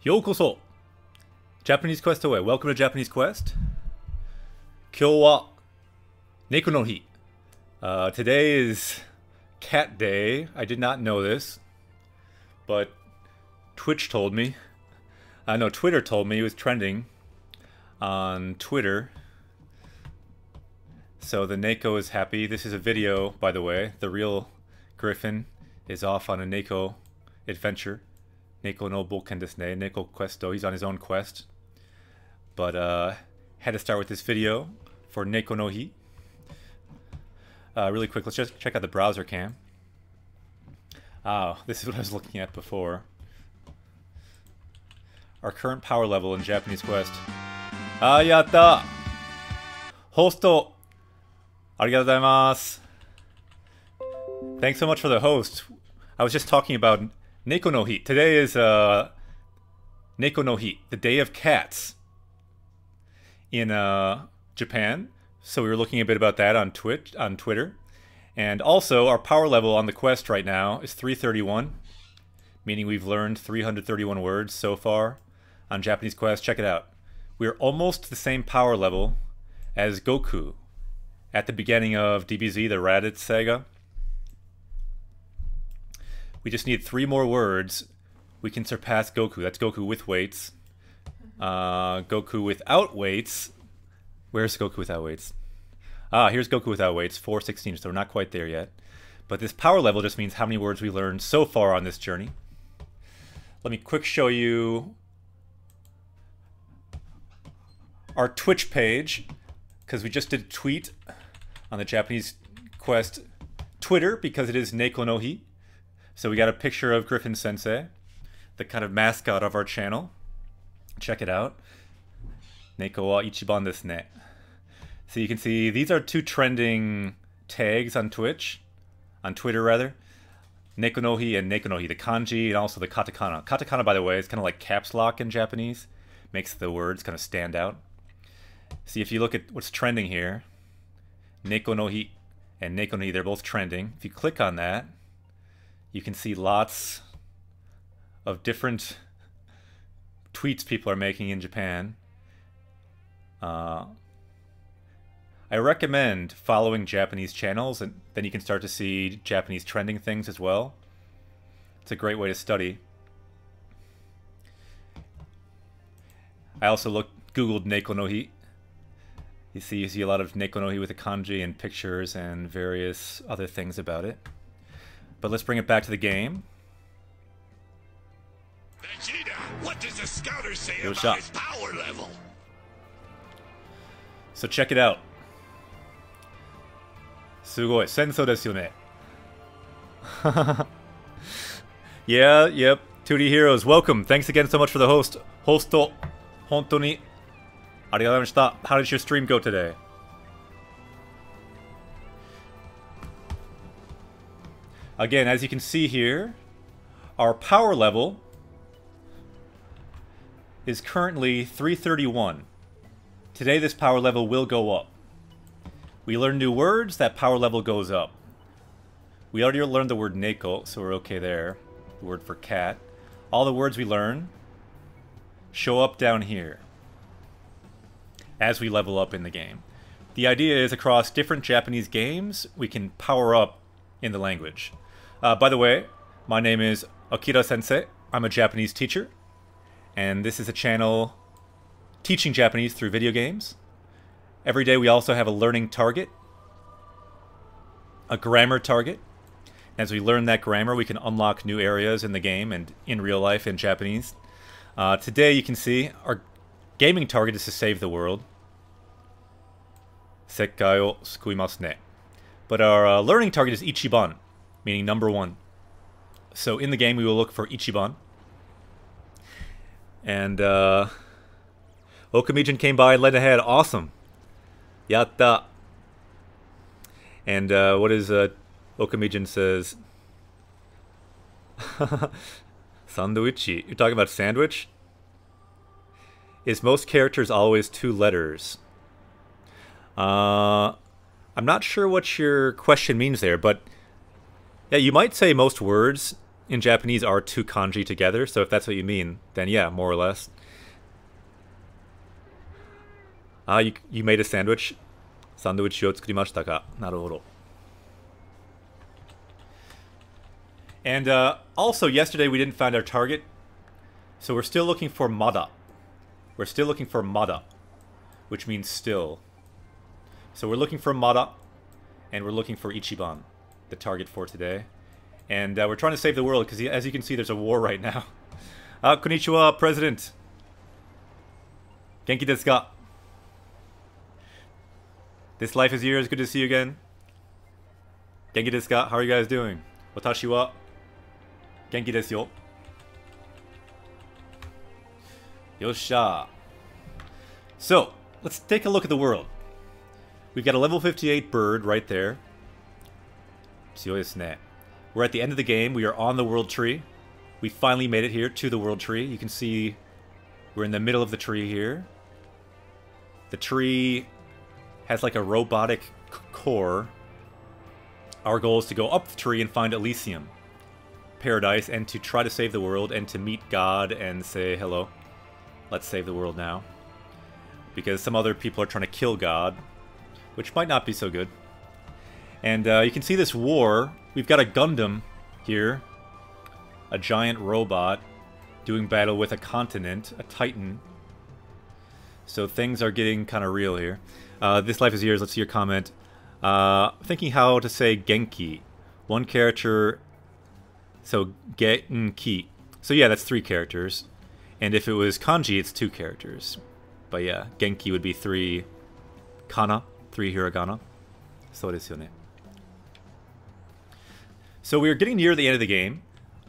Yokoso! Japanese Quest away. Welcome to Japanese Quest. Kyou wa Neko no Hi. Today is Cat Day. I did not know this, but Twitch told me. No, Twitter told me it was trending on Twitter. So the Neko is happy. This is a video, by the way. The real Griffin is off on a Neko adventure. Neko no Boken desu ne. Neko Questo. He's on his own quest. But had to start with this video for Neko no Hi. Really quick, let's just check out the browser cam. Oh, this is what I was looking at before. Our current power level in Japanese Quest. Yatta! Hosto! Arigatou gozaimasu. Thanks so much for the host. I was just talking about Neko no Hi. Today is Neko no Hi, the Day of Cats in Japan. So we were looking a bit about that on Twitter. And also, our power level on the quest right now is 331, meaning we've learned 331 words so far on Japanese Quest. Check it out. We're almost the same power level as Goku at the beginning of DBZ, the Raditz saga. We just need 3 more words. We can surpass Goku. That's Goku with weights. Goku without weights. Where's Goku without weights? Here's Goku without weights, 416, so we're not quite there yet. But this power level just means how many words we learned so far on this journey. Let me quick show you our Twitch page, because we just did a tweet on the Japanese Quest Twitter, because it is Neko no Hi. So we got a picture of Griffin Sensei, the kind of mascot of our channel. Check it out. Neko wa 一番 desu ne. So you can see these are 2 trending tags on Twitch, on Twitter rather. Neko no Hi and Neko no Hi, the kanji and also the katakana. Katakana, by the way, is kind of like caps lock in Japanese. Makes the words kind of stand out. See, if you look at what's trending here, Neko no Hi and Neko no Hi, they're both trending. If you click on that, you can see lots of different tweets people are making in Japan. I recommend following Japanese channels, and then you can start to see Japanese trending things as well. It's a great way to study. I also googled Neko no Hi. You see a lot of Neko no Hi with the kanji and pictures and various other things about it. But let's bring it back to the game. Vegeta, what does the scouter say Yo, about shot. his power level? So check it out. Sugoi, sensou desu yo ne. Yeah, yep. 2D Heroes, welcome. Thanks again so much for the host. Hosto, hontou ni arigatou gozaimashita. How did your stream go today? Again, as you can see here, our power level is currently 331. Today this power level will go up. We learn new words, that power level goes up. We already learned the word Neko, so we're okay there. The word for cat. All the words we learn show up down here as we level up in the game. The idea is across different Japanese games, we can power up in the language. By the way, my name is Akira Sensei. I'm a Japanese teacher, and this is a channel teaching Japanese through video games. Every day we also have a learning target, a grammar target. As we learn that grammar, we can unlock new areas in the game and in real life in Japanese. Today you can see our gaming target is to save the world. Sekkai o sukuimasu ne. But our learning target is Ichiban, meaning number 1. So in the game we will look for Ichiban. And Okamijin came by and led ahead. Awesome. Yatta. And what is Okamijin says? Sandwichi. You're talking about sandwich? Is most characters always 2 letters? I'm not sure what your question means there, but yeah, you might say most words in Japanese are two kanji together, so if that's what you mean, then yeah, more or less. You made a sandwich? Sandwichを作りましたか? なるほど. And also, yesterday we didn't find our target, so we're still looking for Mada. We're still looking for Mada, which means still. So we're looking for Mada, and we're looking for Ichiban, the target for today. And we're trying to save the world, because as you can see, there's a war right now. Konnichiwa, President. Genki desu ka? This life is yours. Good to see you again. Genki desu ka? How are you guys doing? Watashi wa genki desu yo. Yosha. So, let's take a look at the world. We've got a level 58 bird right there. We're at the end of the game. We are on the world tree. We finally made it here to the world tree. You can see we're in the middle of the tree here. The tree has like a robotic core. Our goal is to go up the tree and find Elysium, paradise, and to try to save the world and to meet God and say hello. Let's save the world now. Because some other people are trying to kill God, which might not be so good. And you can see this war. We've got a Gundam here, a giant robot doing battle with a continent, a Titan. So things are getting kind of real here. This life is yours. Let's see your comment. Thinking how to say Genki. One character. So Genki. So yeah, that's 3 characters. And if it was kanji, it's 2 characters. But yeah, Genki would be 3 kana, 3 hiragana. So desu yone. So we're getting near the end of the game.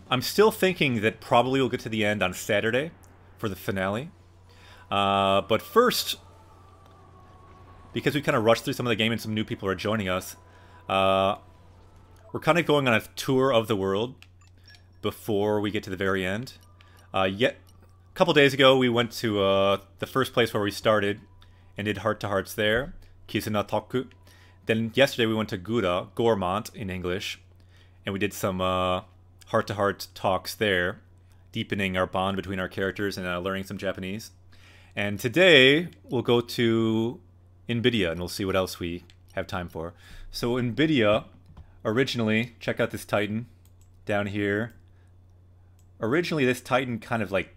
I'm still thinking that probably we'll get to the end on Saturday for the finale. But first, because we kind of rushed through some of the game and some new people are joining us, we're kind of going on a tour of the world before we get to the very end. Yet, a couple days ago, we went to the first place where we started and did heart-to-hearts there, Kizuna Toku. Then yesterday we went to Gura, Gormont in English, and we did some heart-to-heart talks there, deepening our bond between our characters and learning some Japanese. And today, we'll go to NVIDIA, and we'll see what else we have time for. So NVIDIA, originally, check out this Titan down here. Originally, this Titan kind of like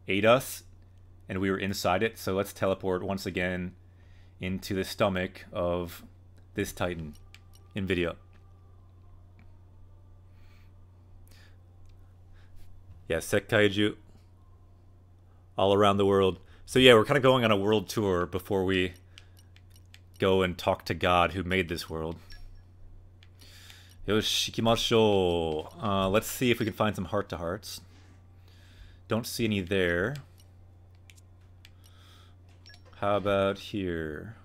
ate us, and we were inside it. So let's teleport once again into the stomach of this Titan, NVIDIA. Yeah, Sekkaiju. All around the world. So yeah, we're kind of going on a world tour before we go and talk to God who made this world. Yoshi, ikimashou. Let's see if we can find some heart-to-hearts. Don't see any there. How about here?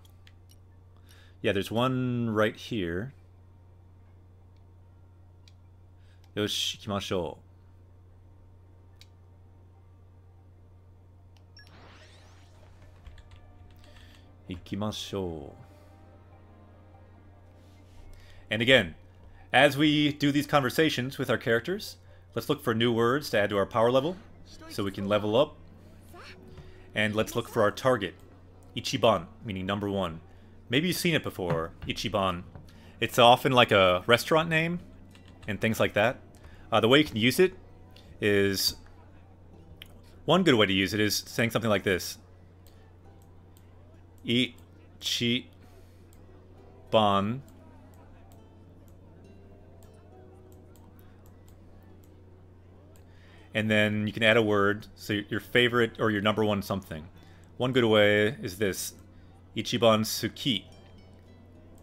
Yeah, there's one right here. Yoshi, ikimashou. Ikimashou. And again, as we do these conversations with our characters, let's look for new words to add to our power level so we can level up. And let's look for our target. Ichiban, meaning number 1. Maybe you've seen it before, Ichiban. It's often like a restaurant name and things like that. The way you can use it is... One good way to use it is saying something like this. Ichiban. And then you can add a word, so your favorite or your number 1 something. One good way is this. Ichiban suki.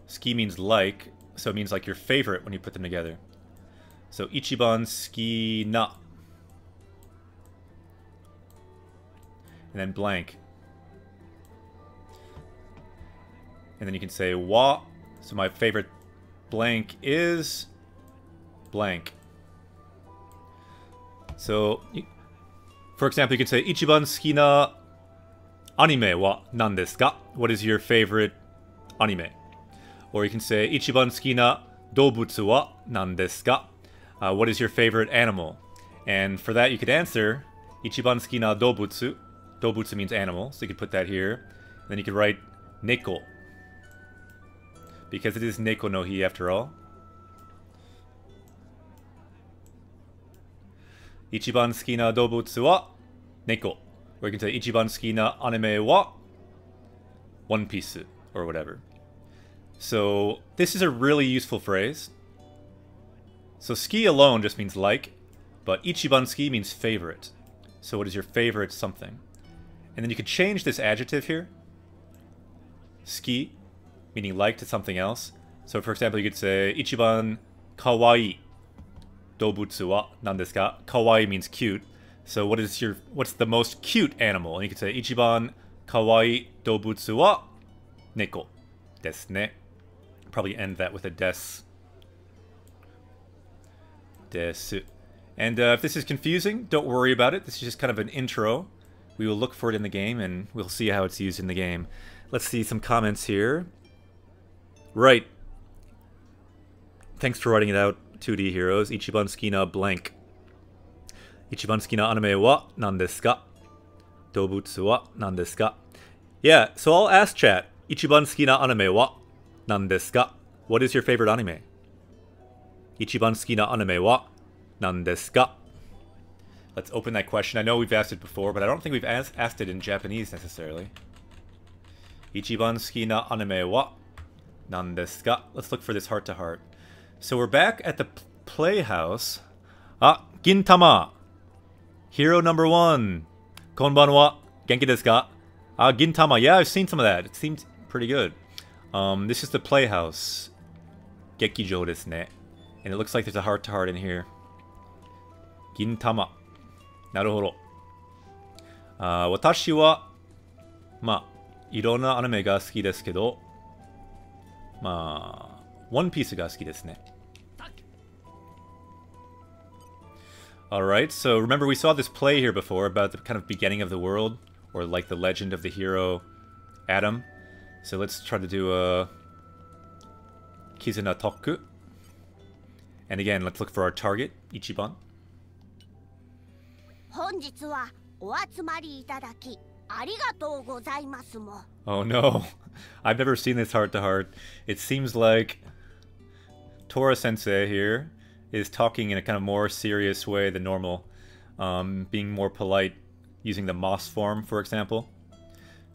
Suki means like, so it means like your favorite when you put them together. So Ichiban suki na. And then blank. And then you can say wa. So my favorite blank is blank. So, for example, you can say Ichiban suki na anime wa nan desu ka? What is your favorite anime? Or you can say Ichiban suki na doubutsu wa nan desu ka? What is your favorite animal? And for that, you could answer, 一番好きな動物. Dobutsu means animal, so you could put that here. And then you could write neko, because it is neko no hi after all. 一番好きな動物は猫. Or you can say 一番好きなアニメは One Piece or whatever. So this is a really useful phrase. So ski alone just means like, but 一番好き means favorite. So what is your favorite something? And then you could change this adjective here. Ski, meaning like, to something else. So for example, you could say 一番かわいい動物は何ですか? Kawaii means cute. So what's the most cute animal? And you could say 一番かわいい動物は猫ですね. Probably end that with a des. Desu. And if this is confusing, don't worry about it. This is just kind of an intro. We will look for it in the game, and we'll see how it's used in the game. Let's see some comments here. Right. Thanks for writing it out, 2D Heroes. 一番好きな blank. 一番好きなアニメは何ですか? 動物は何ですか? Yeah, so I'll ask chat. 一番好きなアニメは何ですか? What is your favorite anime? 一番好きなアニメは何ですか? Let's open that question. I know we've asked it before, but I don't think we've asked it in Japanese necessarily. 一番好きなアニメは何ですか? Let's look for this heart to heart. So we're back at the playhouse. Ah, Gintama. Hero number 1. Konbanwa. Genki desu ka? Ah, Gintama. Yeah, I've seen some of that. It seemed pretty good. This is the playhouse. Gekijo desu ne. And it looks like there's a heart to heart in here. Gintama. なるほど。私は、まあ、いろんなアニメが好きですけど、まあ、One Piece が好きですね。Alright, so remember we saw this play here before about the kind of beginning of the world, or like the legend of the hero Adam. So let's try to do a Kizuna Toku. And again, let's look for our target, Ichiban. 本日はお集まりいただきありがとうございますも。Oh no, I've never seen this heart to heart. It seems like Tora Sensei here is talking in a kind of more serious way than normal, being more polite, using the Moss form, for example.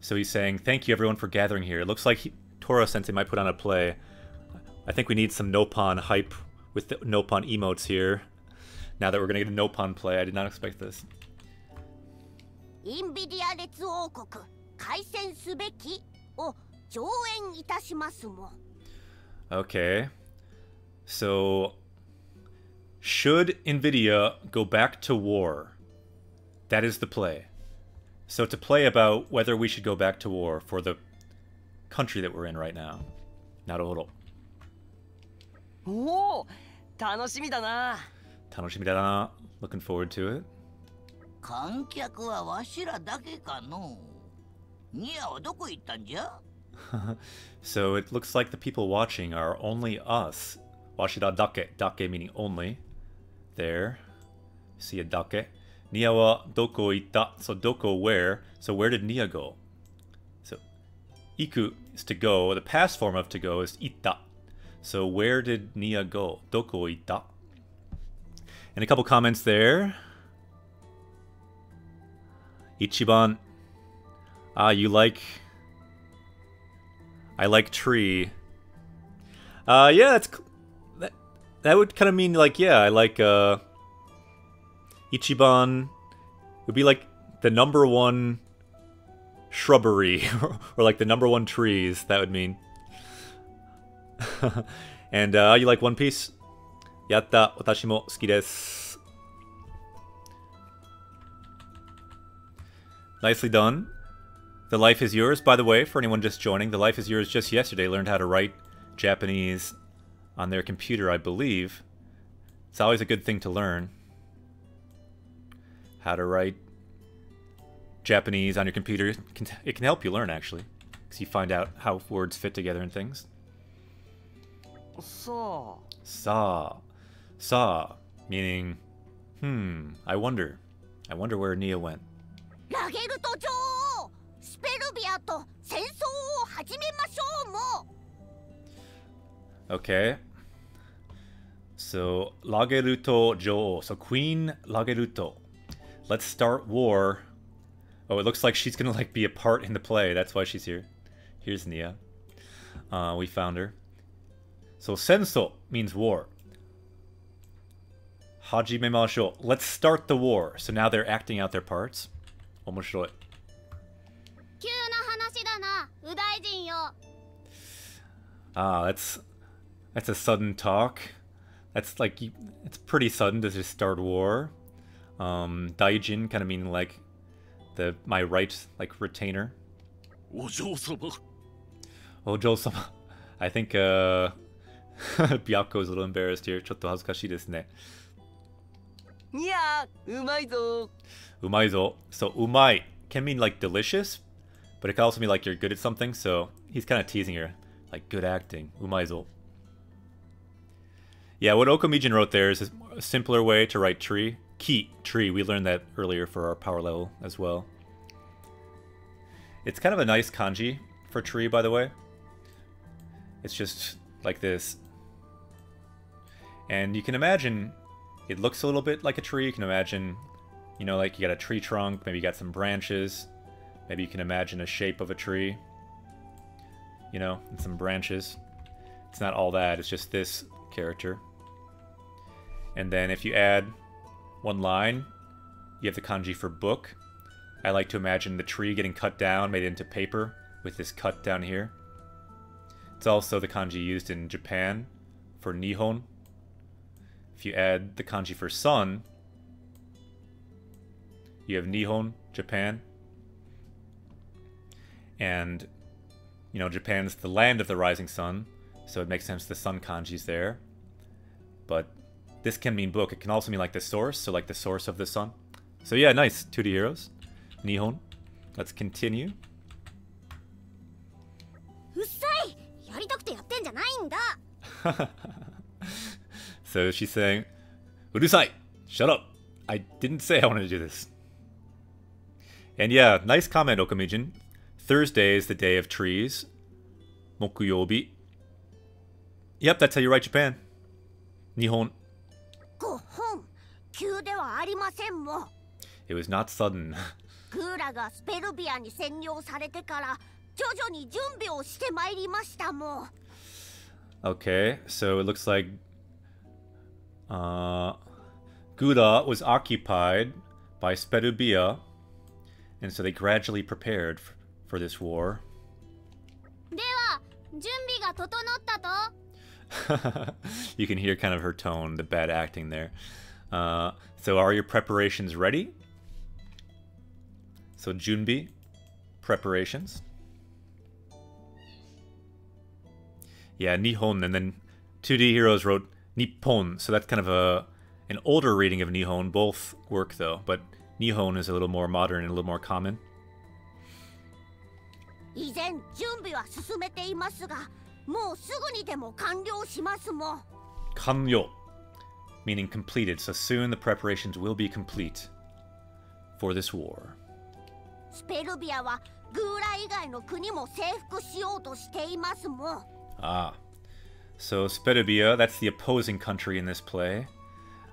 So he's saying, thank you everyone for gathering here. It looks like Tora Sensei might put on a play. I think we need some Nopon hype with the Nopon emotes here. Now that we're going to get a Nopon play, I did not expect this. インビディア列王国開戦すべきを上演いたしますも。Okay. So, should NVIDIA go back to war? That is the play. So it's a play about whether we should go back to war for the country that we're in right now. なるほど。おお、楽しみだな。楽しみだな。Looking forward to it. 観客はわしらだけかの。ニアはどこ行ったんじゃ? So it looks like the people watching are only us. Washira dake. Dake meaning only. There. See a dake. Nia wa doko itta. So doko where. So where did Nia go? So iku is to go. The past form of to go is itta. So where did Nia go? Doko itta. And a couple comments there. Ichiban. Ah, you like... I like tree. Yeah, that's... That would kind of mean, like, yeah, I like, Ichiban would be like the #1 shrubbery, or like the #1 trees, that would mean. And, you like One Piece? Yatta, watashi mo suki desu. Nicely done. The Life is Yours, by the way, for anyone just joining, The Life is Yours just yesterday learned how to write Japanese on their computer, I believe. It's always a good thing to learn. How to write Japanese on your computer. It can help you learn, actually. Because you find out how words fit together and things. So. Saw. Meaning, I wonder where Nia went. ラゲルト女王、スペルビアと戦争を始めましょうも。 Okay. So, Lageruto Joe. So, Queen Lageruto. Let's start war. Oh, it looks like she's gonna like be a part in the play. That's why she's here. Here's Nia. We found her. So, Senso means war. Hajimemashou. Let's start the war. So now they're acting out their parts. 面白い。急な話だな、右大臣よ。 Ah, that's a sudden talk. That's like it's pretty sudden to just start war. Daijin kind of meaning like my right, like retainer. お嬢様 Ojo-sama. I think Byako is a little embarrassed here. ちょっと恥ずかしいですね。いやー、うまいぞ。 Umaizo. So umai can mean like delicious, but it can also mean like you're good at something. So he's kind of teasing her, like good acting. Umaizo. Yeah, what Okomijin wrote there is a simpler way to write tree. Ki, tree. We learned that earlier for our power level as well. It's kind of a nice kanji for tree, by the way. It's just like this. And you can imagine it looks a little bit like a tree. You can imagine, you know, like you got a tree trunk, maybe you got some branches. Maybe you can imagine a shape of a tree, you know, and some branches. It's not all that, it's just this character. And then if you add one line, you have the kanji for book. I like to imagine the tree getting cut down, made into paper, with this cut down here. It's also the kanji used in Japan for Nihon. If you add the kanji for sun, you have Nihon, Japan. And, you know, Japan's the land of the rising sun, so it makes sense the sun kanji's there. But this can mean book. It can also mean like the source, so like the source of the sun. So yeah, nice. 2D heroes. Nihon. Let's continue. うっさい、やりたくてやってんじゃないんだ。 So she's saying, Urusai! Shut up! I didn't say I wanted to do this. And yeah, nice comment, Okamijin. Thursday is the day of trees. Mokuyobi. Yep, that's how you write Japan. Nihon. ご本、急ではありませんも。 It was not sudden. グーラがスペルビアに占領されてから徐々に準備をしてまいりましたもん。 Okay, so it looks like Gouda was occupied by Spedubia, and so they gradually prepared for this war. では、準備が整ったと。 You can hear kind of her tone, the bad acting there. So are your preparations ready? So Junbi, preparations. Yeah, Nihon, and then 2D Heroes wrote Nippon, so that's kind of an older reading of Nihon. Both work though, but Nihon is a little more modern and a little more common. 以前準備は進めていますが、もうすぐにでも完了しますもん。 Kanyo, meaning completed, so soon the preparations will be complete for this war. スペルビアはグーラ以外の国も征服しようとしていますもん。 Ah, so Spedubia, that's the opposing country in this play.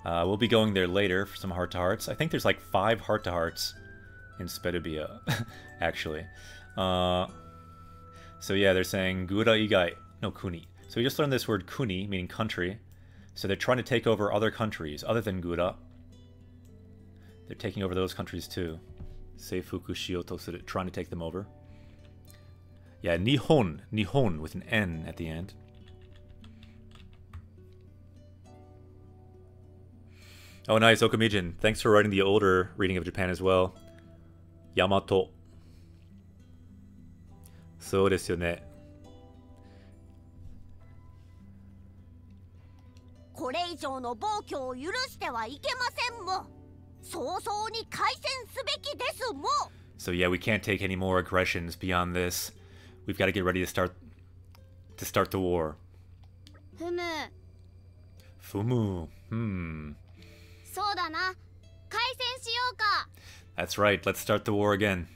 We'll be going there later for some heart-to-hearts. I think there's like 5 heart-to-hearts in Spedubia, actually. So yeah, they're saying Gura igai no kuni. So we just learned this word kuni, meaning country. So they're trying to take over other countries other than Gura. They're taking over those countries too. Seifuku shioto suru, trying to take them over. Yeah, Nihon. Nihon with an N at the end. Oh, nice, Okamijin. Thanks for writing the older reading of Japan as well. Yamato. So desu yo ne. これ以上の暴挙を許してはいけませんもん。早々に開戦すべきですもん。 So yeah, we can't take any more aggressions beyond this. We've got to get ready to start the war. ふむ。 Fumu. そうだな。開戦しようか。 That's right, let's start the war again.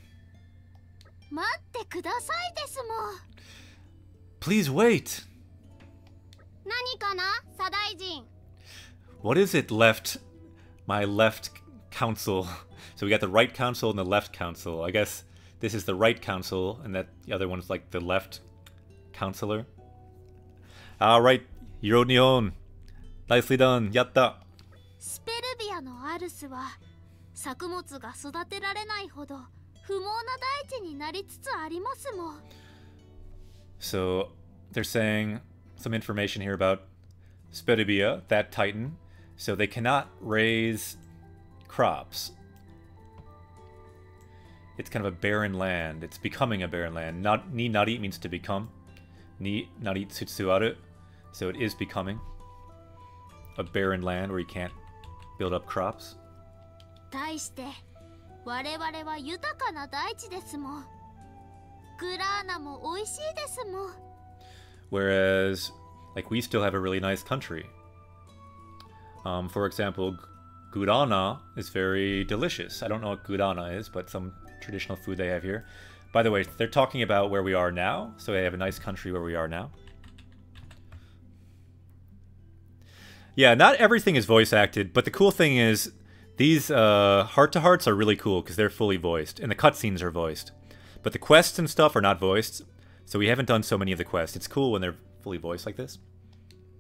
待ってくださいですもん。 Please wait! 何かな、左大臣。 What is it left? My left council. So we got the right council and the left council. I guess this is the right council and that the other one's like the left counselor. Alright, Yoro Nihon. Nicely done. Yatta. スペルビアのアルスは作物が育てられないほど不毛な大地になりつつありますもん。 So they're saying some information here about Spedibia, that titan. So they cannot raise crops. It's kind of a barren land. It's becoming a barren land. Ni nari means to become. Ni nari tsutsuaru. So it is becoming a barren land where you can't build up crops. 対して我々は豊かな大地ですもん。グラーナも美味しいですもん。 Whereas, like, we still have a really nice country. For example, gurana is very delicious. I don't know what gurana is, but some traditional food they have here. By the way, they're talking about where we are now, so they have a nice country where we are now. Yeah, not everything is voice acted, but the cool thing is these heart-to-hearts are really cool because they're fully voiced, and the cutscenes are voiced. But the quests and stuff are not voiced, so we haven't done so many of the quests. It's cool when they're fully voiced like this.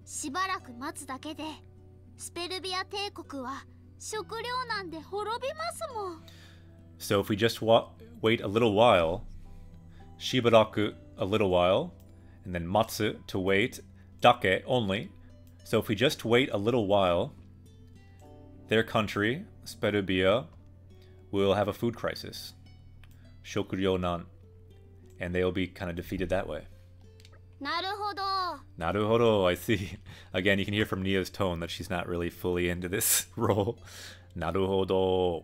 しばらく待つだけでスペルビア帝国は食糧難で滅びますもん。 So if we just wait a little while, shibaraku a little while, and then matsu to wait, dake only. So if we just wait a little while, their country, Sperubia, will have a food crisis. Shokuryo-nan. And they'll be kind of defeated that way. なるほど。 Naruhodo, I see. Again, you can hear from Nia's tone that she's not really fully into this role. Naruhodo.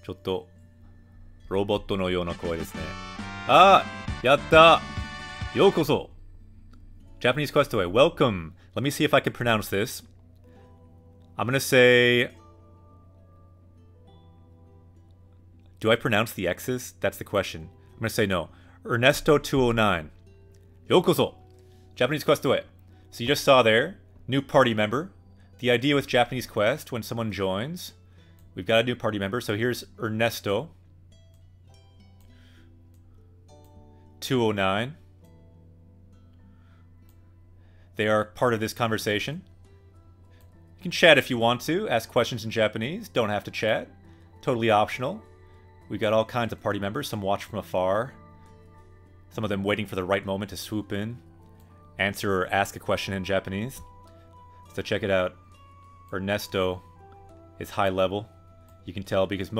ちょっとロボットのような声ですね。あ、やった。ようこそ。Japanese quest away. Welcome. Let me see if I can pronounce this. I'm gonna say. Do I pronounce the X's? That's the question. I'm gonna say no. Ernesto 209. Yokoso. Japanese quest away. So you just saw there, new party member. The idea with Japanese quest, when someone joins, we've got a new party member. So here's Ernesto 209. They are part of this conversation. You can chat if you want to, ask questions in Japanese. Don't have to chat. Totally optional. We've got all kinds of party members. Some watch from afar. Some of them waiting for the right moment to swoop in, answer or ask a question in Japanese. So check it out. Ernesto is high level. You can tell because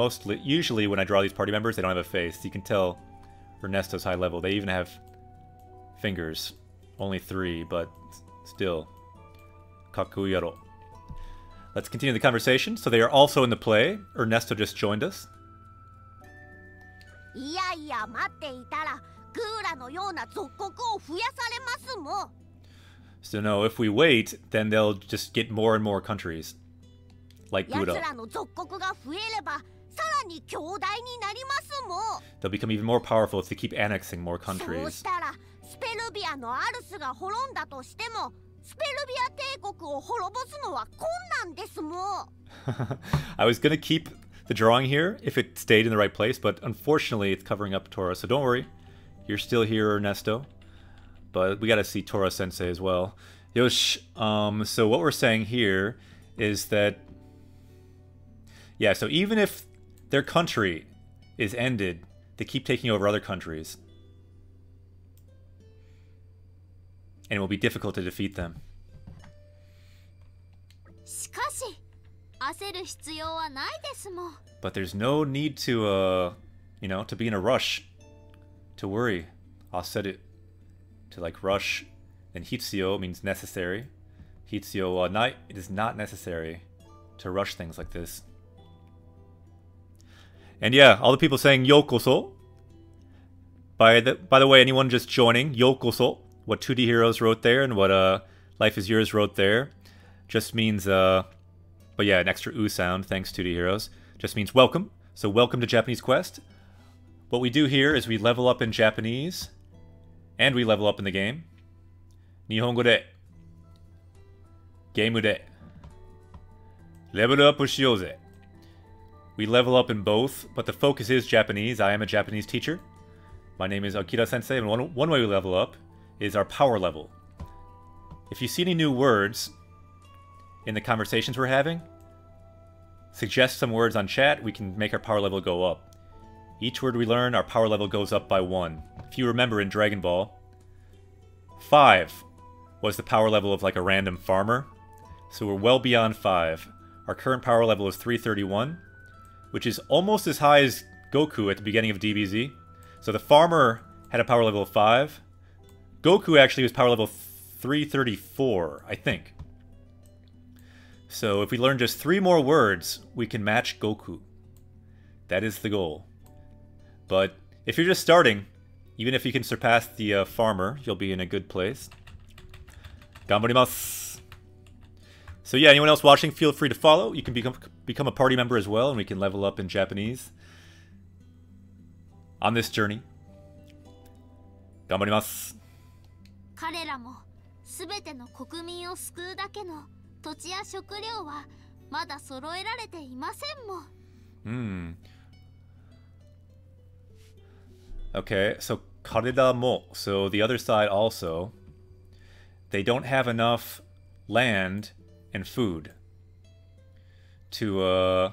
usually when I draw these party members, they don't have a face. You can tell Ernesto's high level. They even have fingers. Only 3, but still. Kakuyaro. Let's continue the conversation. So they are also in the play. Ernesto just joined us. いやいや待っていたらグーラのような属国を増やされますもん。 So no, if we wait, then they'll just get more and more countries. Like 奴 Gura. らの属国が増えればさらに強大になりますもん。 They'll become even more powerful if they keep annexing more そう countries. したらスペルビアのアルスが滅んだとしてもスペルビア帝国を滅ぼすのは困難ですもん。 I was gonna keep the drawing here if it stayed in the right place, but unfortunately it's covering up Tora, so don't worry. You're still here, Ernesto. But we gotta see Tora Sensei as well. Yosh, so what we're saying here is that... Yeah, so even if their country is ended, they keep taking over other countries. And it will be difficult to defeat them. しかし焦る必要はないですもん。 But there's no need to, you know, to be in a rush. To worry. I'll set it to like rush. And hitsuyo means necessary. Hitsuyo wa nai. It is not necessary to rush things like this. And yeah, all the people saying yokoso. By the way, anyone just joining, yokoso. What 2D Heroes wrote there and what Life is Yours wrote there just means But yeah, an extra U sound, thanks to the heroes, just means welcome. So welcome to Japanese Quest. What we do here is we level up in Japanese, and we level up in the game. Nihongo de. Game de. Level up shiyouze. We level up in both, but the focus is Japanese. I am a Japanese teacher. My name is Akira Sensei, and one way we level up is our power level. If you see any new words in the conversations we're having, suggest some words on chat, we can make our power level go up. Each word we learn, our power level goes up by 1. If you remember in Dragon Ball, 5 was the power level of like a random farmer. So we're well beyond 5. Our current power level is 331, which is almost as high as Goku at the beginning of DBZ. So the farmer had a power level of 5. Goku actually was power level 334, I think. So if we learn just 3 more words, we can match Goku. That is the goal. But if you're just starting, even if you can surpass the farmer, you'll be in a good place. Ganbarimasu. So yeah, anyone else watching, feel free to follow. You can become a party member as well, and we can level up in Japanese on this journey. Ganbarimasu. 彼らもすべての国民を救うだけの土地や食料はまだ揃えられていませんもん。Okay, so kareda mo. So the other side also, they don't have enough land and food to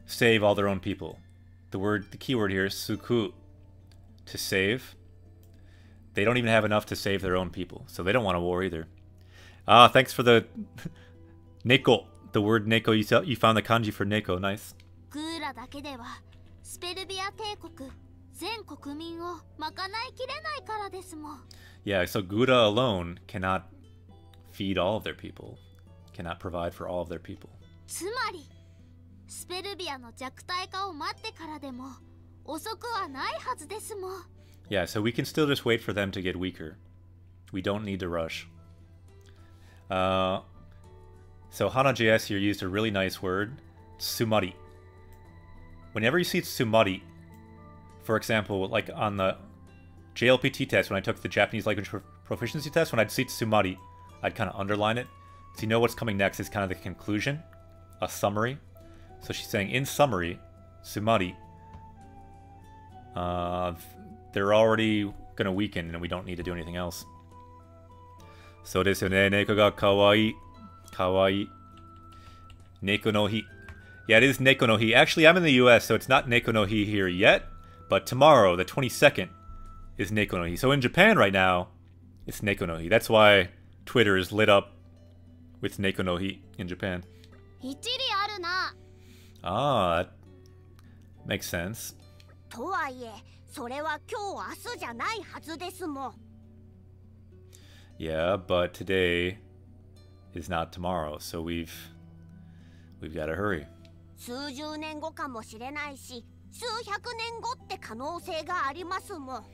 save all their own people. The key word here is suku, to save. They don't even have enough to save their own people, so they don't want a war either. Ah, thanks for the neko. The word neko, you found the kanji for neko, nice. グーラだけではスペルビア帝国全国民を賄いきれないからですもん。Yeah, so Gura alone cannot feed all of their people, cannot provide for all of their people. つまりスペルビアの弱体化を待ってからでも遅くはないはずですもん。Yeah, so we can still just wait for them to get weaker. We don't need to rush. So Hana.js here used a really nice word, tsumari. Whenever you see tsumari, for example, like on the JLPT test, when I took the Japanese language proficiency test, when I'd see tsumari, I'd kind of underline it. So you know what's coming next is kind of the conclusion, a summary. So she's saying, in summary, tsumari, they're already going to weaken and we don't need to do anything else. So desu yo ne, neko ga kawaii. Kawaii. Neko no hi. Yeah, it is Neko no hi. Actually, I'm in the US, so it's not Neko no hi here yet. But tomorrow, the 22nd, is Neko no hi. So in Japan right now, it's Neko no hi. That's why Twitter is lit up with Neko no hi in Japan. 一理あるな。 Ah, that makes sense. とはいえ、それは今日明日じゃないはずですもん。 Yeah, but today is not tomorrow, so we've got to hurry. 数十年後かもしれないし、数百年後って可能性がありますもん。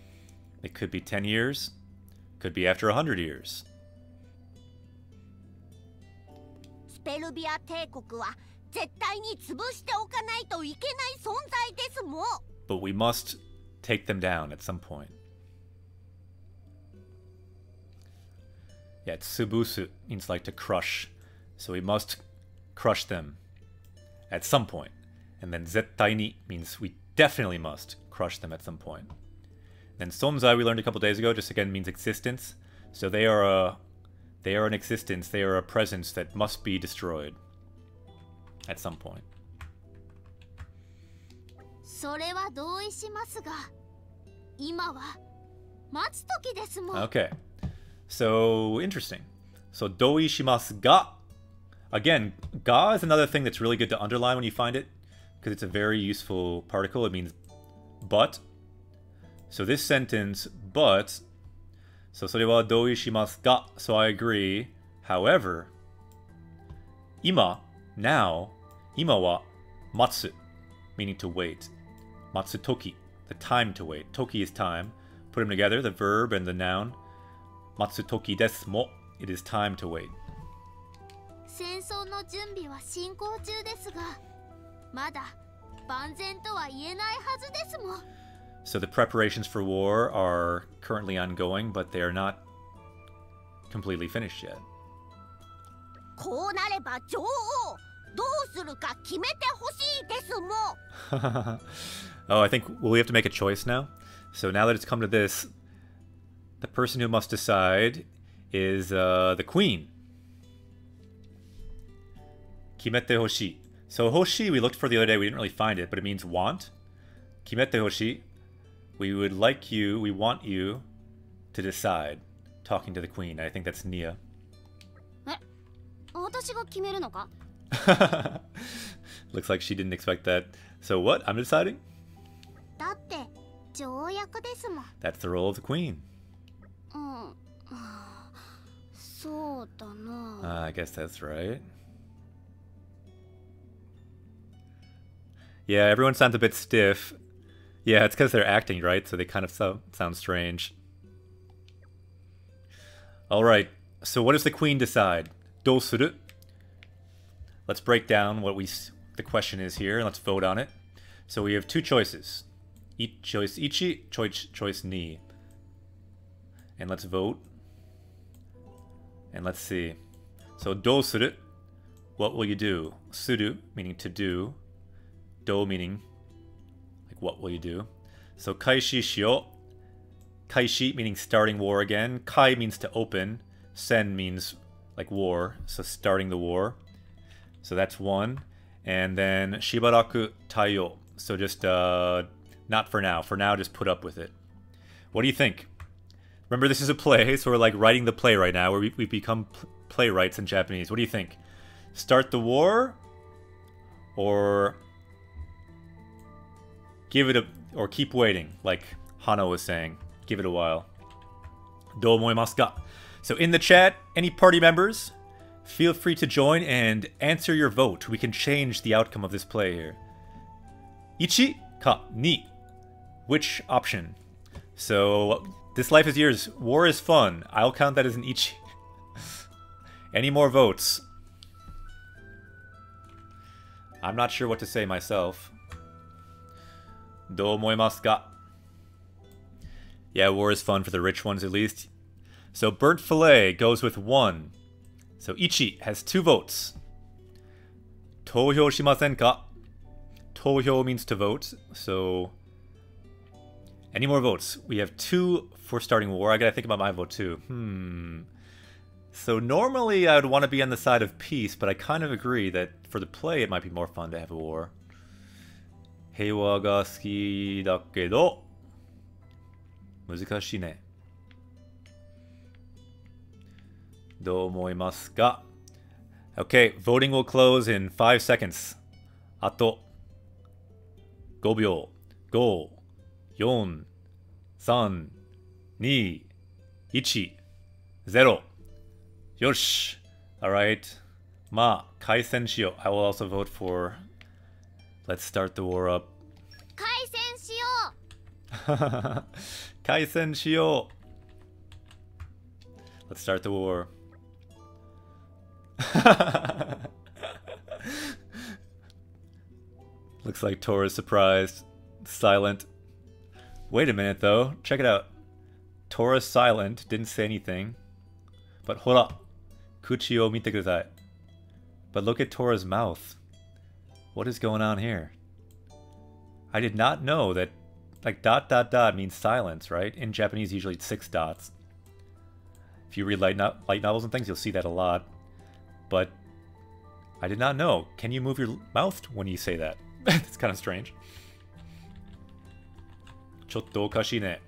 It could be 10 years, could be after 100 years. スペルビア帝国は絶対に潰しておかないといけない存在ですもん。 But we must take them down at some point. Yeah, tsubusu means like to crush. So we must crush them at some point. And then zettai ni means we definitely must crush them at some point. Then sonzai we learned a couple days ago just again means existence. So they are an existence, they are a presence that must be destroyed at some point. それは同意しますが、今は待つ時ですもん。 Okay. So, interesting. So, doi shimasu ga. Again, ga is another thing that's really good to underline when you find it, because it's a very useful particle. It means but. So this sentence, but. So, それは同意しますが. So I agree. However, 今, now, 今は matsu, meaning to wait. Matsu toki, the time to wait. Toki is time. Put them together, the verb and the noun. Matsutoki desu mo. It is time to wait. 戦争の準備は進行中ですが、まだ万全とは言えないはずですもん。 So the preparations for war are currently ongoing, but they are not completely finished yet. こうなれば女王どうするか決めてほしいですもん。Oh, I think we have to make a choice now. So now that it's come to this, the person who must decide is the queen. Kimete hoshi. So hoshi we looked for the other day, we didn't really find it, but it means want. Kimete hoshi. We would like you, we want you to decide. Talking to the queen. I think that's Nia. 私が決めるのか？ Looks like she didn't expect that. So what? I'm deciding? だって条約ですもん。 That's the role of the queen. うん、そうだな。I guess that's right. Yeah, everyone sounds a bit stiff. Yeah, it's because they're acting, right? So they kind of sound strange. Alright, so what does the queen decide? Dosuru. Let's break down what the question is here, and let's vote on it. So we have two choices. Choice ichi, choice ni. And let's vote. And let's see. So dosuru, what will you do? Suru, meaning to do. Do, meaning like what will you do? So kaishi shio. Kaishi, meaning starting war again. Kai means to open. Sen means like war, so starting the war. So that's one. And then shibaraku taiyo. So just not for now. For now, just put up with it. What do you think? Remember, this is a play, so we're like writing the play right now, where we become playwrights in Japanese. What do you think? Start the war, or give it or keep waiting, like Hana was saying. Give it a while. Do omoimasu ka? So in the chat, any party members, feel free to join and answer your vote. We can change the outcome of this play here. Ichi ka ni? Which option? So this life is yours. War is fun. I'll count that as an ichi. Any more votes? I'm not sure what to say myself. Do omoimasu ka? Yeah, war is fun for the rich ones at least. So burnt filet goes with 1. So Ichi has 2 votes. Touhyo shimasen ka? Touhyo means to vote. So any more votes? We have 2 for starting war. I gotta think about my vote too. So normally I would want to be on the side of peace, but I kind of agree that for the play it might be more fun to have a war. Heiwa ga suki da kedo 難しいね。どう思いますか? Okay, voting will close in 5 seconds. あと5秒。5、4、3、2、1、0。よし。Alright. まあ、開戦しよう。I will also vote for Let's start the war up. 開戦しよう。開戦しよう. Let's start the war. Looks like Tora's surprised. Silent. Wait a minute though. Check it out. Tora's silent. Didn't say anything. But hora. Kuchi o mite kudasai. But look at Tora's mouth. What is going on here? I did not know that like ... means silence, right? In Japanese, usually it's 6 dots. If you read light novels and things, you'll see that a lot. But I did not know. Can you move your mouth when you say that? It's kind of strange. Chotto okashi ne.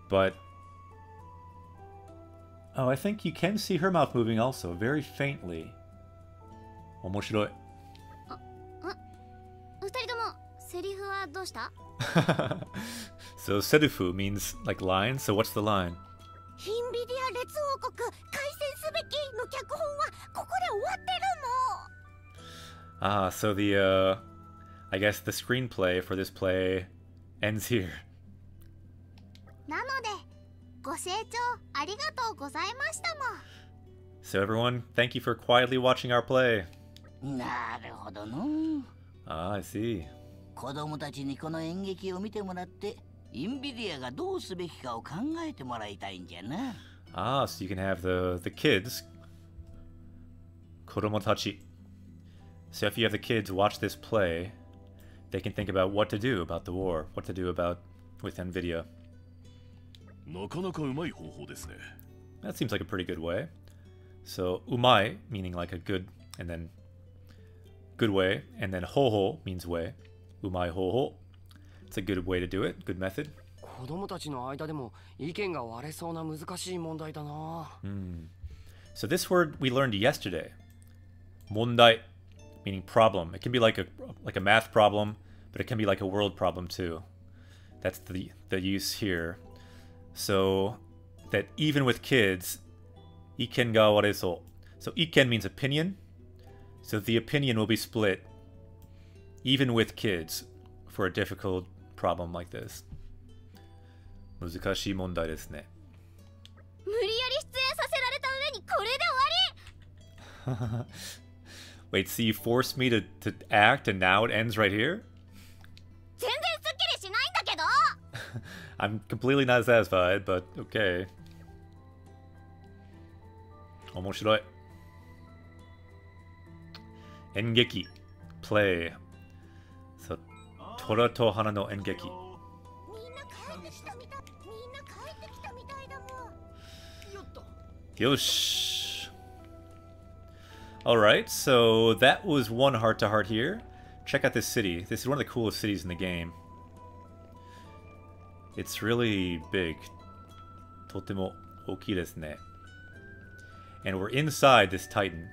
But oh, I think you can see her mouth moving also, very faintly. 面白い。2人ともセリフはどうした？ So serufu means like line. So what's the line? ヒンビディア列王国開戦すべきの脚本はここで終わってるの。 Ah, so the I guess the screenplay for this play ends here. なのでご清聴ありがとうございましたもん。So everyone, thank you for quietly watching our play. なるほどの。Ah, I see. 子供たちにこの演劇を見てもらって、インビディアがどうすべきかを考えてもらいたいんじゃな。Ah, so you can have the kids. Koromotachi. So if you have the kids watch this play, they can think about what to do about the war, what to do about with NVIDIA. なかなかうまい方法ですね。 That seems like a pretty good way. So umai meaning like a good, and then good way, and then hoho means way. Umai hoho. It's a good way to do it, good method. 子供たちの間でも意見が割れそうな難しい問題だな。So this word we learned yesterday. Mondai, meaning problem. It can be like a math problem, but it can be like a world problem too. That's the use here. So that even with kids, iken ga wareso. So iken means opinion. So the opinion will be split even with kids for a difficult problem like this. 難しい問題ですね。無理やり出演させられた上にこれで終わり。 Wait, so you forced me to act and now it ends right here? 全然すっきりしないんだけど。I'm completely not satisfied, but okay. 面白い。演劇 play. So, 虎と花の演劇。みんな帰ってきたみたい。みんな帰ってきたみたいだもん。よっと。よし。Alright, so that was one heart-to-heart here. Check out this city. This is one of the coolest cities in the game. It's really big. とても大きいですね. And we're inside this Titan.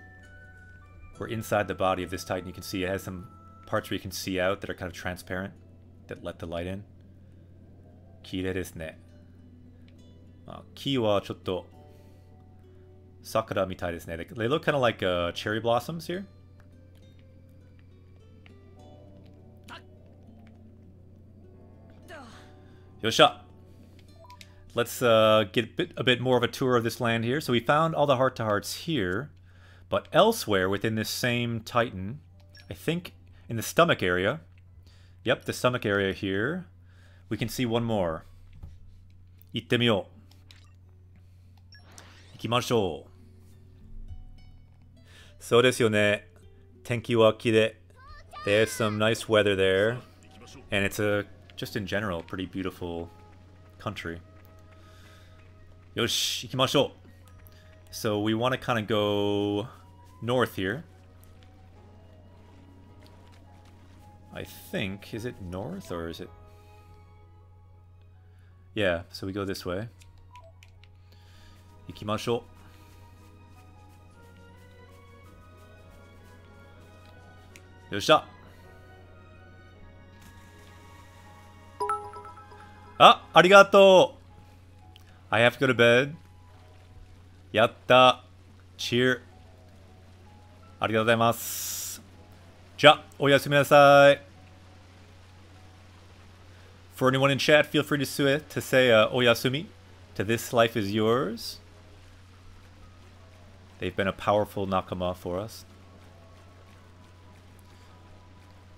We're inside the body of this Titan. You can see it has some parts where you can see out that are kind of transparent, that let the light in. 綺麗ですね。木はちょっと桜みたいですね. They look kind of like cherry blossoms here. Yosha! Let's get a bit more of a tour of this land here. So we found all the heart-to-hearts here. But elsewhere within this same Titan, I think in the stomach area, yep, the stomach area here, we can see one more. 行ってみよう。行きましょう。そうですよね。天気は綺麗。They have some nice weather there. And it's just in general, pretty beautiful country. よし、行きましょう。So we want to kind of go north here. I think, is it north or is it? Yeah, so we go this way. 行きましょう。よっしゃ。ありがとう。I have to go to bed. やった。Cheer. ありがとうございます。じゃあ、おやすみなさい。For anyone in chat, feel free to say oyasumi to This Life is Yours. They've been a powerful nakama for us.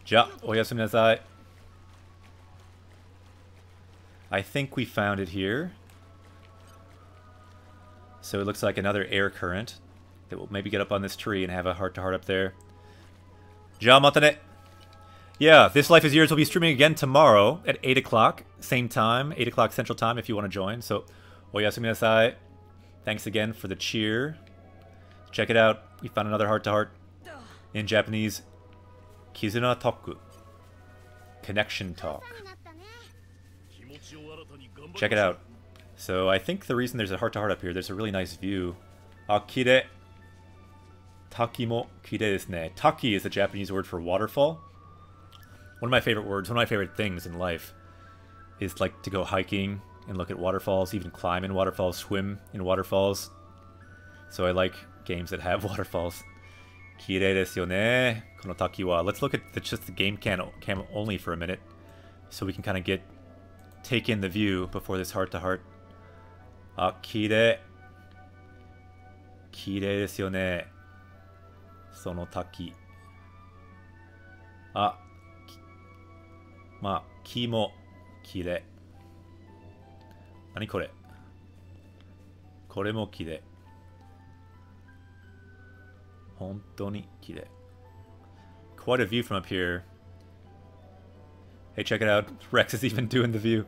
じゃあ、おやすみなさい。I think we found it here. So it looks like another air current that will maybe get up on this tree and have a heart-to-heart up there. じゃあまたね。Yeah, This Life is Yours will be streaming again tomorrow at 8 o'clock. Same time, 8 o'clock Central Time if you want to join. So, oyasumi nasai. Thanks again for the cheer. Check it out. We found another heart-to-heart in Japanese. Kizuna Toku. Connection talk. Check it out. So I think the reason there's a heart-to-heart up here, there's a really nice view. Kire. Taki mo kire desu ne. Taki is the Japanese word for waterfall. One of my favorite words, one of my favorite things in life is like to go hiking and look at waterfalls, even climb in waterfalls, swim in waterfalls. So I like games that have waterfalls. Kirei desu yo ne, kono taki wa. Let's look at just the game cam only for a minute, so we can kind of take in the view before this heart-to-heart. Kirei. 綺麗ですよね。その滝。あ、まあ、木も綺麗。何これ？これも綺麗。本当に綺麗。Quite a view from up here. Hey, check it out. Rex is even doing the view.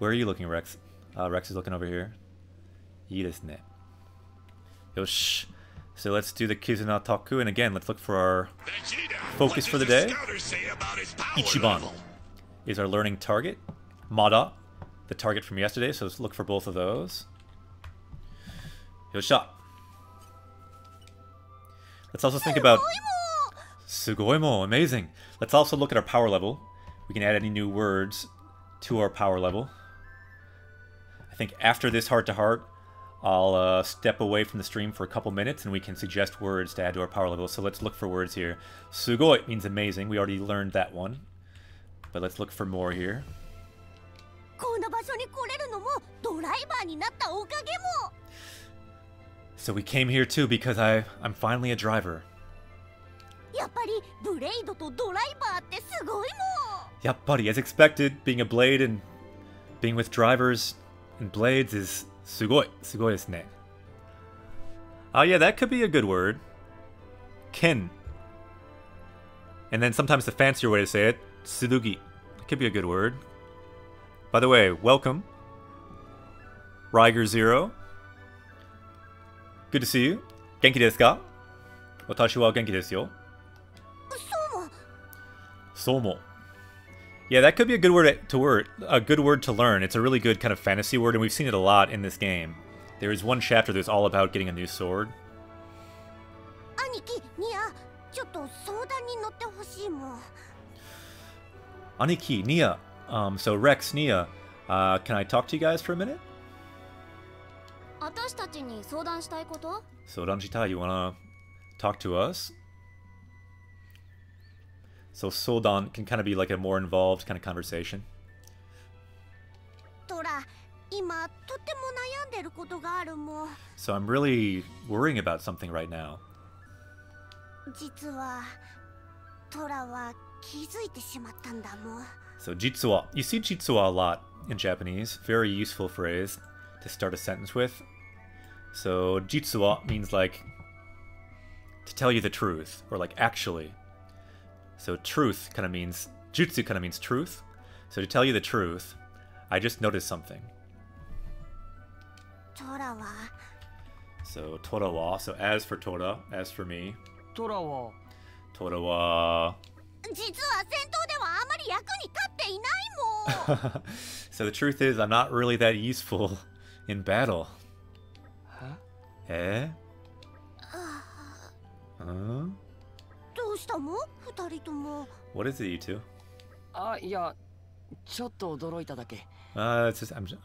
Where are you looking, Rex? Rex is looking over here. いいですね。よし。So let's do the Kizuna Taku, and again, let's look for our focus for the day. 一番 is our learning target. Mada, the target from yesterday, so let's look for both of those. よっしゃ. Let's also think about... Sugoimo, amazing. Let's also look at our power level. We can add any new words to our power level. I think after this heart-to-heart, I'll step away from the stream for a couple minutes and we can suggest words to add to our power level. So let's look for words here. Sugoi means amazing. We already learned that one. But let's look for more here. So we came here too because I'm finally a driver. やっぱりブレイドとドライバーってすごいもん。やっぱり, as expected, being a blade and being with drivers and blades is すごいですね. Oh yeah, that could be a good word. Ken. And then sometimes the fancier way to say it, tsurugi. It could be a good word. By the way, welcome. Riger Zero. Good to see you. Genki desu ka? Watashi wa genki desu yo. Somo. Yeah, that could be a good word to learn. It's a really good kind of fantasy word, and we've seen it a lot in this game. There is one chapter that's all about getting a new sword. 兄貴、ニア、ちょっと相談に乗ってほしいもん。Aniki, Nia. So Rex, Nia, can I talk to you guys for a minute? 私たちに相談したいこと？ 相談したい, you wanna talk to us? So Sodan can kind of be like a more involved kind of conversation. トラ、今とっても悩んでることがあるもん。 So I'm really worrying about something right now. 実はトラは気づいてしまったんだもん。 So jitsuwa. You see jitsuwa a lot in Japanese. Very useful phrase to start a sentence with. So jitsuwa means like to tell you the truth, or like actually. So truth kind of means, jutsu kind of means truth. So to tell you the truth, I just noticed something. トラは So tora wa, so as for Tora, as for me. トラは Tora wa. 実は戦闘ではあまり役に立っていないもん。So the truth is, I'm not really that useful in battle. Eh? Huh? どうしたの？二人とも。What is it, you two? あ、いや、ちょっと驚いただけ。I'm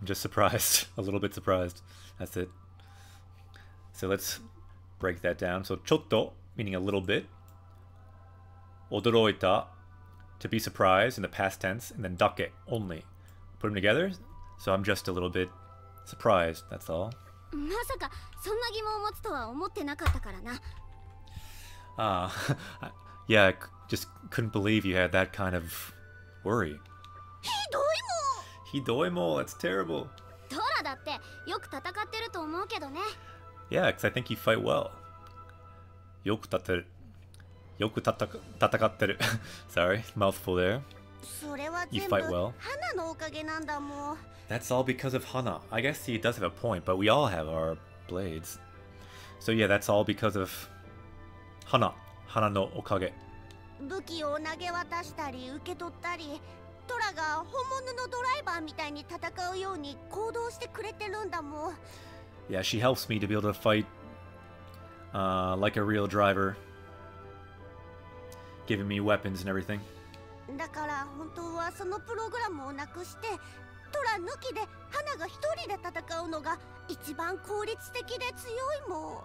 just surprised. A little bit surprised. That's it. So let's break that down. So chotto, meaning a little bit. Odoroita, to be surprised in the past tense. And then dake, only. Put them together. So I'm just a little bit surprised. That's all. まさかそんな疑問を持つとは思ってなかったからな。Yeah, I just couldn't believe you had that kind of worry. ひどいもん。 Hidoimo, that's terrible. トラだってよく戦ってると思うけどね。 Yeah, because I think you fight well. Yoku tatakateru. Sorry, mouthful there. それは You 全部 fight well. 花のおかげなんだもん。 That's all because of Hana. I guess he does have a point, but we all have our blades. So yeah, that's all because of Hana. Hana no okage. 武器を投げ渡したり受け取ったり、トラが本物のドライバーみたいに戦うように行動してくれてるんだもん。 Yeah, she helps me to be able to fight like a real driver. Giving me weapons and everything. だから本当はそのプログラムをなくして、トラ抜きで花が一人で戦うのが一番効率的で強いもん。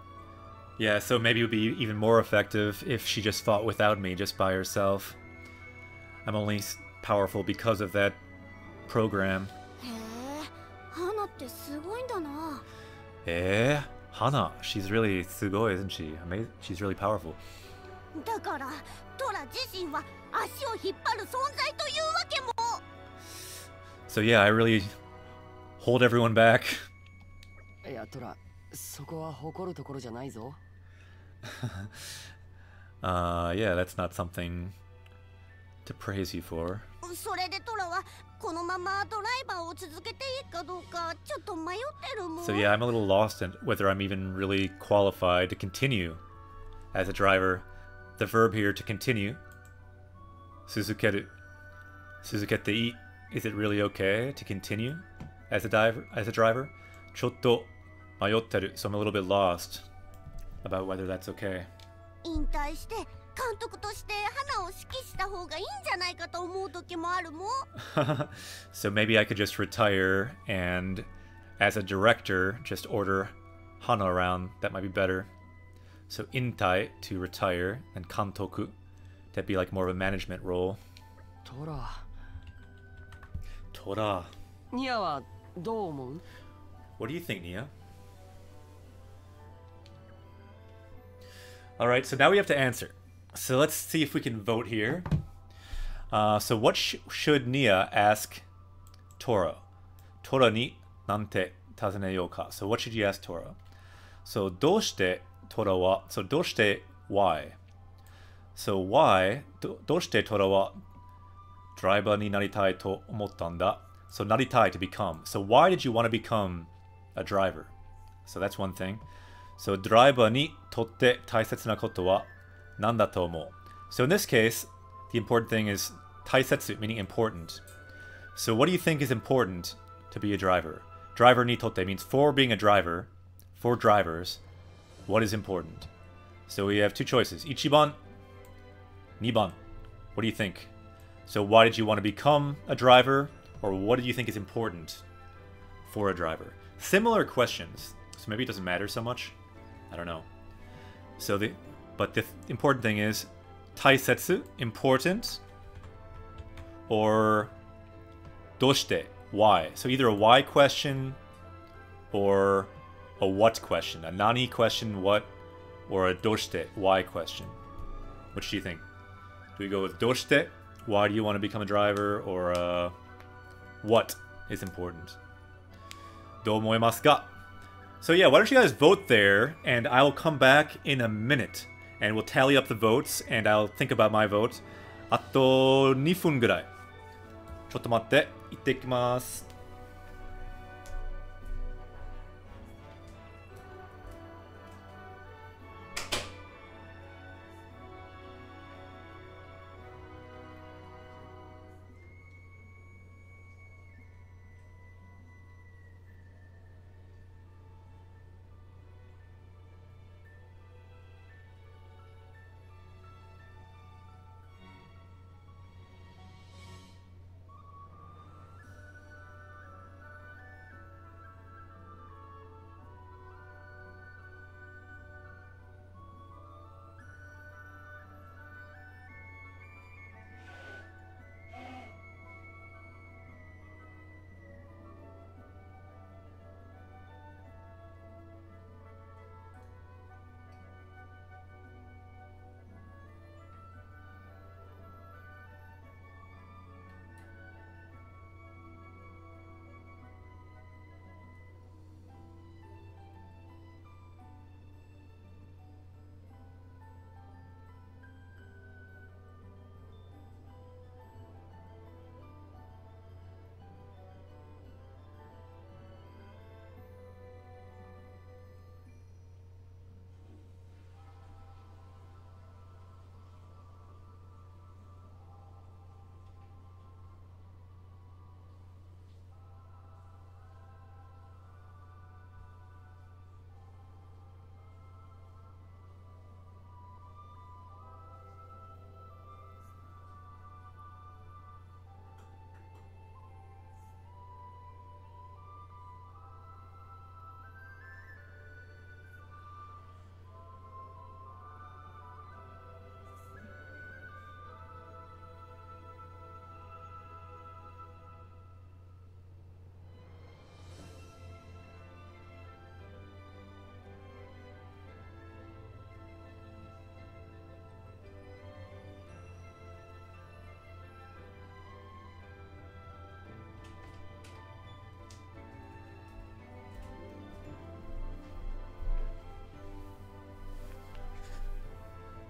Yeah, so maybe it would be even more effective if she just fought without me, just by herself. I'm only powerful because of that program. へえ、花ってすごいんだな。Hana, she's really sugoi, isn't she? Amazing. She's really powerful. だからトラ自身は足を引っ張る存在というわけも。 So yeah, I really hold everyone back. いやトラ、そこは誇るところじゃないぞ。Yeah, that's not something to praise you for. それでトラはこのままドライバーを続けていいかどうかちょっと迷ってるもん。 So yeah, I'm a little lost in whether I'm even really qualified to continue as a driver. The verb here to continue. Suzukeru. Suzukete ii. Is it really okay to continue as a driver? Chotto mayotteru. So I'm a little bit lost about whether that's okay. 引退して監督として花を指揮した方がいいんじゃないかと思う時もあるもん。 So maybe I could just retire and as a director just order Hana around. That might be better. So intai to retire and kantoku that'd be like more of a management role. トラ、 Tora. ニアはどう思う？ What do you think, Nia? Alright, so now we have to answer. So let's see if we can vote here. So what should Nia ask Tora? Tora ni nante tazuneyo ka. So what should you ask Tora? So doshite Tora wa. So doshite why? So why doshite Tora wa driver ni naritai to omottan da? So naritai to become. So why did you want to become a driver? So that's one thing. So driver ni totte taisetsu na koto wa nanda to omou? So in this case, the important thing is taisetsu, meaning important. So what do you think is important to be a driver? Driver ni totte means for being a driver, for drivers, what is important? So we have two choices. Ichiban, Niban. What do you think? So why did you want to become a driver? Or what do you think is important for a driver? Similar questions. So maybe it doesn't matter so much. I don't know. So the important thing is taisetsu, important, or doshite, why. So either a why question or a what question. A nani question, what, or a doshite, why question. Which do you think? Do we go with doshite, why do you want to become a driver, or what is important? Do omoimasu ka? So yeah, why don't you guys vote there, and I'll come back in a minute, and we'll tally up the votes, and I'll think about my vote. あと2分ぐらい。ちょっと待って、行ってきます。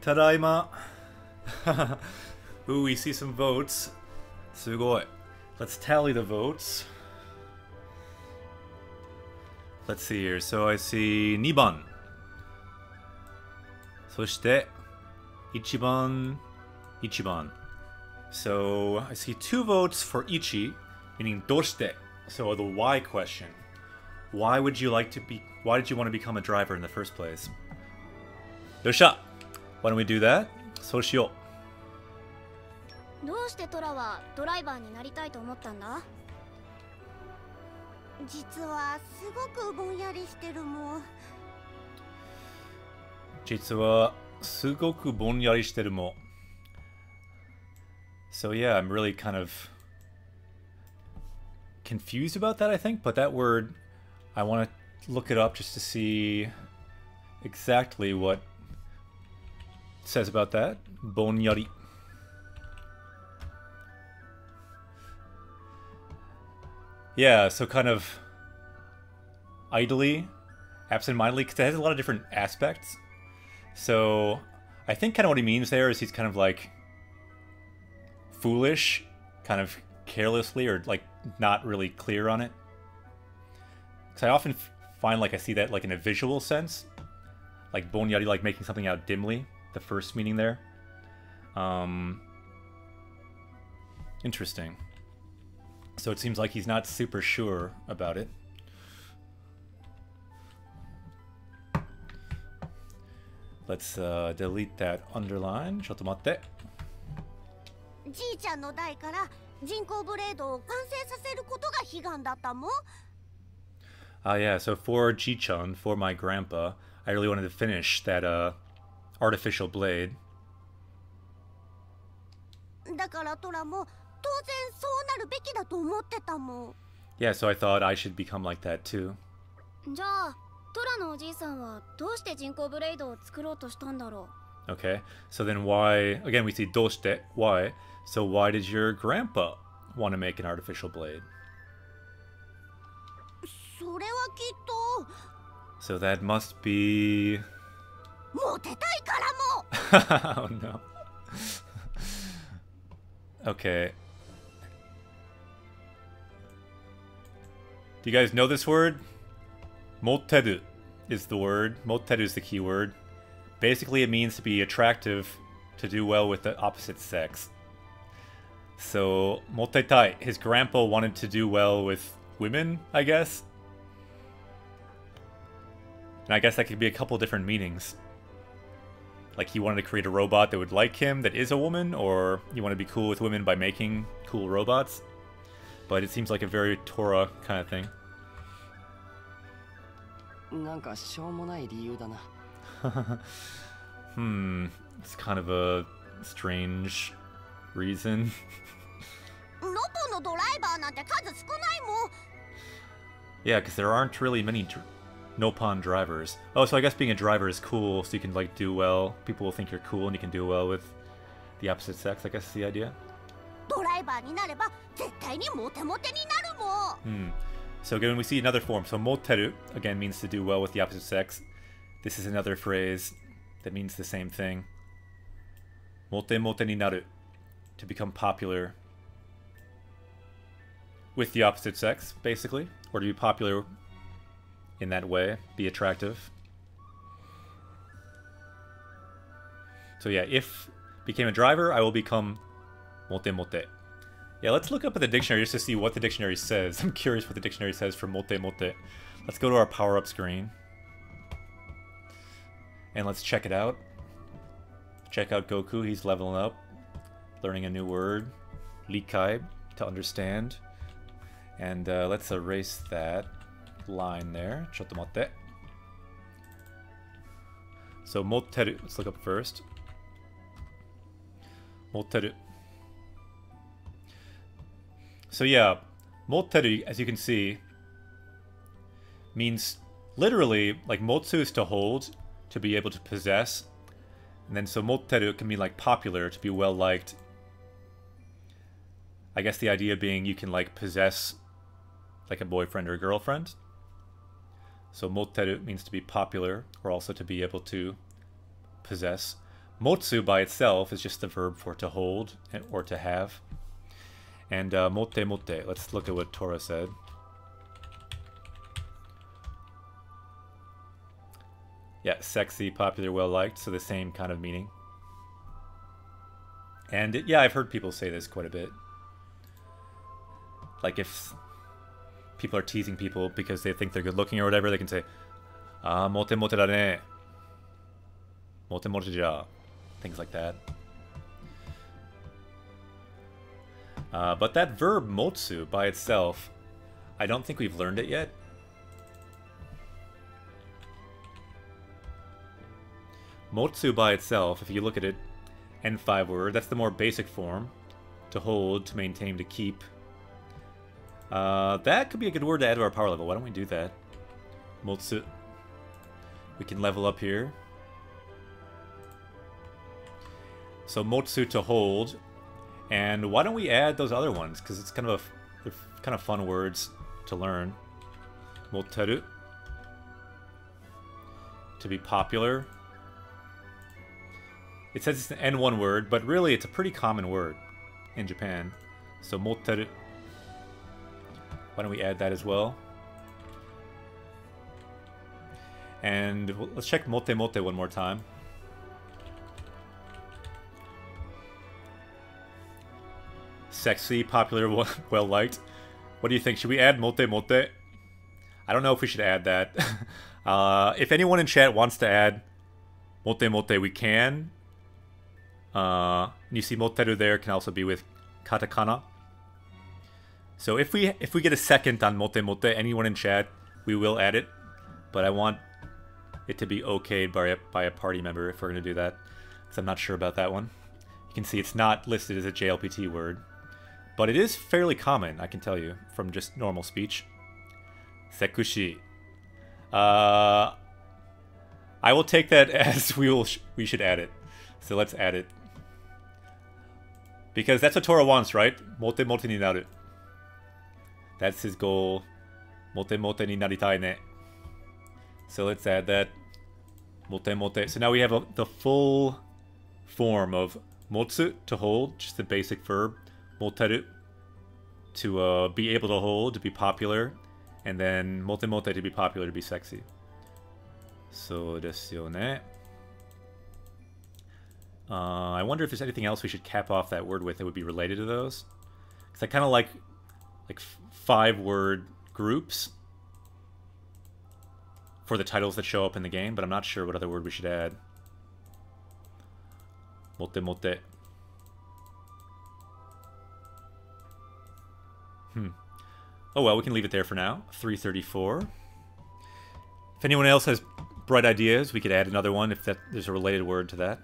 Tadaima. Ooh, we see some votes. Sugoi. Let's tally the votes. Let's see here. So I see 2番. そして 1番, 1番. So I see 2 votes for Ichi, meaning どうして. So the why question. Why did you want to become a driver in the first place? Yosha! Why don't we do that? そうしよう。どうしてトラはドライバーになりたいと思ったんだ？実はすごくぼんやりしてるもん。実はすごくぼんやりしてるもん。So yeah, I'm really kind of confused about that, I think. But that word, I want to look it up just to see exactly what it says about that. ぼんやり. Yeah, so kind of idly, absent-mindedly, because it has a lot of different aspects. So I think kind of what he means there is he's kind of like foolish, kind of carelessly, or like not really clear on it. Because I often find like I see that like in a visual sense, like bonyari, like making something out dimly, the first meaning there. Interesting. So it seems like he's not super sure about it. Let's delete that underline. ちょっと待って。じいちゃんの代から人工ブレードを完成させることが悲願だったもん。Yeah, so for Ji-chan, for my grandpa, I really wanted to finish that artificial blade. だからトラも当然そうなるべきだと思ってたもん。Yeah, so I thought I should become like that too. じゃあトラのおじいさんはどうして人工ブレードを作ろうとしたんだろう。Okay, so then why, again we see どうして, why? So why did your grandpa want to make an artificial blade? それはきっと So that must be... モテたいからも Oh no. Okay. Do you guys know this word? Moteru is the word. Moteru is the key word. Basically, it means to be attractive, to do well with the opposite sex. So, motetai, his grandpa wanted to do well with women, I guess. And I guess that could be a couple different meanings. Like he wanted to create a robot that would like him, that is a woman, or you want to be cool with women by making cool robots. But it seems like a very Torah kind of thing. なんかしょうもない理由だな。It's kind of a strange reason. ノポのドライバーなんて数少ないもん。Yeah, because there aren't really many Nopon drivers. Oh, so I guess being a driver is cool, so you can like do well. People will think you're cool and you can do well with the opposite sex, I guess is the idea. ドライバーになれば絶対にモテモテになるもん。So again, we see another form. So moteru, again, means to do well with the opposite sex. This is another phrase that means the same thing. Mote mote ni naru, to become popular with the opposite sex, basically. Or to be popular in that way, be attractive. So yeah, if became a driver, I will become mote mote. Yeah, let's look up at the dictionary just to see what the dictionary says. I'm curious what the dictionary says for mote mote. Let's go to our power-up screen. And let's check it out. Check out Goku, he's leveling up. Learning a new word. Likai, to understand. And let's erase that line there. Chotto motte. So moteru, let's look up first. Moteru. So yeah, moteru, as you can see, means literally, like motsu is to hold, to be able to possess. And then so moteru can mean like popular, to be well liked. I guess the idea being you can like possess like a boyfriend or a girlfriend. So moteru means to be popular, or also to be able to possess. Motsu by itself is just the verb for to hold or to have. And mote mote, let's look at what Torah said. Yeah, sexy, popular, well-liked, so the same kind of meaning. And yeah, I've heard people say this quite a bit. Like if people are teasing people because they think they're good-looking or whatever, they can say, "Ah, mote mote da ne. Mote mote ja." Things like that. But that verb motsu by itself, I don't think we've learned it yet. Motsu by itself, if you look at it, N5 word, that's the more basic form. To hold, to maintain, to keep. That could be a good word to add to our power level. Why don't we do that? Motsu. We can level up here. So motsu to hold. And why don't we add those other ones? Because it's they're kind of fun words to learn. Moteru. To be popular. It says it's an N1 word, but really it's a pretty common word in Japan. So moteru. Why don't we add that as well? And let's check mote mote one more time. Sexy, popular, well-liked. What do you think? Should we add mote mote? I don't know if we should add that. If anyone in chat wants to add mote mote, we can. You see moteru there can also be with katakana. So if we get a second on mote mote, anyone in chat, we will add it. But I want it to be okayed by a party member if we're going to do that. Because I'm not sure about that one. You can see it's not listed as a JLPT word. But it is fairly common, I can tell you, from just normal speech. Sekushi. I will take that as we should add it. So let's add it. Because that's what Torah wants, right? Mote mote ni naru. That's his goal. Mote mote ni naritai ne. So let's add that. Mote mote. So now we have the full form of motsu, to hold, just the basic verb. Moteru, to be able to hold, to be popular. And then mote mote, to be popular, to be sexy. So desu yo ne. I wonder if there's anything else we should cap off that word with that would be related to those. Because I kind of like 5-word groups for the titles that show up in the game, but I'm not sure what other word we should add. Mote mote. Oh well, we can leave it there for now. 334. If anyone else has bright ideas, we could add another one if there's a related word to that.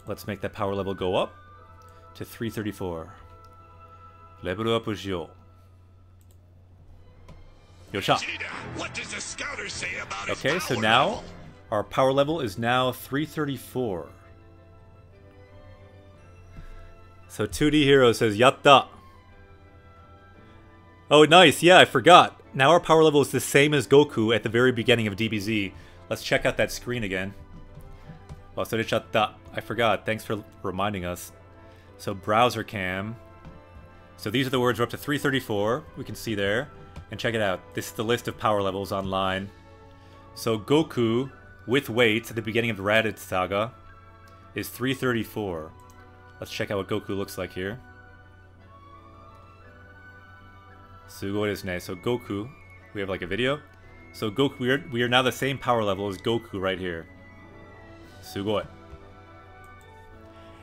Let's make that power level go up to 334. Level up with yo. Yosha. Okay, so now our power level is now 334. So 2D Hero says, Yatta! Oh, nice. Yeah, I forgot. Now our power level is the same as Goku at the very beginning of DBZ. Let's check out that screen again. Wasurechata. I forgot. Thanks for reminding us. So browser cam. So these are the words we're up to 334. We can see there. And check it out. This is the list of power levels online. So Goku with weights at the beginning of the Raditz Saga is 334. Let's check out what Goku looks like here. Sugoi desu ne. So Goku, we have like a video. So Goku, we are now the same power level as Goku right here. Sugoi.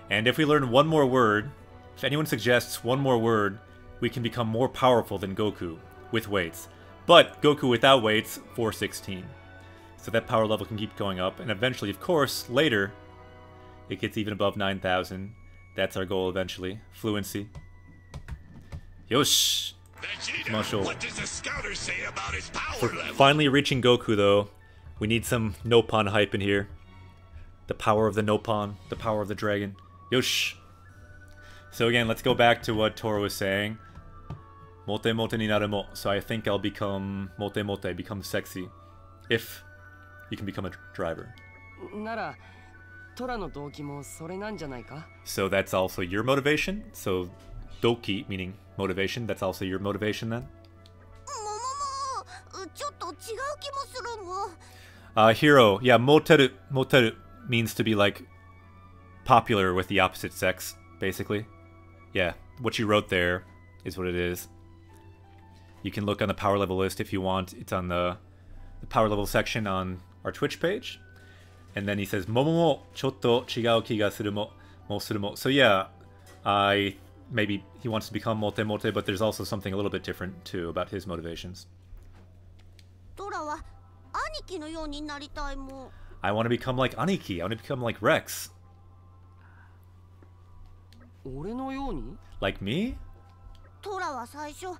And if we learn one more word, if anyone suggests one more word, we can become more powerful than Goku with weights. But Goku without weights, 416. So that power level can keep going up, and eventually, of course, later, it gets even above 9,000. That's our goal eventually. Fluency. Yosh! What does the scouter say about his power level? Finally reaching Goku, though, we need some Nopon hype in here. The power of the Nopon, the power of the dragon. Yosh! So again, let's go back to what Tora was saying. Mote mote ni naru mo. So I think I'll become mote mote, become sexy. If you can become a driver. ならトラの動機もそれなんじゃないか？ So that's also your motivation? So doki meaning motivation, that's also your motivation then? ちょっと違う気もするもん。Hero, yeah, moteru. Moteru means to be like popular with the opposite sex, basically. Yeah, what you wrote there is what it is. You can look on the power level list if you want. It's on the power level section on our Twitch page. And then he says, Momo chotto chigau ki ga suru mo suru mo. So yeah, maybe he wants to become mote mote, but there's also something a little bit different too about his motivations. トラは兄貴のようになりたいもん。I want to become like Aniki. I want to become like Rex. 俺のように？ Like me? トラは最初わ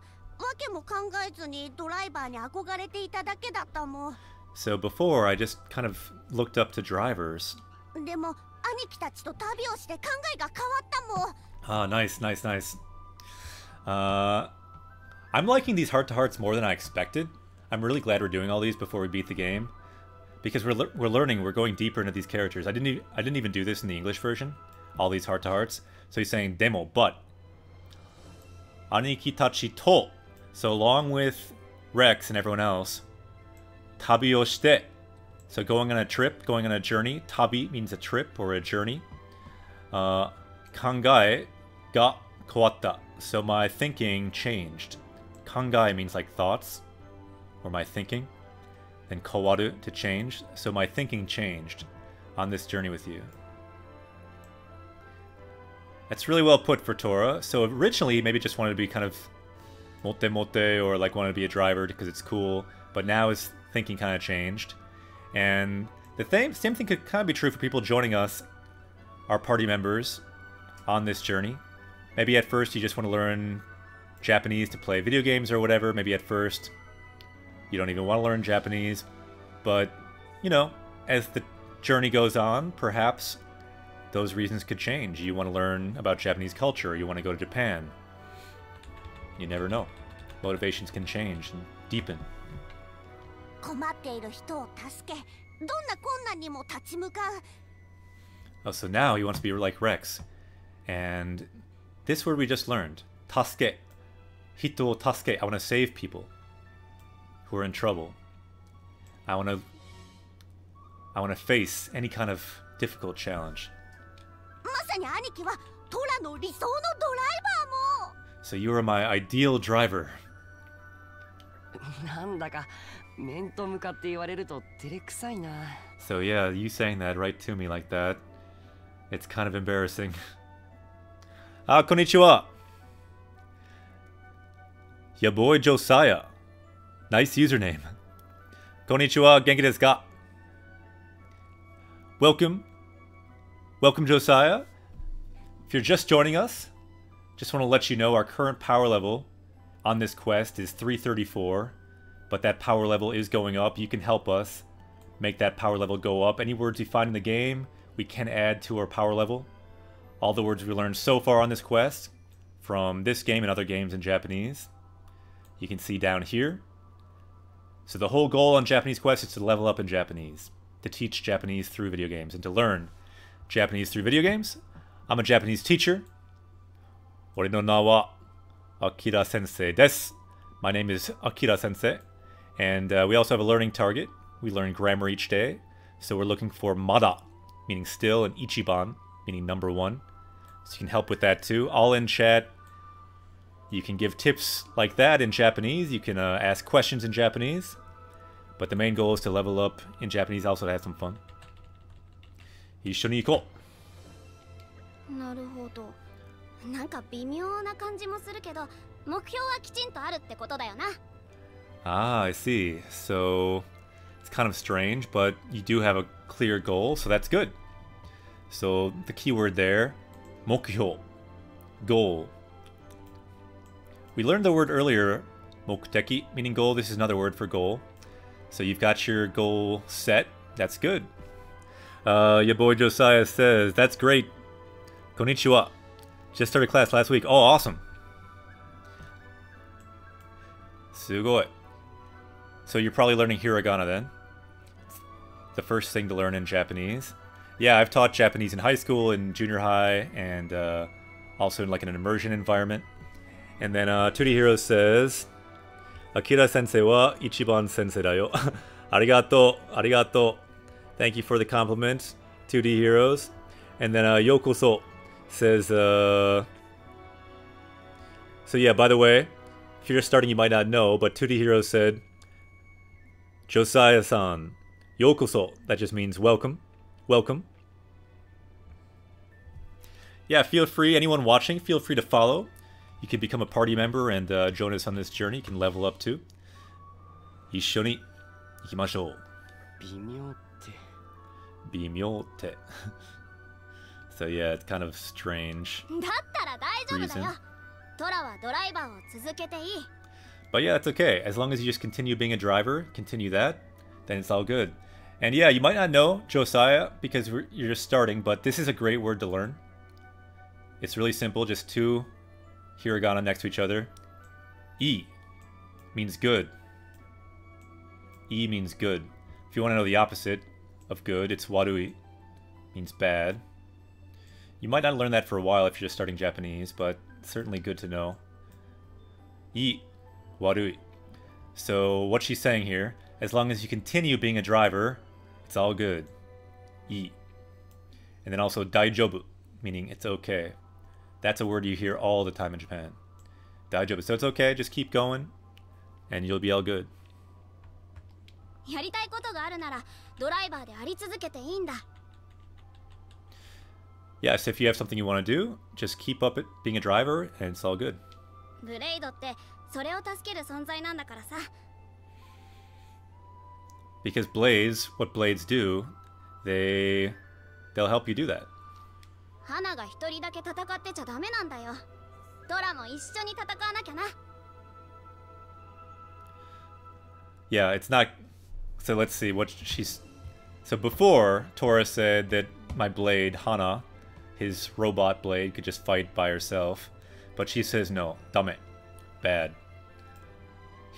けも考えずにドライバーに憧れていただけだったもん。 So before, I just kind of looked up to drivers. でも兄貴たちと旅をして考えが変わったもん。Ah, nice, nice, nice. I'm liking these heart-to-hearts more than I expected. I'm really glad we're doing all these before we beat the game. Because we're learning, we're going deeper into these characters. I didn't even do this in the English version. All these heart-to-hearts. So he's saying, demo, but. Aniki tachi to. So along with Rex and everyone else. Tabi o shite. So going on a trip, going on a journey. Tabi means a trip or a journey. Kangae ga kawatta. So my thinking changed. Kangae means like thoughts. Or my thinking. Then kawaru, to change. So my thinking changed on this journey with you. That's really well put for Tora. So originally, maybe just wanted to be kind of mote mote or like wanted to be a driver because it's cool. But now his thinking kind of changed. And the same thing could kind of be true for people joining us, our party members, on this journey. Maybe at first you just want to learn Japanese to play video games or whatever. Maybe at first you don't even want to learn Japanese. But, you know, as the journey goes on, perhaps those reasons could change. You want to learn about Japanese culture. You want to go to Japan. You never know. Motivations can change and deepen. 困っている人を助け、どんな困難にも立ち向かう。 Oh, so now he wants to be like Rex. And this word we just learned. Tasuke. Hito o tasuke. I want to save people who are in trouble. I want to face any kind of difficult challenge. まさに兄貴はトラの理想のドライバーも。 So you are my ideal driver. なんだか面と向かって言われると照れくさいな。 So yeah, you saying that right to me like that. It's kind of embarrassing. Ah, konnichiwa. Your boy Josiah. Nice username. Konnichiwa, genki desu ka? Welcome. Welcome, Josiah. If you're just joining us, just want to let you know our current power level on this quest is 334, but that power level is going up. You can help us make that power level go up. Any words we find in the game, we can add to our power level. All the words we learned so far on this quest, from this game and other games in Japanese, you can see down here. So the whole goal on Japanese Quest is to level up in Japanese, to teach Japanese through video games, and to learn Japanese through video games. I'm a Japanese teacher. Ore no na wa Akira Sensei desu. My name is Akira Sensei. And we also have a learning target. We learn grammar each day. So we're looking for mada, meaning still, and ichiban, meaning number 1. So you can help with that too. All in chat. You can give tips like that in Japanese. You can ask questions in Japanese. But the main goal is to level up in Japanese, also to have some fun. 一緒に行こう。なるほど。なんか微妙な感じもするけど、目標はきちんとあるってことだよな。Ah, I see. So it's kind of strange, but you do have a clear goal, so that's good. So the key word there, 目標, goal. We learned the word earlier, 目的, meaning goal. This is another word for goal. So you've got your goal set. That's good. Your boy Josiah says, that's great. Konnichiwa. Just started class last week. Oh, awesome. Sugoi. So you're probably learning hiragana then. the first thing to learn in Japanese. Yeah, I've taught Japanese in high school, in junior high, and also in like an immersion environment. And then Tutti Hero says, Akira sensei wa ichiban sensei da yo. Arigato, arigato. Thank you for the compliment, 2D Heroes. And then Yokoso says, so yeah, by the way, if you're just starting, you might not know, but 2D Heroes said, Josiah-san, Yokoso. That just means welcome. Welcome. Yeah, feel free, anyone watching, feel free to follow. You can become a party member and join us on this journey. You can level up too. 一緒に行きましょう。微妙って。微妙って。So yeah, it's kind of strange. だったら大丈夫だよ。トラはドライバーを続けていい。But yeah, it's okay. As long as you just continue being a driver, continue that, then it's all good. And yeah, you might not know Josiah because you're just starting, but this is a great word to learn. It's really simple, just two hiragana next to each other. I means good. I means good. If you want to know the opposite of good, it's warui, means bad. You might not learn that for a while if you're just starting Japanese, but certainly good to know. I, warui. So what she's saying here, as long as you continue being a driver, it's all good. I. And then also daijobu, meaning it's okay. That's a word you hear all the time in Japan. Daijobu. So it's okay, just keep going, and you'll be all good. やりたいことがあるならドライバーであり続けていいんだ。Yes, if you have something you want to do, just keep up it being a driver, and it's all good. ブレイドってそれを助ける存在なんだからさ。Because blades, what blades do, they'll help you do that. 花が一人だけ戦ってちゃダメなんだよ。トラも一緒に戦わなきゃな。Yeah, it's not. So let's see what she's. So before, Tora said that my blade, Hana, his robot blade, could just fight by herself. But she says no, dame. Bad.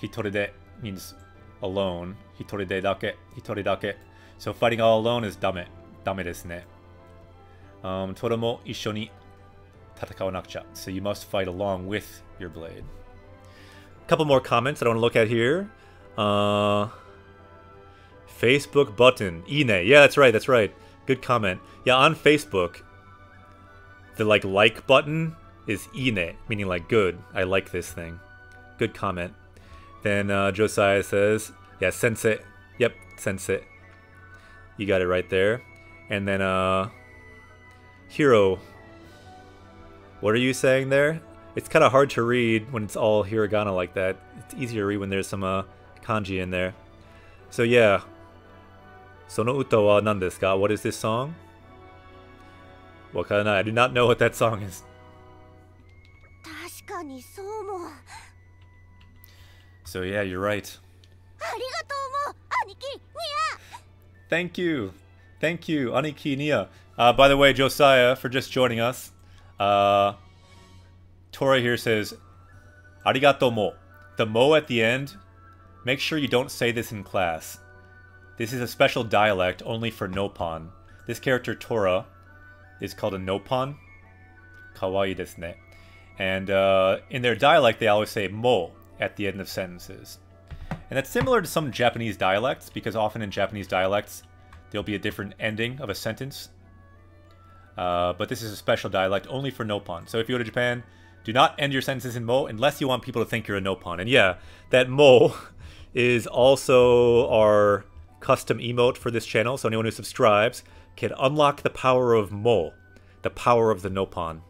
Hitoride means alone. Hitoride dake. Hitori dake. So fighting all alone is dame. Dame desu ne. Tora mo issho ni tatakawa-nakucha. So you must fight along with your blade. A couple more comments I don't want to look at here. Facebook button. Ine. Yeah, that's right, that's right. Good comment. Yeah, on Facebook, the like button is ine, meaning like good. I like this thing. Good comment. Then Josiah says, yeah, sensei. Yep, sensei. You got it right there. And then Hiro. What are you saying there? It's kind of hard to read when it's all hiragana like that. It's easier to read when there's some kanji in there. So yeah. Sono uta wa nan desu ka? What is this song? Wakaranai. I do not know what that song is. 確かにそうも。 So yeah, you're right. ありがとうも、兄貴、ニア。 Thank you. Thank you, Aniki Nia. By the way, Josiah, for just joining us. Tora here says, Arigato mo. The mo at the end, make sure you don't say this in class. This is a special dialect only for Nopon. This character, Tora, is called a Nopon. Kawaii desu ne. And in their dialect, they always say mo at the end of sentences. And that's similar to some Japanese dialects, because often in Japanese dialects, there'll be a different ending of a sentence. But this is a special dialect only for Nopon. So if you go to Japan, do not end your sentences in mo unless you want people to think you're a Nopon. And yeah, that mo is also our custom emote for this channel. So anyone who subscribes can unlock the power of mo, the power of the Nopon.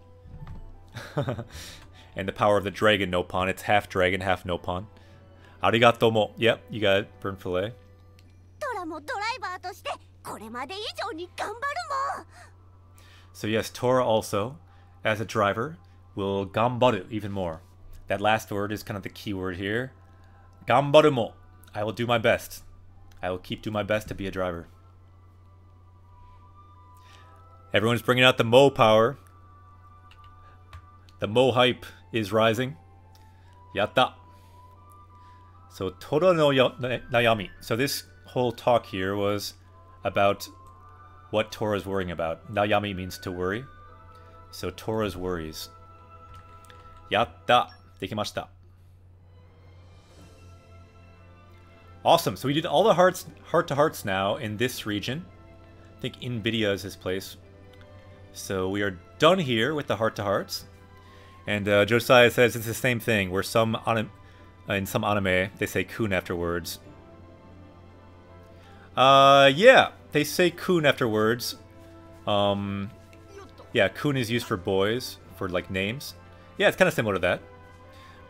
And the power of the dragon Nopon. It's half dragon, half Nopon. Arigato mo. Yep, you got it. Burn fillet. トラもドライバーとしてこれまで以上に頑張るもん。 So yes, Tora also, as a driver, will gambaru even more. That last word is kind of the key word here. Gambaru mo. I will do my best. I will keep doing my best to be a driver. Everyone's bringing out the mo power. The mo hype is rising. Yatta. So Tora no nayami. So this whole talk here was about what Tora's worrying about. Nayami means to worry. So Tora's worries. Yatta! Dekimashita. Awesome. So we did all the heart-to-hearts now in this region. I think Invidia is his place. So we are done here with the heart-to-hearts. And Josiah says it's the same thing, where in some anime, they say kun afterwards. Yeah, they say kun afterwards. Yeah, kun is used for boys, for like names. Yeah, it's kind of similar to that.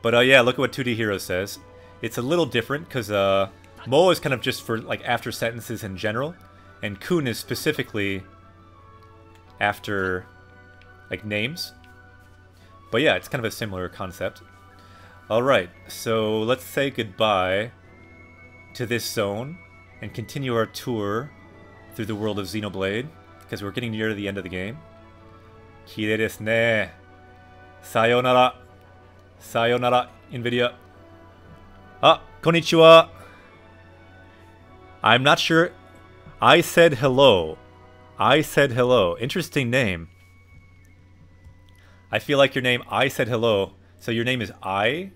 But yeah, look at what 2D Hero says. It's a little different, because mo is kind of just for like after sentences in general, and kun is specifically after like names. But yeah, it's kind of a similar concept. Alright, so let's say goodbye to this zone and continue our tour through the world of Xenoblade, because we're getting near to the end of the game. Kirei desu ne. Sayonara. Sayonara, Nvidia. Ah, konnichiwa. I'm not sure. I said hello. I said hello. Interesting name. I feel like your name, I said hello. So your name is I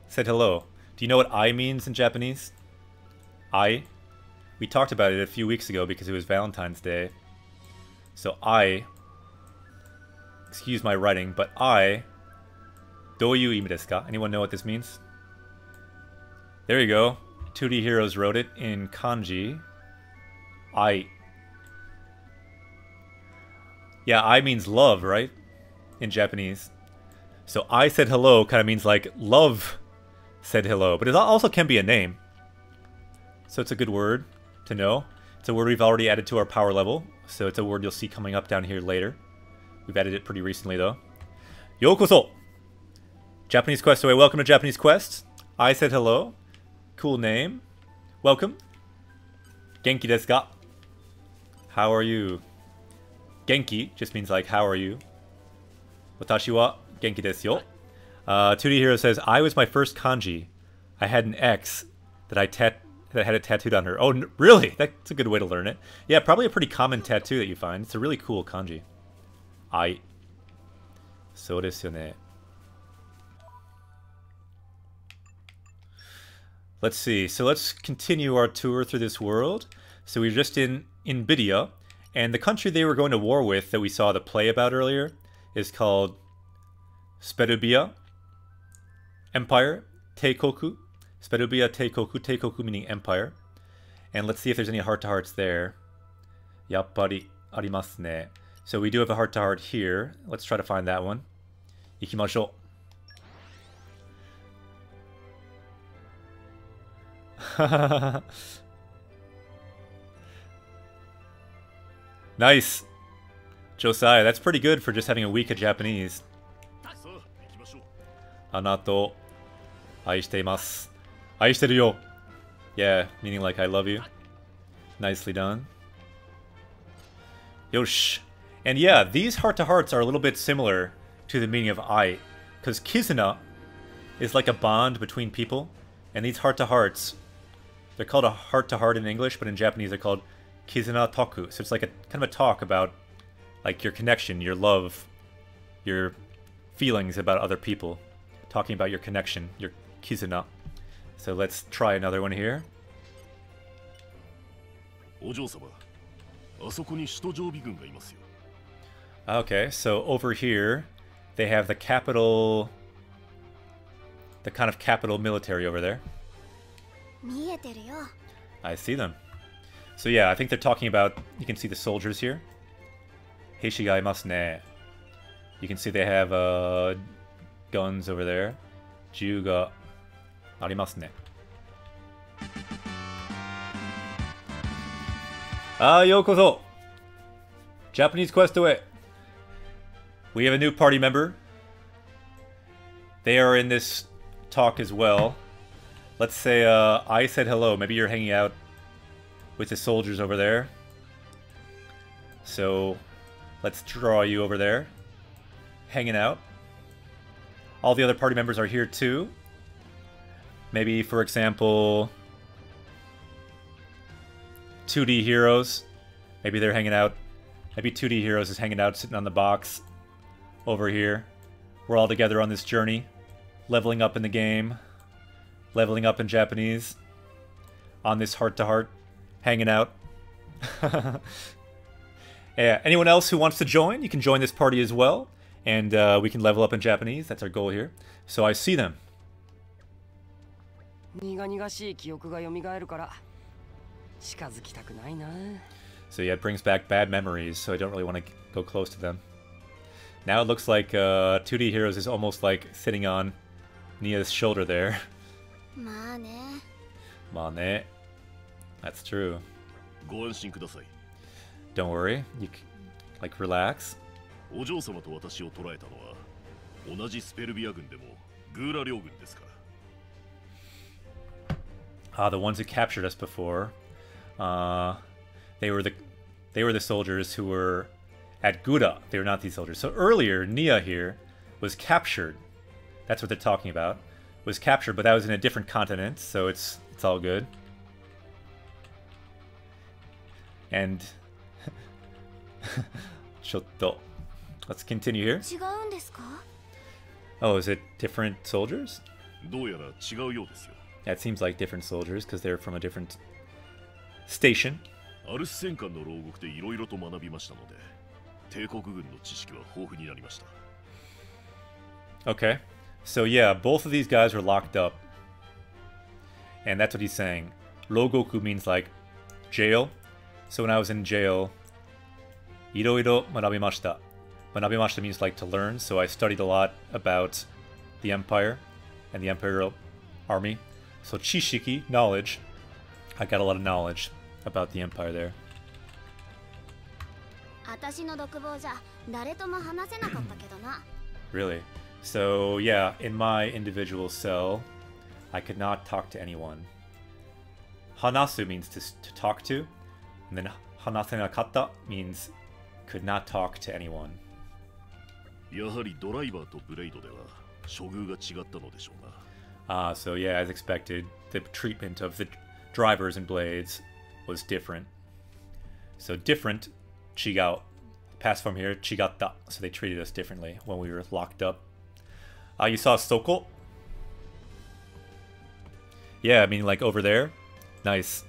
said hello. Do you know what I means in Japanese? I. We talked about it a few weeks ago because it was Valentine's Day. So I. Excuse my writing, but I. Doyu imi desu ka? Anyone know what this means? There you go. 2D Heroes wrote it in kanji. I. Yeah, I means love, right? In Japanese. So I said hello kind of means like love said hello. But it also can be a name. So it's a good word to know. It's a word we've already added to our power level. So it's a word you'll see coming up down here later. We've added it pretty recently though. Yokoso! Japanese Quest away. Welcome to Japanese Quest. I said hello. Cool name. Welcome. Genki desu ka? How are you? Genki just means like how are you? Watashi wa genki desu yo. 2D Hero says, I was my first kanji. I had an ex that that had it tattooed on her. Oh, really? That's a good way to learn it. Yeah, probably a pretty common tattoo that you find. It's a really cool kanji. Ai. So desu yo ne. Let's see. So let's continue our tour through this world. So we're just in Invidia, and the country they were going to war with that we saw the play about earlier is called Sperubia Empire, Teikoku. Sperubia Teikoku, Teikoku meaning empire. And let's see if there's any heart-to-hearts there. Yappari arimasu ne. So we do have a heart-to-heart here. Let's try to find that one. Ikimashou. Nice. Josiah, that's pretty good for just having a week of Japanese. Anato aishiteimasu. Aishiteru yo. Yeah, meaning like I love you. Nicely done. Yosh. And yeah, these heart-to-hearts are a little bit similar to the meaning of I. Because Kizuna is like a bond between people. And these heart-to-hearts, they're called a heart-to-heart in English, but in Japanese they're called Kizuna Toku. So it's like a kind of a talk about like your connection, your love, your feelings about other people. Talking about your connection, your Kizuna. So let's try another one here. Okay, so over here they have the capital, the kind of capital military over there. I see them. So yeah, I think they're talking about, you can see the soldiers here. Heishi ga imasu ne. You can see they have guns over there. Jiu ga arimasu ne. Ah, yokoso! Japanese Quest away. We have a new party member. They are in this talk as well. Let's say I said hello. Maybe you're hanging out with the soldiers over there. So let's draw you over there. Hanging out. All the other party members are here too. Maybe, for example, 2D Heroes. Maybe they're hanging out. Maybe 2D Heroes is hanging out, sitting on the box over here. We're all together on this journey, leveling up in the game, leveling up in Japanese, on this heart-to-heart, hanging out. Yeah, anyone else who wants to join, you can join this party as well, and we can level up in Japanese. That's our goal here. So I see them. 苦々しい記憶が蘇るから近づきたくないな。 So yeah, it brings back bad memories, so I don't really want to go close to them. Now it looks like 2D Heroes is almost like sitting on Nia's shoulder there. まあね。まあね. That's true. ご安心ください。 Don't worry. Like, relax. お嬢様と私を捕らえたのは同じスペルビア軍でもグーラ領軍ですから。 The ones who captured us before. They were the soldiers who were at Gura. They were not these soldiers. So earlier, Nia here was captured. That's what they're talking about. Was captured, but that was in a different continent, so it's all good. And let's continue here. 違うんですか？ Oh, is it different soldiers? どうやら違うようですよ。 Yeah, it seems like different soldiers because they're from a different station. アルス戦艦の牢獄でいろいろと学びましたので、帝国軍の知識は豊富になりました。 Okay. So yeah, both of these guys were locked up. And that's what he's saying. Rogoku means like jail. So when I was in jail, iroiro manabimashita. Manabimashita means like to learn, so I studied a lot about the Empire and the Imperial Army. So chishiki, knowledge. I got a lot of knowledge about the Empire there. 私の独房じゃ誰とも話せなかったけどな。 Really? So yeah, in my individual cell, I could not talk to anyone. Hanasu means to talk to, and then hanasenakatta means could not talk to anyone. やはりドライバーとブレイドでは処遇が違ったのでしょうな。 So yeah, as expected, the treatment of the drivers and blades was different. So different, chigao. Past form here, chigatta. So they treated us differently when we were locked up. You saw Soko? Yeah, I mean like over there. Nice.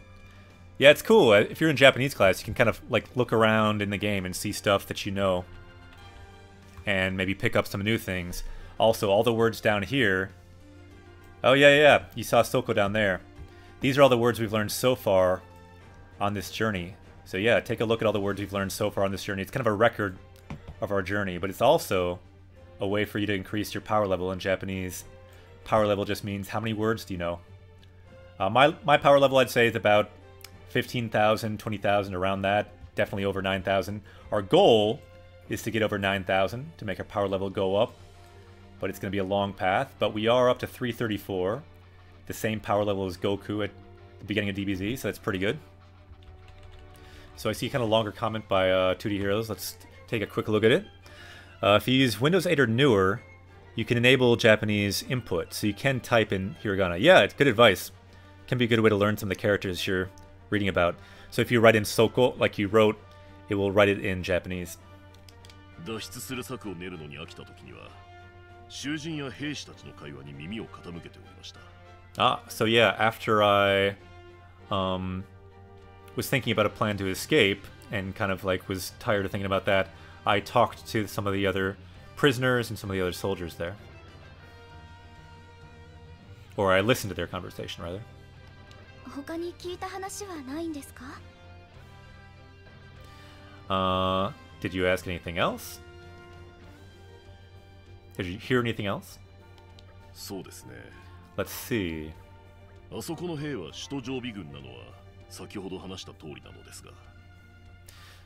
Yeah, it's cool. If you're in Japanese class, you can kind of like look around in the game and see stuff that you know. And maybe pick up some new things. Also, all the words down here. Oh yeah. You saw Soko down there. These are all the words we've learned so far on this journey. So yeah, take a look at all the words we've learned so far on this journey. It's kind of a record of our journey, but it's also a way for you to increase your power level in Japanese. Power level just means how many words do you know? My power level, I'd say, is about 15,000, 20,000, around that. Definitely over 9,000. Our goal is to get over 9,000 to make our power level go up. But it's going to be a long path. But we are up to 334. The same power level as Goku at the beginning of DBZ, so that's pretty good. So I see kind of longer comment by 2D Heroes. Let's take a quick look at it. If you use Windows 8 or newer, you can enable Japanese input, so you can type in hiragana. Yeah, it's good advice. Can be a good way to learn some of the characters you're reading about. So if you write in Soko, like you wrote, it will write it in Japanese. 脱出する策を練るのに飽きた時には、囚人や兵士たちの会話に耳を傾けておりました。 So yeah, after I was thinking about a plan to escape and kind of like was tired of thinking about that, I talked to some of the other prisoners and some of the other soldiers there. Or I listened to their conversation, rather. 他に聞いた話はないんですか？ Did you ask anything else? Did you hear anything else? そうですね。 Let's see. あそこの兵は首都常備軍なのは先ほど話した通りなのですが。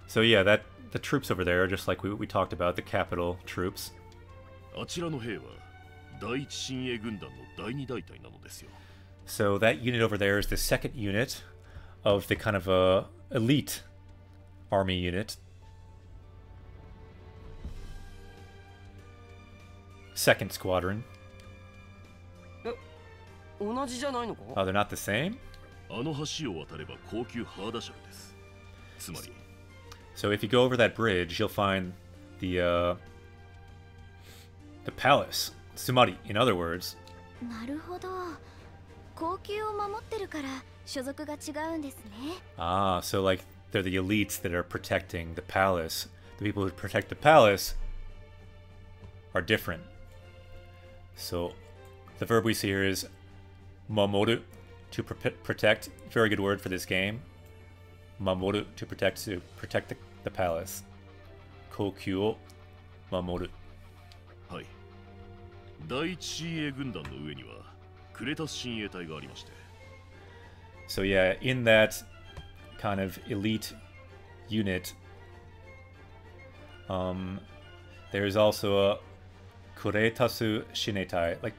So yeah, the troops over there are just like we talked about, the capital troops. あちらの兵は第一親衛軍団の第二大隊なのですよ。 So that unit over there is the second unit of the kind of elite army unit. Second squadron. 同じじゃないのか？ Oh, they're not the same? あの橋を渡れば高級ハーダシャルです。つまり So if you go over that bridge, you'll find the palace. Sumari, in other words. なるほど。高級を守ってるから所属が違うんですね。Ah, so like they're the elites that are protecting the palace. The people who protect the palace are different. So the verb we see here is mamoru, to protect. Very good word for this game. Mamoru, to protect the palace. Kokyu o mamoru. はい。第一親衛軍団の上にはクレタス親衛隊がありまして。So yeah, in that kind of elite unit, there's also a Kuretasu Shinetai, like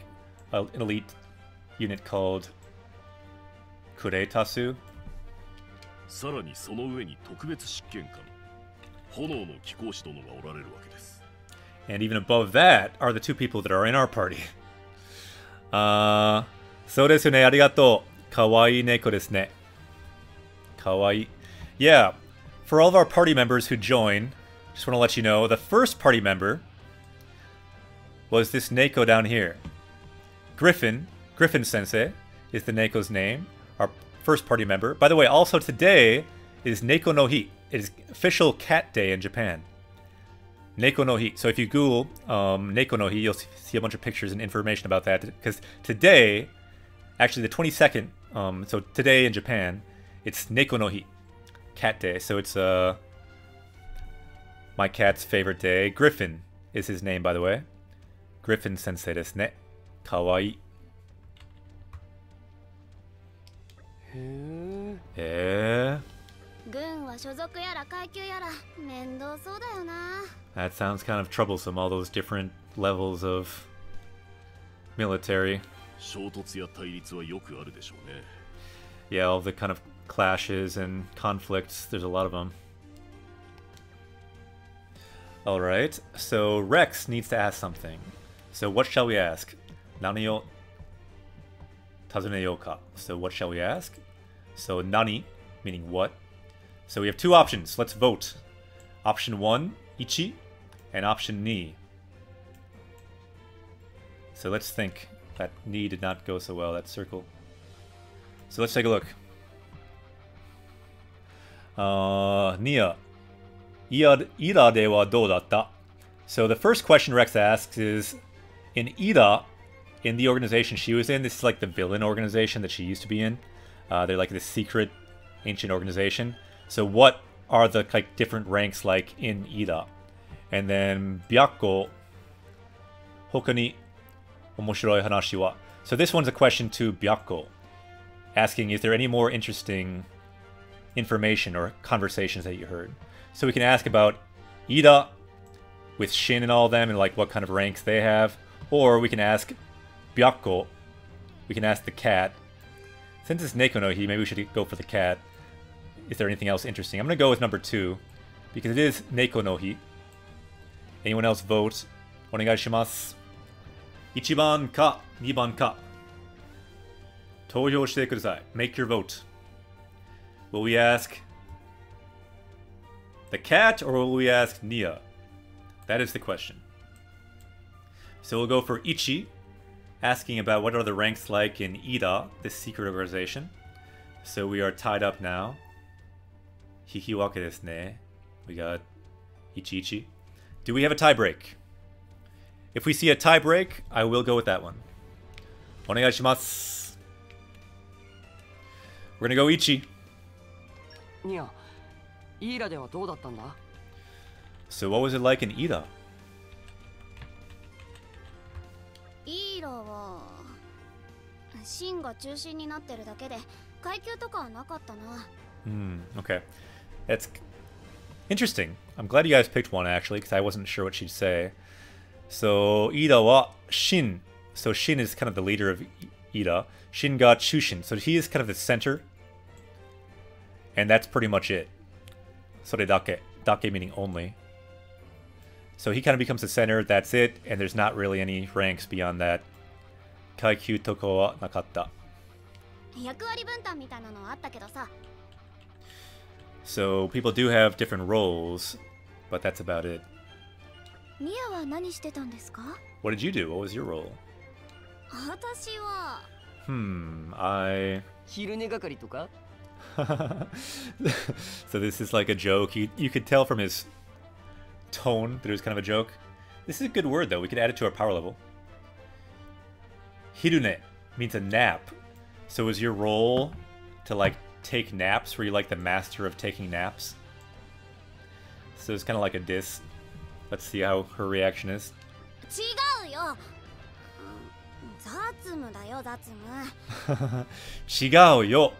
an elite unit called Kuretasu. さらにその上に特別執権官、炎の貴公子殿がおられるわけです。And even above that are the two people that are in our party. そうですよね、ありがとう。かわいい猫ですね。かわいい。Yeah, for all of our party members who join, just want to let you know, the first party member was this Neko down here. Griffin Sensei is the Neko's name, our first party member. By the way, also today is Neko no Hi. It is official cat day in Japan. Neko no Hi. So if you Google Neko no Hi, you'll see a bunch of pictures and information about that. Because today, actually the 22nd, so today in Japan, it's Neko no Hi, cat day. So it's my cat's favorite day. Griffin is his name, by the way. Griffin Sensei desu ne. Kawaii. 軍は所属やら階級やら面倒そうだよな。 That sounds kind of troublesome, all those different levels of military. 衝突や対立はよくあるでしょうね。Yeah, all the kind of clashes and conflicts, there's a lot of them. Alright, so Rex needs to ask something. So what shall we ask? Nani o tazuneyo ka. So what shall we ask? So nani, meaning what. So we have two options. Let's vote. Option 1, ichi, and option ni. So let's think. That ni did not go so well, that circle. So let's take a look. Nia. Ira de wa dou datta? So the first question Rex asks is, in Ira, in the organization she was in, this is like the villain organization that she used to be in. They're like this secret, ancient organization. So what are the like different ranks like in Ira? And then Byakko, hoka ni omoshiroi hanashi wa? So this one's a question to Byakko, asking is there any more interesting information or conversations that you heard? So we can ask about Ira with Shin and all of them and like what kind of ranks they have. Or we can ask Byakko, we can ask the cat. Since it's Neko no Hi, maybe we should go for the cat. Is there anything else interesting? I'm going to go with number 2, because it is Neko no Hi. Anyone else vote? Onegai shimasu. 1番か2番か。投票してください. Make your vote. Will we ask the cat or will we ask Nia? That is the question. So we'll go for Ichi, asking about what are the ranks like in Ida, this secret organization. So we are tied up now. Hikiwake desu ne. We got Ichi. Do we have a tie break? If we see a tie break, I will go with that one. Onegai shimasu. We're gonna go Ichi. ニア、イーラではどうだったんだ？ So what was it like in Ida? イーラはシンが中心になってるだけで階級とかはなかったな。Okay. That's interesting. I'm glad you guys picked one actually, because I wasn't sure what she'd say. So Ida wa Shin. So Shin is kind of the leader of Ida. Shin got Shushin. So he is kind of the center. And that's pretty much it. Sore dake. Dake meaning only. So he kind of becomes the center, that's it, and there's not really any ranks beyond that. Kaikyu toko wa nakatta. 役割分担みたいなのはあったけどさ。 So people do have different roles, but that's about it. ミアは何してたんですか？ What did you do? What was your role? 私は I... 昼寝係とか So this is like a joke. You could tell from his tone that it was kind of a joke. This is a good word, though. We could add it to our power level. Hirune means a nap. So is your role to, like, take naps? Were you, like, the master of taking naps? So it's kind of like a diss. Let's see how her reaction is. 違うよ。雑務だよ、雑務。Chigao yo!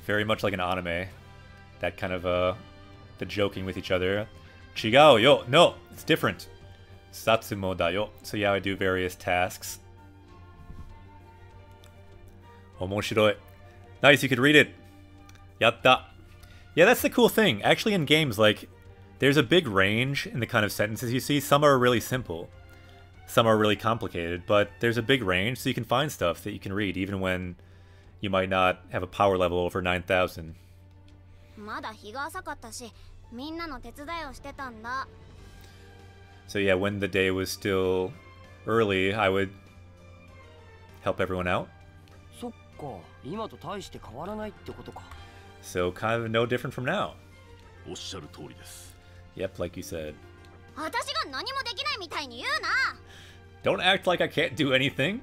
Very much like an anime. That kind of, the joking with each other. Chigao yo! No! It's different. Satsumo da yo. So yeah, I do various tasks. Omoshiroi. Nice, you could read it. Yatta. Yeah, that's the cool thing. Actually, in games, like, there's a big range in the kind of sentences you see. Some are really simple. Some are really complicated, but there's a big range, so you can find stuff that you can read, even when you might not have a power level over 9,000. まだ日が浅かったし、みんなの手伝いをしてたんだ。 So yeah, when the day was still early, I would help everyone out. そっか、今と大して変わらないってことか。 So kind of no different from now. おっしゃる通りです。 Yep, like you said. 私が何もできないみたいに言うな。 Don't act like I can't do anything.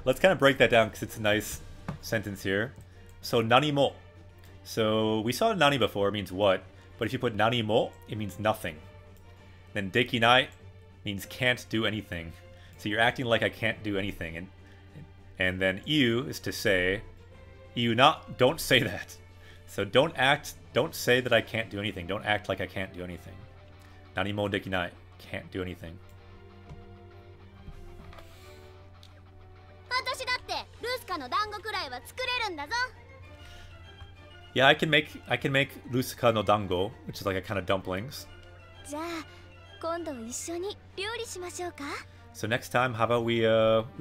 Let's kind of break that down because it's a nice sentence here. So nanimo. So we saw nani before, it means what, but if you put nanimo, it means nothing. Then dekinai means can't do anything. So you're acting like I can't do anything. And then iu is to say, iu not, don't say that. So don't say that I can't do anything. Don't act like I can't do anything. Nanimo dekinai, can't do anything. 私だってルースカの団子くらいは作れるんだぞ。 Yeah, I can make Rusuka no dango, which is like a kind of dumplings. じゃあ今度一緒に料理しましょうか。 So next time, how about we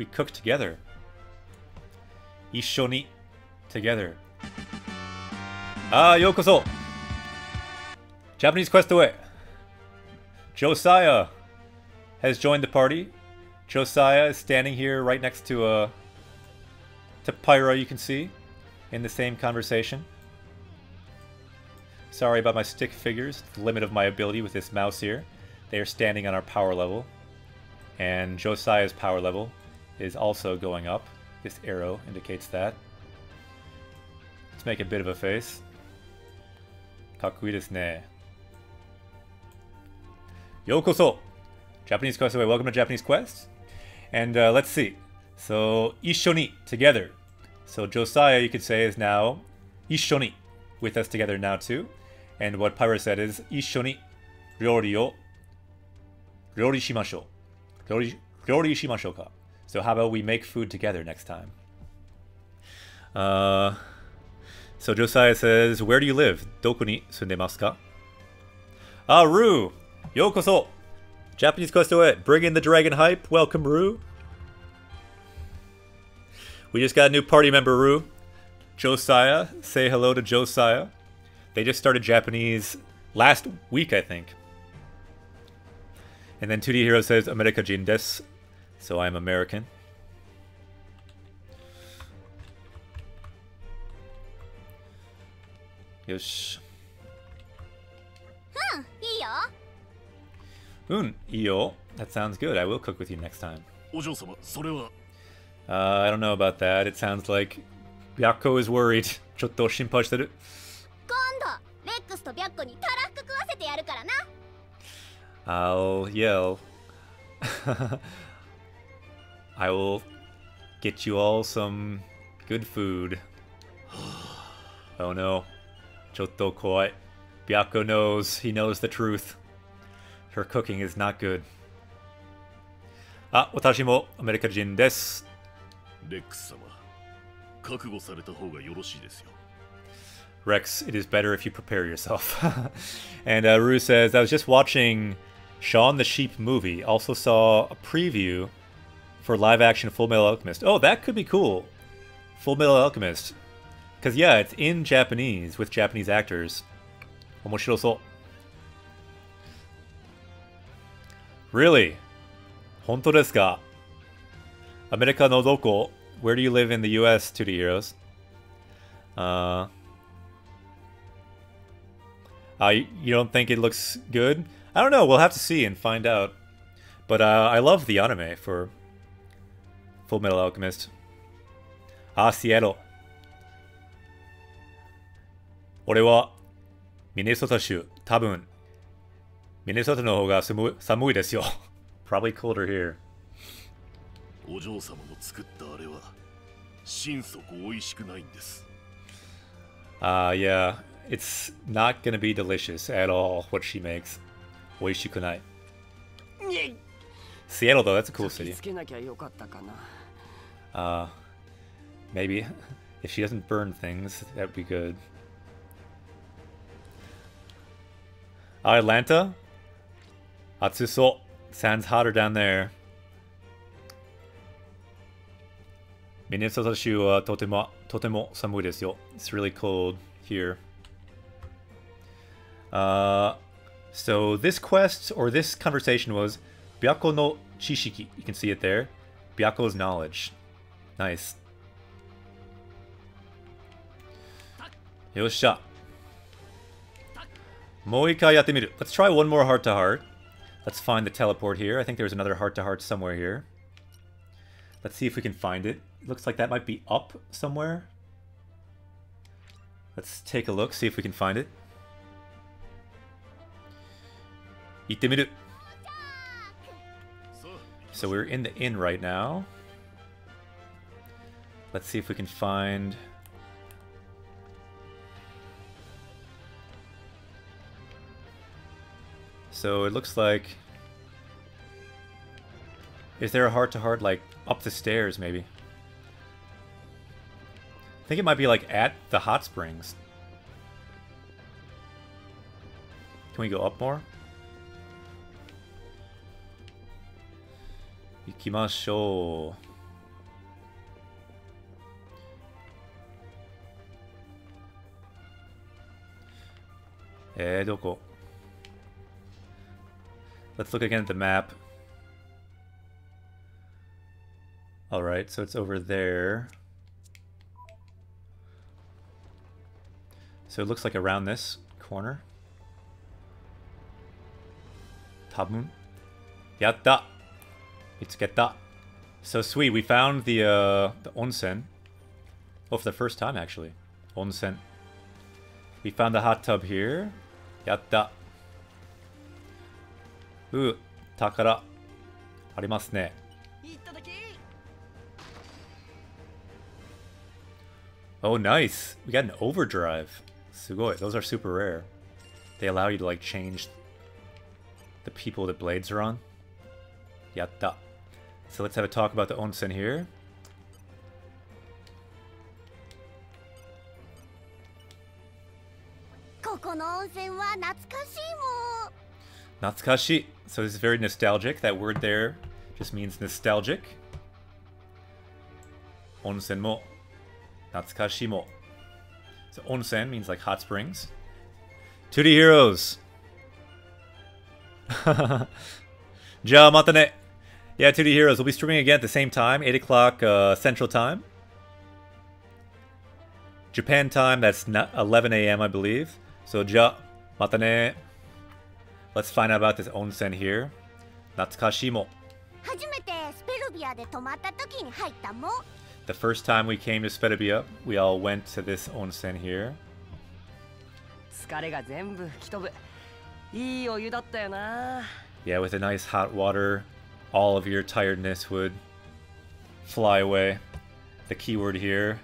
cook together? Ishoni together. Ah, yokoso. Japanese quest away. Josiah has joined the party. Josiah is standing here right next to Pyra, you can see, in the same conversation. Sorry about my stick figures, the limit of my ability with this mouse here. They are standing on our power level. And Josiah's power level is also going up. This arrow indicates that. Let's make a bit of a face. Kakui desu ne. Yokoso! Japanese Quest away. Welcome to Japanese Quest. And let's see. So, ishoni, together. So Josiah, you could say, is now ishoni, with us together now too. And what Pyra said is ishoni ryori o ryori shimashou. Ryori shimashou ka. So how about we make food together next time? So Josiah says, where do you live? Doku ni sundemasu ka? Ah, Rue! Yokoso! Japanese Quest away. Bring in the dragon hype. Welcome, Rue. We just got a new party member, Rue. Josiah. Say hello to Josiah. They just started Japanese last week, I think. And then 2D Hero says, America Jin desu. So I'm American. Yosh. Iyo. That sounds good. I will cook with you next time. お嬢様、それは I don't know about that. It sounds like Byakko is worried. ちょっと心配してる。今度レックスとビャッコにたらふく食わせてやるからな。 I'll yell. I will get you all some good food. Oh no. ちょっと怖い。Byakko knows. He knows the truth. Her cooking is not good. あ、私もアメリカ人です。レックス様、覚悟された方がよろしいですよ。 Rex, it is better if you prepare yourself. And Rue says, I was just watching Shaun the Sheep movie. Also saw a preview for live-action Full Metal Alchemist. Oh, that could be cool. Full Metal Alchemist. Because, yeah, it's in Japanese with Japanese actors. 面白そう。Really? 本当ですか？アメリカのどこ? Where do you live in the US, To the Heroes? You don't think it looks good? I don't know. We'll have to see and find out. But I love the anime for Full Metal Alchemist. Seattle. 俺はミネソタ州。多分ミネソタの方が寒いですよ。Probably colder here. お嬢様の作ったあれは心底美味しくないんです。Yeah. It's not gonna be delicious at all, what she makes. 美味しくない。Seattle, though, that's a cool city. Maybe if she doesn't burn things, that would be good. Atlanta? Atsuso. Sounds hotter down there. Minnesota 州はとても寒いですよ. It's really cold here. So this quest, or this conversation was Byako no Chishiki. You can see it there. Byako's knowledge. Nice. Yosha. Mo ikai yatte miru. Let's try one more heart-to-heart. Let's find the teleport here. I think there's another heart-to-heart somewhere here. Let's see if we can find it. It looks like that might be up somewhere. Let's take a look, see if we can find it. Ittemiru. So we're in the inn right now. Let's see if we can find... So it looks like... Is there a heart-to-heart, like, up the stairs, maybe? I think it might be, like, at the hot springs. Can we go up more? 行きましょう。どこ? Let's look again at the map. Alright, so it's over there. So it looks like around this corner. Tabun. Yatta! Mitsuketa. So sweet, we found the onsen. Oh, for the first time actually. Onsen. We found the hot tub here. Yatta. Ooh, takara. Arimasu ne. Oh, nice. We got an overdrive. Sugoi. Those are super rare. They allow you to, like, change the people that blades are on. Yatta. So let's have a talk about the onsen here. Natsukashi. So this is very nostalgic. That word there just means nostalgic. Onsen mo. Natsukashi mo. So onsen means like hot springs. To the heroes. Ja mata ne. Yeah, to the heroes. We'll be streaming again at the same time, 8 o'clock Central Time. Japan time, that's 11 a.m. I believe. So ja mata ne. Let's find out about this onsen here. Natsukashi mo. The first time we came to Spedabia, we all went to this onsen here. Yeah, with the nice hot water, all of your tiredness would fly away. The keyword here,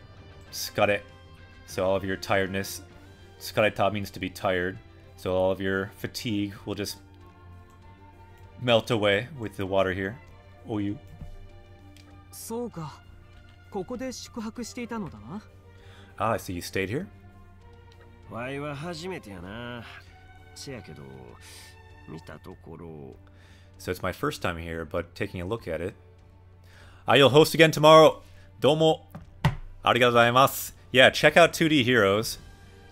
skare. So all of your tiredness, skareta means to be tired. So all of your fatigue will just melt away with the water here. Oyu. Ah, so you stayed here? So it's my first time here, but taking a look at it. You'll host again tomorrow. Domo. Arigatou gozaimasu. Yeah, check out 2D Heroes.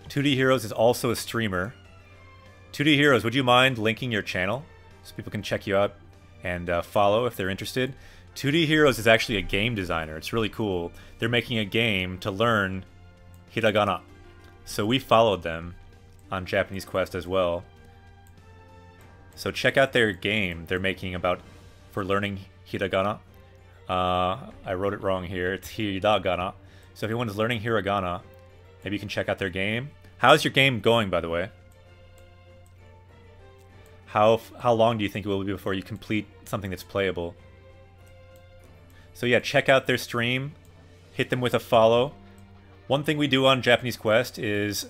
2D Heroes is also a streamer. 2D Heroes, would you mind linking your channel so people can check you out and follow if they're interested? 2D Heroes is actually a game designer. It's really cool. They're making a game to learn hiragana. So we followed them on Japanese Quest as well. So check out their game they're making for learning hiragana. I wrote it wrong here. It's hiragana. So if anyone's learning hiragana, maybe you can check out their game. How's your game going, by the way? How long do you think it will be before you complete something that's playable? So yeah, check out their stream. Hit them with a follow. One thing we do on Japanese Quest is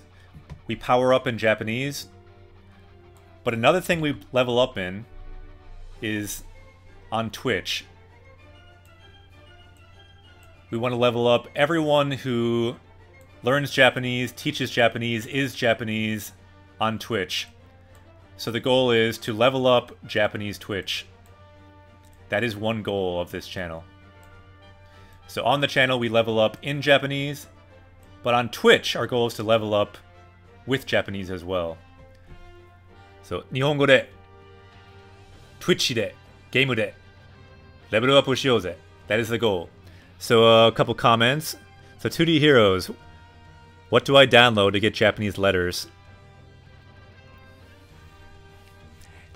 we power up in Japanese. But another thing we level up in is on Twitch. We want to level up everyone who learns Japanese, teaches Japanese, is Japanese on Twitch. So the goal is to level up Japanese Twitch. That is one goal of this channel. So on the channel we level up in Japanese, but on Twitch our goal is to level up with Japanese as well. So 日本語で Twitch で ゲームで レベルアップしようぜ. That is the goal. So a couple comments. So 2D Heroes, what do I download to get Japanese letters?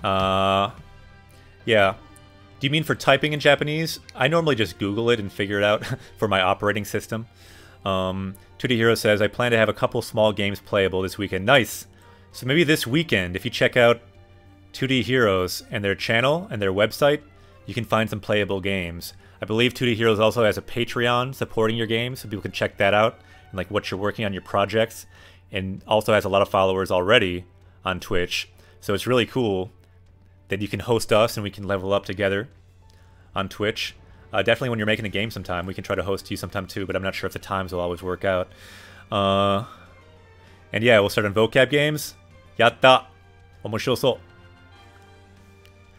Yeah. Do you mean for typing in Japanese? I normally just Google it and figure it out for my operating system. 2D Hero says, I plan to have a couple small games playable this weekend. Nice! So maybe this weekend, if you check out 2D Heroes and their channel and their website, you can find some playable games. I believe 2D Heroes also has a Patreon supporting your games, so people can check that out and like what you're working on, your projects, and also has a lot of followers already on Twitch. So it's really cool that you can host us and we can level up together on Twitch. Definitely when you're making a game sometime, we can try to host you sometime too, but I'm not sure if the times will always work out. And yeah, we'll start on vocab games. Yatta! Omoshirosou.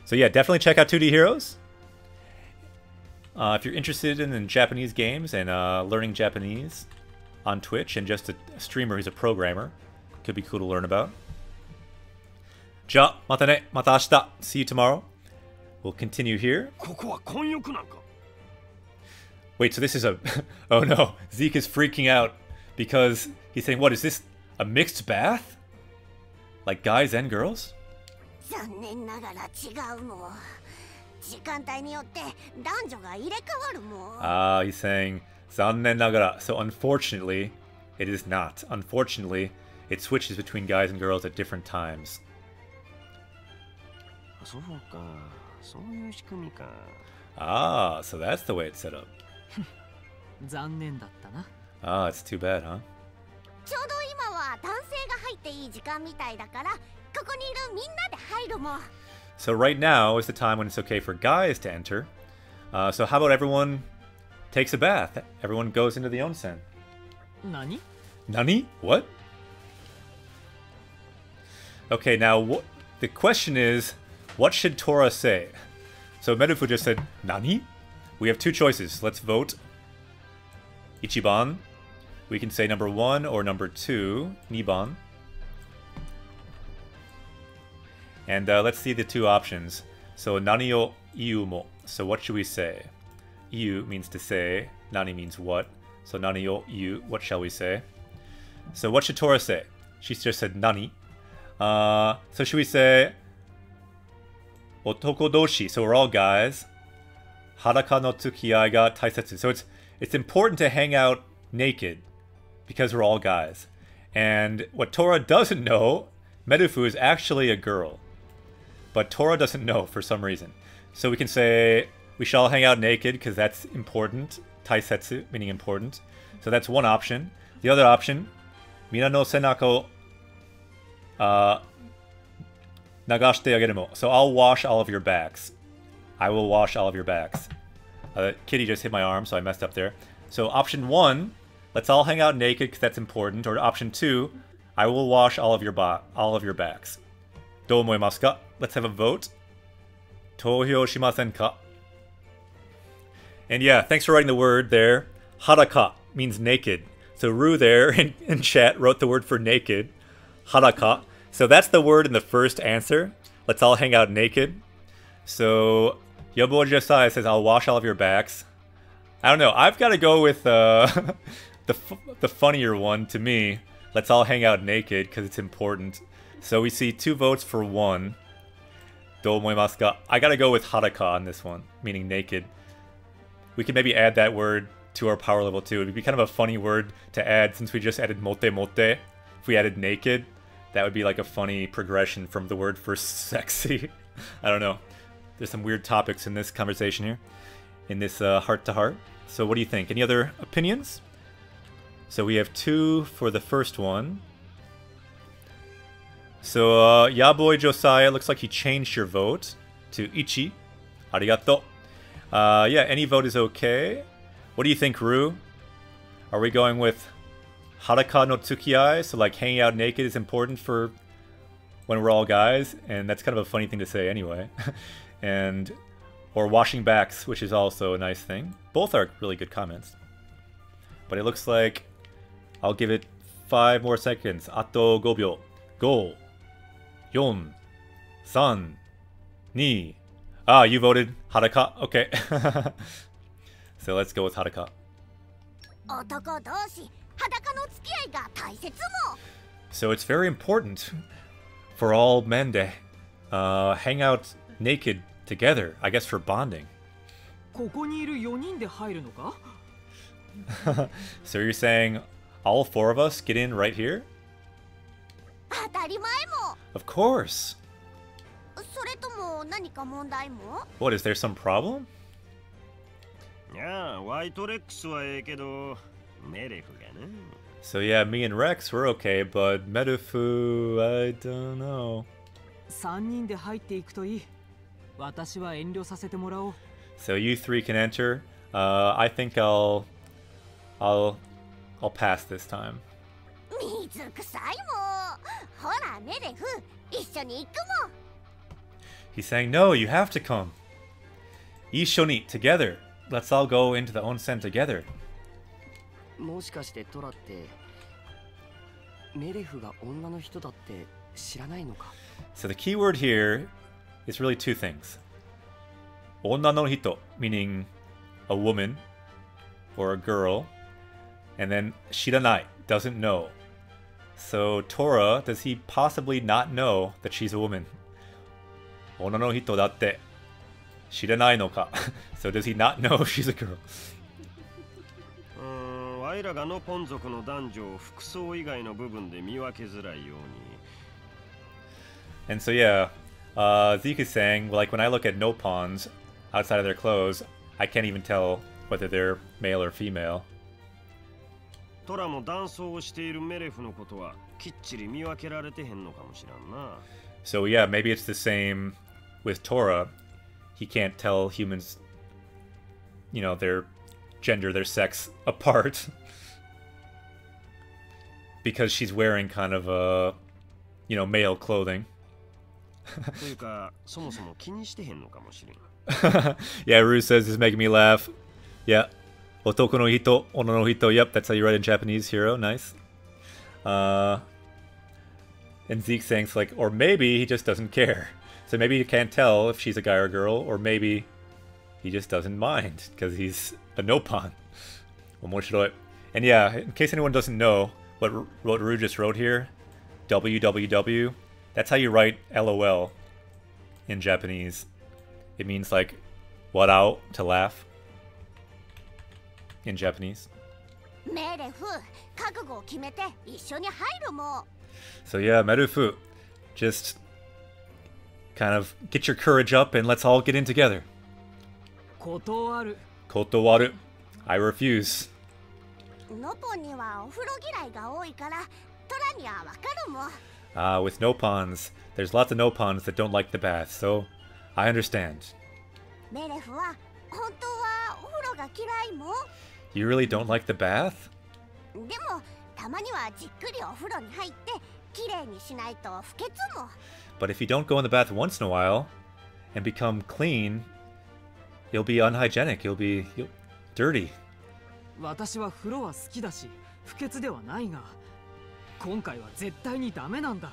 So yeah, definitely check out 2D Heroes. If you're interested in Japanese games and learning Japanese on Twitch and just a streamer who's a programmer, could be cool to learn about. じゃあ、またね。また明日。See you tomorrow. We'll continue here. ここは混浴なんか。 Wait, so this is a... Oh no, Zeke is freaking out because he's saying, what, is this a mixed bath? Like guys and girls? 残念ながら違うの。時間帯によって男女が入れ替わるもん。Ah, he's saying, 残念ながら. So unfortunately, it is not. Unfortunately, it switches between guys and girls at different times. そうか、そういう仕組みか。 Ah, so that's the way it's set up. 残念だったな。 Ah, it's too bad, huh? ちょうど今は男性が入っていい時間みたいだから、ここにいるみんなで入るもん。 So right now is the time when it's okay for guys to enter. So how about everyone takes a bath? Everyone goes into the onsen. 何？ Nani? What? Okay, now the question is, what should Tora say? So Merufu just said, Nani? We have two choices. Let's vote. Ichiban. We can say number 1 or number 2. Niban. And let's see the two options. So Nani o iu mo. So what should we say? Iu means to say. Nani means what. So Nani o iu. What shall we say? So what should Tora say? She just said Nani. So should we say Otoko doshi? So we're all guys. Haraka no tsukiai ga taisetsu. So it's important to hang out naked because we're all guys. And what Tora doesn't know, Merufu is actually a girl. But Tora doesn't know for some reason. So we can say we shall hang out naked because that's important. Taisetsu, meaning important. So that's one option. The other option, Mina no senako nagashite ageru mo. So I'll wash all of your backs. I will wash all of your backs. Kitty just hit my arm, so I messed up there. So option 1, let's all hang out naked because that's important. Or option 2, I will wash all of your backs. Do omoimasu ka? Let's have a vote. Touhyo shimasen ka? And yeah, thanks for writing the word there. Haraka means naked. So Ru there in chat wrote the word for naked, haraka. So that's the word in the first answer. Let's all hang out naked. So Yobo Josiah says, I'll wash all of your backs. I don't know. I've got to go with the funnier one to me. Let's all hang out naked because it's important. So we see 2 votes for 1. Do omoimasu ka? I got to go with haraka on this one, meaning naked. We could maybe add that word to our power level too. It would be kind of a funny word to add since we just added mote mote. If we added naked, that would be like a funny progression from the word for sexy. I don't know. There's some weird topics in this conversation here, in this heart-to-heart. So what do you think? Any other opinions? So we have 2 for the first one. So Yaboy Josiah, looks like he changed your vote to Ichi. Arigato. Yeah, any vote is okay. What do you think, Ru? Are we going with haraka no tsukiai? So like hanging out naked is important for when we're all guys, and that's kind of a funny thing to say anyway. Or washing backs, which is also a nice thing. Both are really good comments. But it looks like I'll give it 5 more seconds. Ato 5 秒. 5, 4, 3, 2. Ah, you voted haraka. Okay. So let's go with haraka. 男同士、裸の付き合いが大切も。 So it's very important for all men to hang out naked together, I guess for bonding. ここにいる4人で入るのか？ So you're saying all 4 of us get in right here? 当たり前も。 Of course. それとも何か問題も？ What, is there some problem? いや、ワイトレックスはええけど、メレフがね。So yeah, me and Rex were okay, but Medefu, I don't know. 3人で入っていくといい。私は遠慮させてもらおう。 So you 3 can enter. I think I'll pass this time. 水臭いも。ほらメレフ、一緒に行くも。 He's saying, no, you have to come. Ishoni, together. Let's all go into the onsen together. もしかしてトラってメレフが女の人だって知らないのか？ So the key word here is really 2 things. Onna no hito, meaning a woman or a girl. And then shiranai, doesn't know. So Tora, does he possibly not know that she's a woman? Onna no hito datte shiranai no ka. So does he not know she's a girl? ワイらがノポン族の男女を服装以外の部分で見分けづらいように。 And so yeah, Zeke is saying, like when I look at Nopons outside of their clothes, I can't even tell whether they're male or female. トラも男装をしているメレフのことはきっちり見分けられてへんのかもしらんな。 So yeah, maybe it's the same with Tora. He can't tell humans, you know, their gender, their sex apart. Because she's wearing kind of you know, male clothing. というか、そもそも気にしてへんのかもしれん。 Yeah, Ru says this is making me laugh. Yeah. Otoko no hito, onna no hito. Yep, that's how you write in Japanese, hero. Nice. And Zeke saying, like, or maybe he just doesn't care. So maybe he can't tell if she's a guy or a girl, or maybe he just doesn't mind because he's a Nopon. Omoshiroi. And yeah, in case anyone doesn't know what Ru just wrote here, WWW, that's how you write LOL in Japanese. It means like, what out, to laugh, in Japanese. メレフ、覚悟を決めて一緒に入るも。 So yeah, Merufu, just kind of get your courage up and let's all get in together. 断る。 Kotowaru. I refuse. ノポンにはお風呂嫌いが多いからトラにはわかるもん。 With Nopons, there's lots of Nopons that don't like the bath, so I understand. メレフは本当はお風呂が嫌いも。 You really don't like the bath? でもたまにはじっくりお風呂に入ってきれいにしないと不潔も。 But if you don't go in the bath once in a while and become clean, you'll be unhygienic. You'll be dirty. 私は風呂は好きだし不潔ではないが今回は絶対にダメなんだ。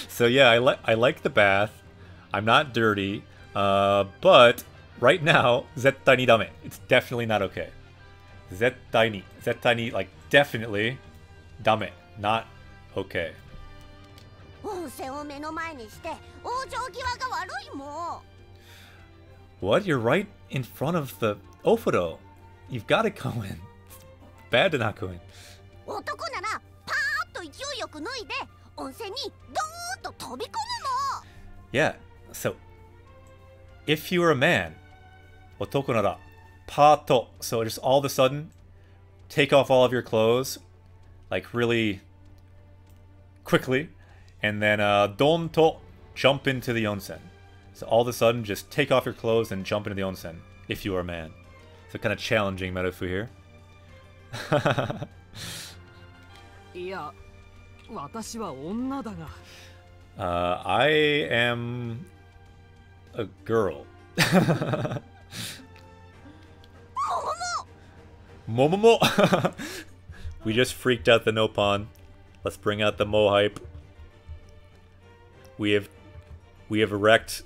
So yeah, I like the bath. I'm not dirty, but right now, 絶対にダメ. It's definitely not okay. 絶対に like definitely ダメ not okay. 温泉を目の前にして往生際が悪いもん。 What? You're right in front of the Ofuro. You've got to go in. It's bad to not go in. 男ならパーッと勢いよく脱いで温泉にドーンと飛び込むの。 Yeah, so if you were a man, 男ならパーッと so just all of a sudden take off all of your clothes like really quickly and then don to jump into the onsen. So all of a sudden just take off your clothes and jump into the onsen if you are a man. So kind of challenging metaphor here. いや、私は女だが。I am a girl. Momomo! We just freaked out the Nopon. Let's bring out the Mo hype. We have wrecked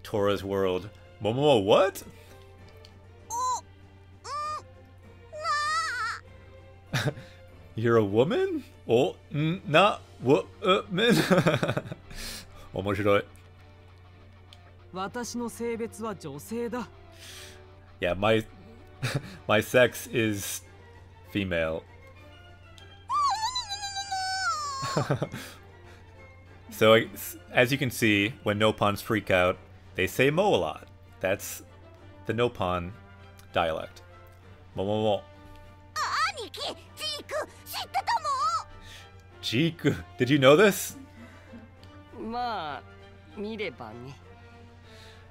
Tora's world. Momomo, what? You're a woman? Oh, not woman. 面白い。私の性別は女性だ。Yeah, my sex is female. So as you can see, when Nopons freak out, they say mo a lot. That's the Nopon dialect. Momomo. 兄貴、ジーク、知ってたもん。 Jiku, did you know this? まあ見ればね。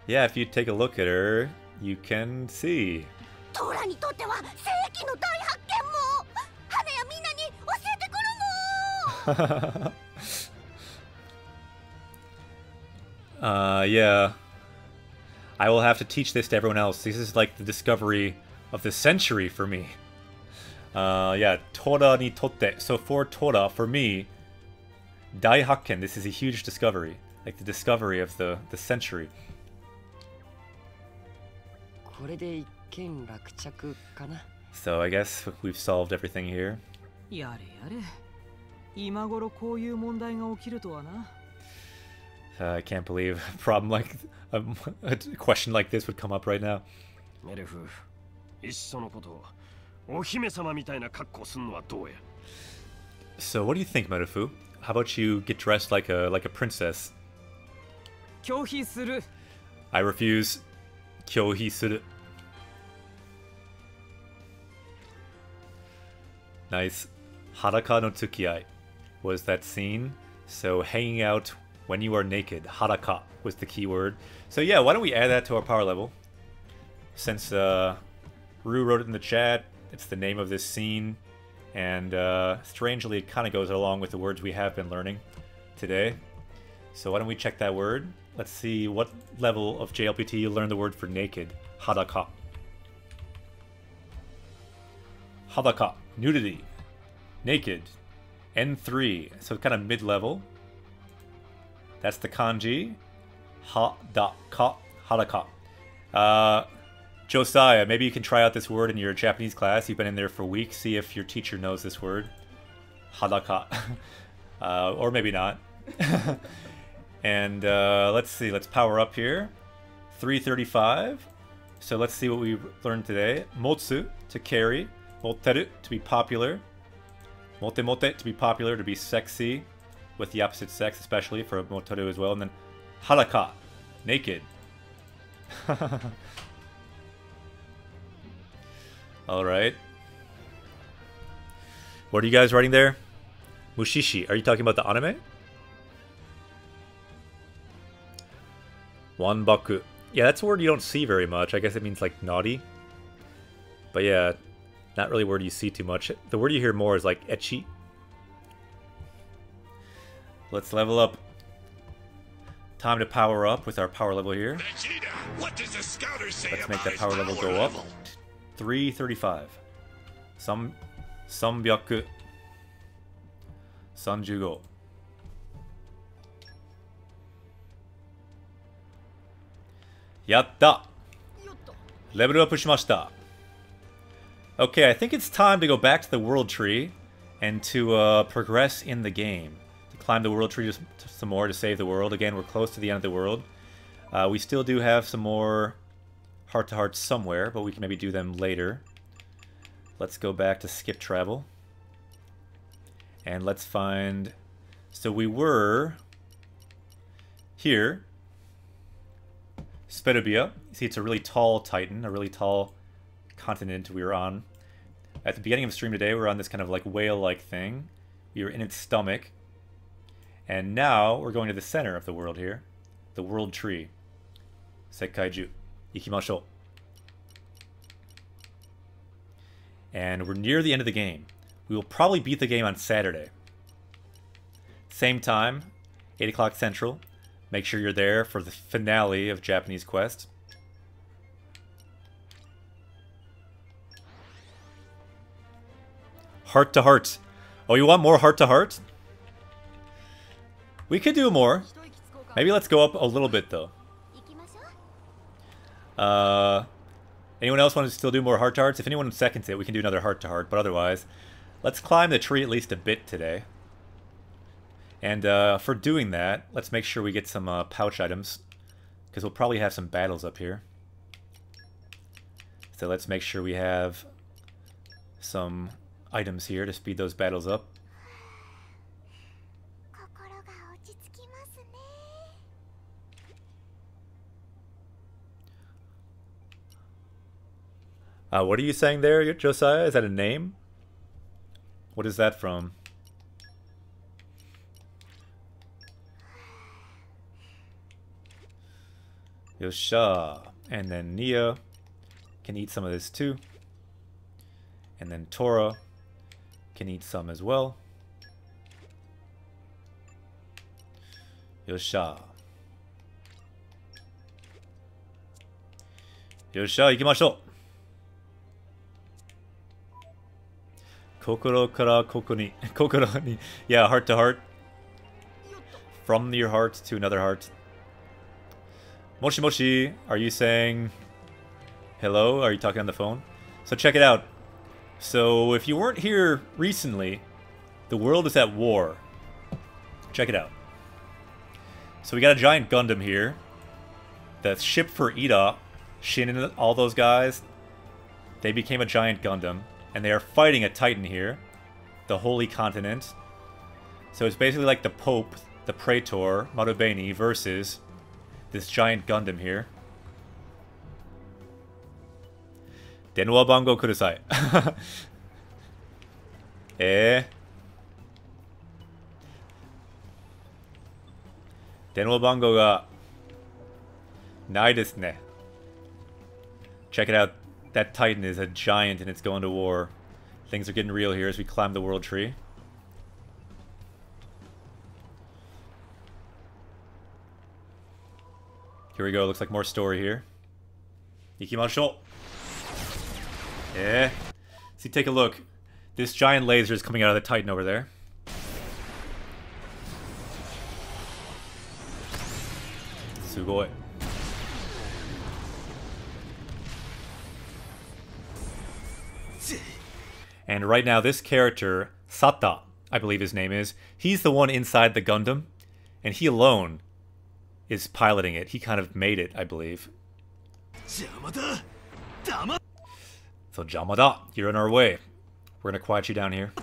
Yeah, if you take a look at her, you can see. トラにとっては世紀の大発見も。花やみんなに教えてくるもん。Yeah. I will have to teach this to everyone else. This is like the discovery of the century for me. Yeah, Tora ni totte. So for Tora, for me, Dai Hakken, this is a huge discovery. Like the discovery of the century. これで一件落着かな。 So I guess we've solved everything here. やれやれ。今頃こういう問題が起きるとはな。I can't believe a problem like a question like this would come up right now. メレフ、いっそのことお姫様みたいな格好すんのはどうや。 So what do you think, Merufu? How about you get dressed like a princess? 拒否する。 I refuse. 拒否する. Nice. Haraka no tsukiai was that scene. So hanging out when you are naked. Haraka was the key word. So yeah, why don't we add that to our power level? Since Rue wrote it in the chat, it's the name of this scene. And strangely, it kind of goes along with the words we have been learning today. So why don't we check that word? Let's see what level of JLPT you learned the word for naked. Hadaka. Hadaka. Nudity. Naked. N3. So kind of mid-level. That's the kanji. Hadaka. Hadaka. Josiah, maybe you can try out this word in your Japanese class. You've been in there for weeks. See if your teacher knows this word. Hadaka. Or maybe not. And let's see. Let's power up here. 335. So let's see what we learned today. Motsu, to carry. Moteru, to be popular. Mote mote, to be popular, to be sexy. With the opposite sex, especially for moteru as well. And then haraka, naked. Alright. What are you guys writing there? Mushishi, are you talking about the anime? Wanbaku. Yeah, that's a word you don't see very much. I guess it means like naughty. But yeah, not really a word you see too much. The word you hear more is like ecchi. Let's level up. Time to power up with our power level here. Vegeta, what does the scouter say Let's about make that his power level go up. 335. 335. やった! Level up しました. Okay, I think it's time to go back to the world tree and to progress in the game. To climb the world tree just some more to save the world. Again, we're close to the end of the world. We still do have some more heart-to-hearts somewhere, but we can maybe do them later. Let's go back to skip travel. And let's find... So we were here. Spedobia. See, it's a really tall titan, a really tall continent we were on. At the beginning of the stream today, we were on this kind of like whale-like thing. We were in its stomach. And now we're going to the center of the world here. The world tree. Sekkaiju. Ikimashou. And we're near the end of the game. We will probably beat the game on Saturday. Same time, 8 o'clock Central. Make sure you're there for the finale of Japanese Quest. Heart to heart. Oh, you want more heart to heart? We could do more. Maybe let's go up a little bit though. Anyone else want to still do more heart to hearts? If anyone seconds it, we can do another heart to heart. But otherwise, let's climb the tree at least a bit today. And for doing that, let's make sure we get some pouch items. Because we'll probably have some battles up here. So let's make sure we have some items here to speed those battles up. What are you saying there, Josiah? Is that a name? What is that from? Yosha. And then Nia can eat some of this too. And then Tora can eat some as well. Yosha. Yosha, ikimashou. Kokoro kara koko ni. Kokoro ni. Yeah, heart to heart. From your heart to another heart. Moshi Moshi, are you saying hello? Are you talking on the phone? So check it out. So if you weren't here recently, the world is at war. Check it out. So we got a giant Gundam here. The ship for Ida, Shin and all those guys, they became a giant Gundam. And they are fighting a Titan here. The Holy Continent. So it's basically like the Pope, the Praetor, Marubeni versus this giant Gundam here. Denwa bango kurusai. Denwa bango ga nai desu ne. Check it out. That Titan is a giant and it's going to war. Things are getting real here as we climb the world tree. Here we go. Looks like more story here. Ikimashou. Yeah. See, take a look. This giant laser is coming out of the Titan over there. Sugoi. And right now, this character, Sata, I believe his name is, he's the one inside the Gundam, and he alone is piloting it. He kind of made it, I believe. So, Jamada, you're in our way. We're gonna quiet you down here.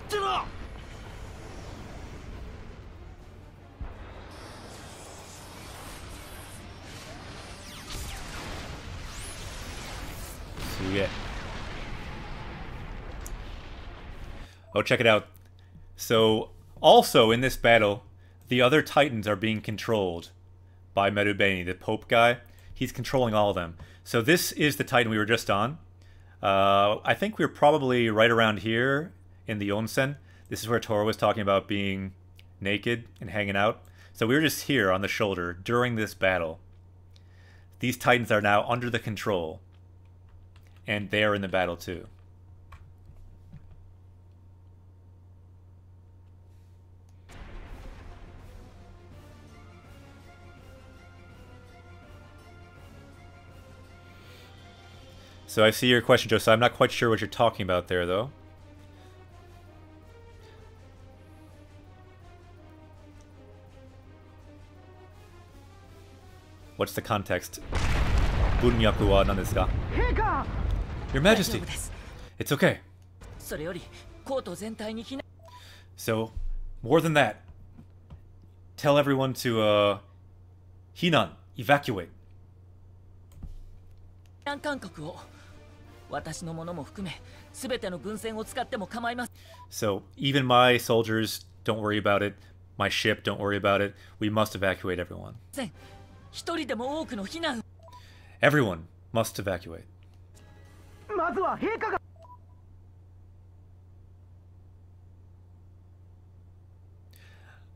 Suge. Oh, check it out. So, also in this battle, the other Titans are being controlled by Merubeni, the Pope guy. He's controlling all of them. So this is the Titan we were just on. I think we're probably right around here in the onsen. This is where Tora was talking about being naked and hanging out. So we were just here on the shoulder during this battle. These Titans are now under the control. and they are in the battle too. So I see your question, Joseph. I'm not quite sure what you're talking about there, though. What's the context? Bunyaku wa nan desu ka? Your Majesty! It's okay. So, more than that, tell everyone to, hinan, evacuate. So, even my soldiers, don't worry about it. My ship, don't worry about it. We must evacuate everyone. Everyone must evacuate.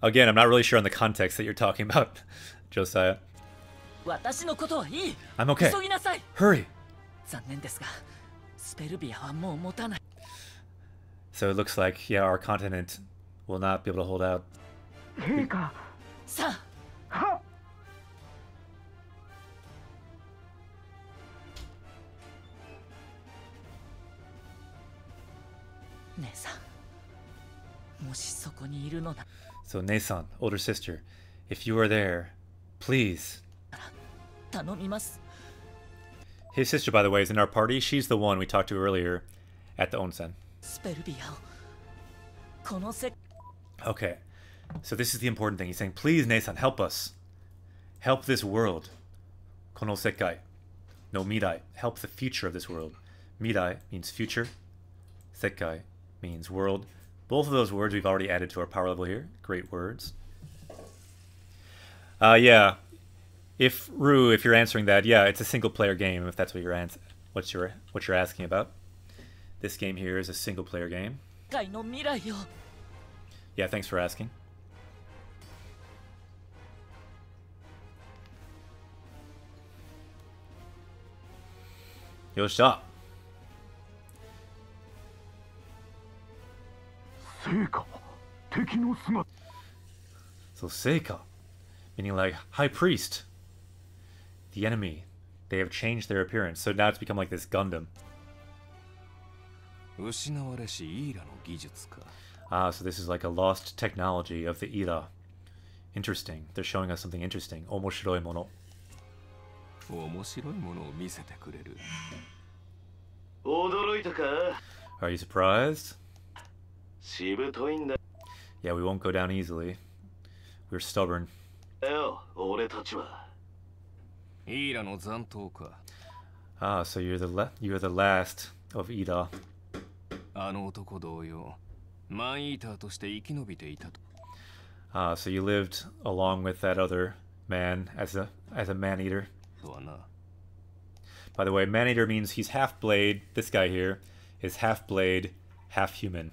Again, I'm not really sure on the context that you're talking about, Josiah. I'm okay. Hurry! So it looks like, yeah, our continent will not be able to hold out. So Nei-san, older sister, if you are there, please. His sister, by the way, is in our party. She's the one we talked to earlier at the onsen. Okay, so this is the important thing. He's saying, please, Nei-san, help us. Help this world. Kono sekai. No, mirai. Help the future of this world. Mirai means future. Sekai means world. Both of those words we've already added to our power level here. Great words. Yeah. If you're answering that, yeah, it's a single-player game. If that's what you're what you're asking about. This game here is a single-player game. Yeah, thanks for asking. Yoshida. So Seika, meaning like high priest. The enemy. They have changed their appearance, so now it's become like this Gundam. Ah, so this is like a lost technology of the Ira. Interesting. They're showing us something interesting. Omoshiroi mono. Are you surprised? Yeah, we won't go down easily. We're stubborn. Ah, so you're the last of Ida. Ah, so you lived along with that other man as a man-eater. By the way, man-eater means he's half-blade. This guy here is half-blade, half-human.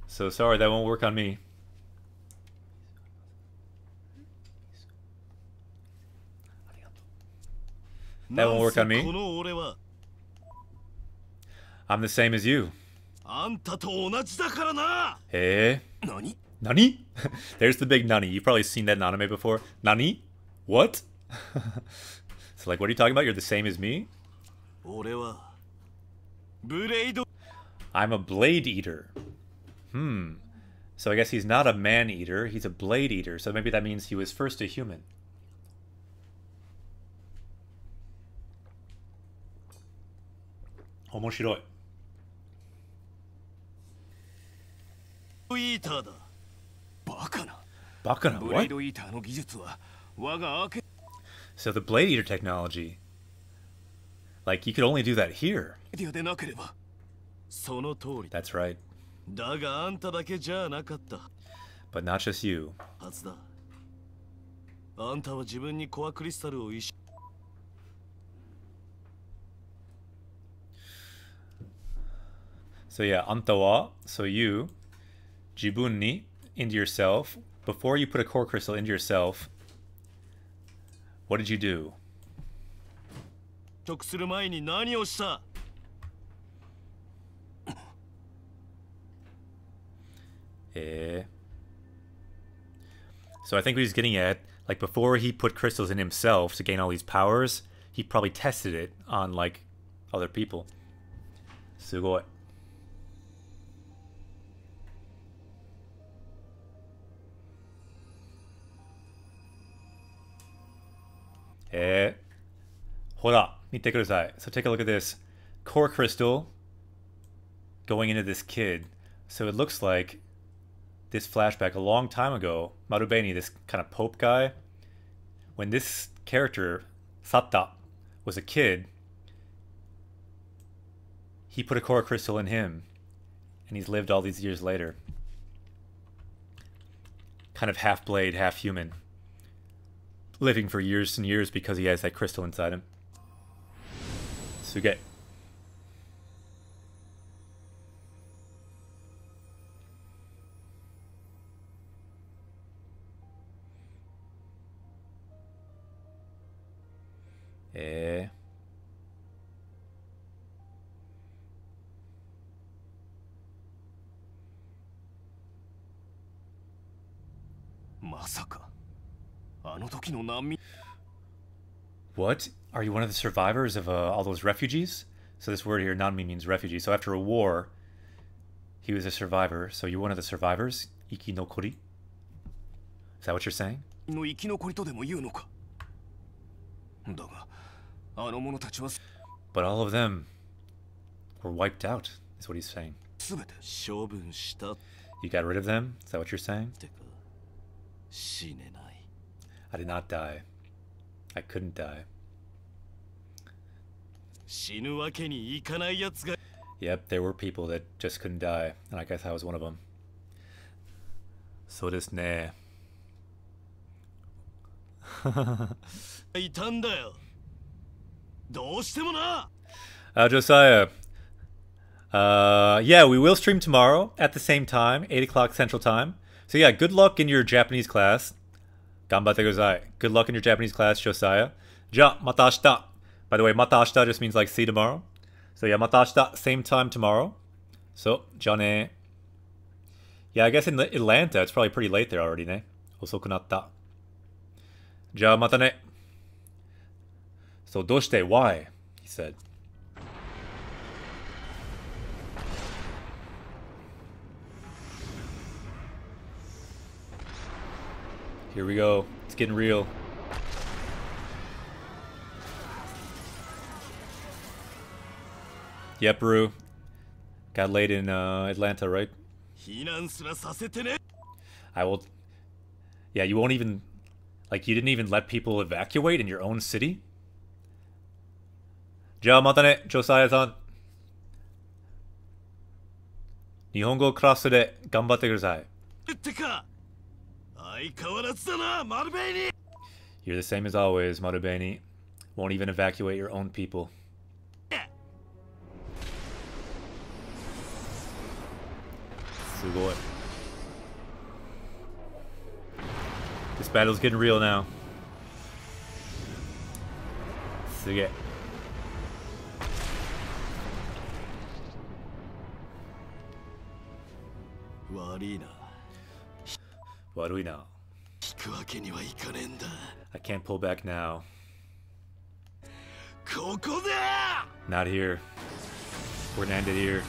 So sorry, that won't work on me. That won't work on me. I'm the same as you. Hey. Nani? There's the big Nani. You've probably seen that in anime before. Nani? What? So like, what are you talking about? You're the same as me? I'm a blade eater. So I guess he's not a man eater, he's a blade eater. So maybe that means he was first a human. Omoshiroi. Bakana, what? So the blade eater technology, like you could only do that here. That's right. But not just you. So yeah, anta wa, so you, jibun ni, into yourself. Before you put a core crystal into yourself, what did you do? 直する前に何をした？ So I think what he's getting at, like before he put crystals in himself to gain all these powers, he probably tested it on like other people. Sugoi. Hola, mite kudasai. So take a look at this core crystal going into this kid. So it looks like this flashback a long time ago, Marubeni, this kind of Pope guy, when this character, Satta, was a kid, he put a core crystal in him, and he's lived all these years later. Kind of half blade, half human. Living for years and years because he has that crystal inside him. Suge. What? Are you one of the survivors of all those refugees? So this word here, nanmi, means refugee. So after a war, he was a survivor. So you're one of the survivors? Ikinokori? Is that what you're saying? But all of them were wiped out, is what he's saying. You got rid of them? Is that what you're saying? I did not die. I couldn't die. Yep, there were people that just couldn't die, and I guess I was one of them. So desu ne. Josiah. Yeah, we will stream tomorrow at the same time, 8 o'clock Central Time. So yeah, good luck in your Japanese class. Ganbatte kudasai. Good luck in your Japanese class, Josiah. Ja, mata ashita. By the way, mata ashita just means like see tomorrow. So yeah, mata ashita, same time tomorrow. So, ja ne. Yeah, I guess in Atlanta, it's probably pretty late there already, ne? Osoku natta. Ja, mata ne. So, doshite, why? He said. Here we go. It's getting real. Yep, Rue. Got laid in Atlanta, right? I will... Yeah, you won't even... Like, you didn't even let people evacuate in your own city? Ja, mata ne, Josiah-san. Nihongo class de ganbatte kudasai. You're the same as always, Marubeni. Won't even evacuate your own people. Sugoi. This battle's getting real now. Suge. Warui na. I can't pull back now. Not here. We're gonna end it here.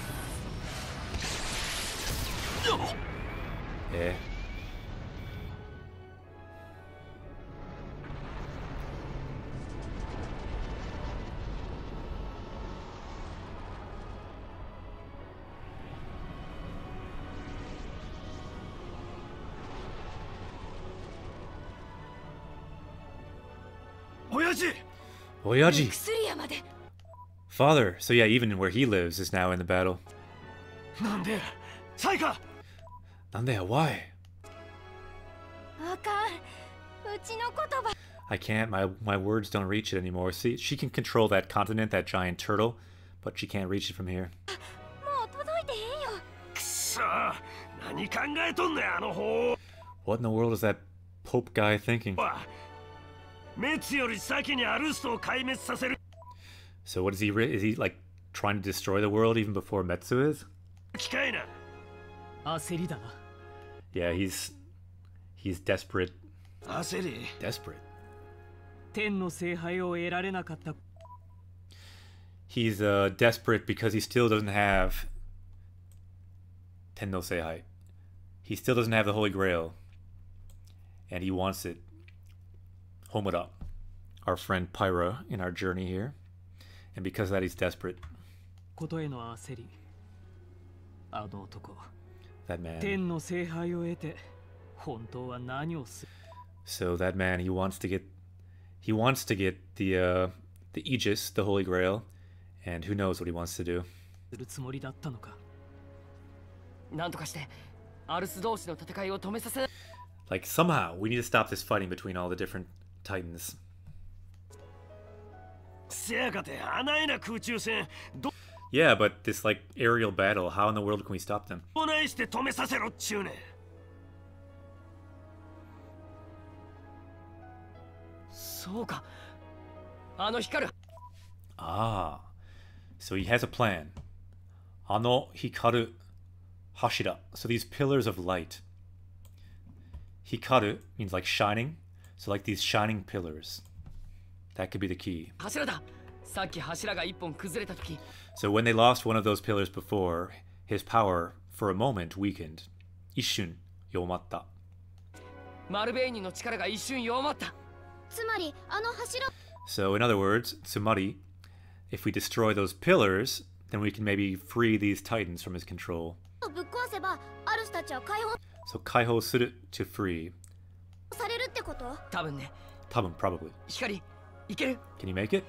Yeah. Oyaji! Father! So yeah, even where he lives is now in the battle. Nande? Why? I can't, my words don't reach it anymore. See, she can control that continent, that giant turtle, but she can't reach it from here. さあ、何考えとんねんあの方。 What in the world is that Pope guy thinking? 滅より先にアルストを壊滅させる。 So what is he like trying to destroy the world even before Metsu is? 機会な。焦りだな。 Yeah, he's desperate. 焦り。 Desperate. 天の聖杯を得られなかった。 He's desperate because he still doesn't have Tenno Seihai. He still doesn't have the Holy Grail. And he wants it. Homura, our friend Pyra in our journey here. And because of that, he's desperate. ことへの焦り。あの男。 That man. 天の聖杯を得て、本当は何をする？ So that man, he wants to get the Aegis, the Holy Grail, and who knows what he wants to do. するつもりだったのか。なんとかしてアルス同士の戦いを止めさせ。 Like somehow we need to stop this fighting between all the different Titans. せやかて穴いな空中戦。ど Yeah, but this like aerial battle, how in the world can we stop them? ないして止めさせろっちゅうねん。そうか。あの光る。 Ah, so he has a plan. Ano hikaru hashira. So these pillars of light. Hikaru means like shining. So like these shining pillars. That could be the key. 柱だ。さっき柱が一本崩れた時。 So when they lost one of those pillars before, his power for a moment weakened. Ishun yomatta. マルベイニの力が一瞬弱まった。つまりあの柱 So in other words, tsumari, if we destroy those pillars, then we can maybe free these titans from his control. をぶっ壊せばアルスたちは解放 So kaiho suru to free. されるってこと？多分ね。 Tabun, probably. 光いける。 Can you make it?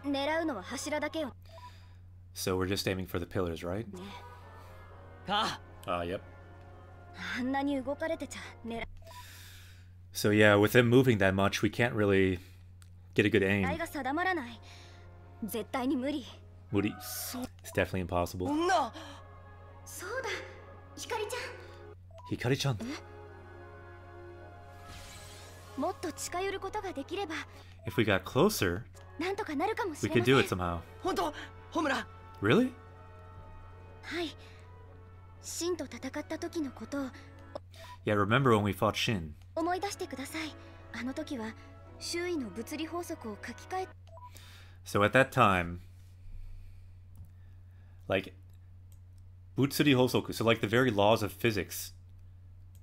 狙うのは柱だけよ。 So we're just aiming for the pillars, right? ああ。 Yep. あんなに動かれてちゃ狙 So yeah, with them moving that much, we can't really get a good い aim. が定まらない。絶対に無理。 Woody, it's definitely impossible. 女。そうだ、ひかりちゃ Hikari-chan. ん。もっと近寄ることができれば、 If we got closer, なんとかなるかもし we れ could ま do せ it ん。somehow. 本当。ホムラ。 Really? はい。シンと戦った時のことを Yeah, remember when we fought Shin? 思い出してください。あの時は周囲の物理法則を書き換え So at that time, like, Butsuri Hosoku, so like the very laws of physics,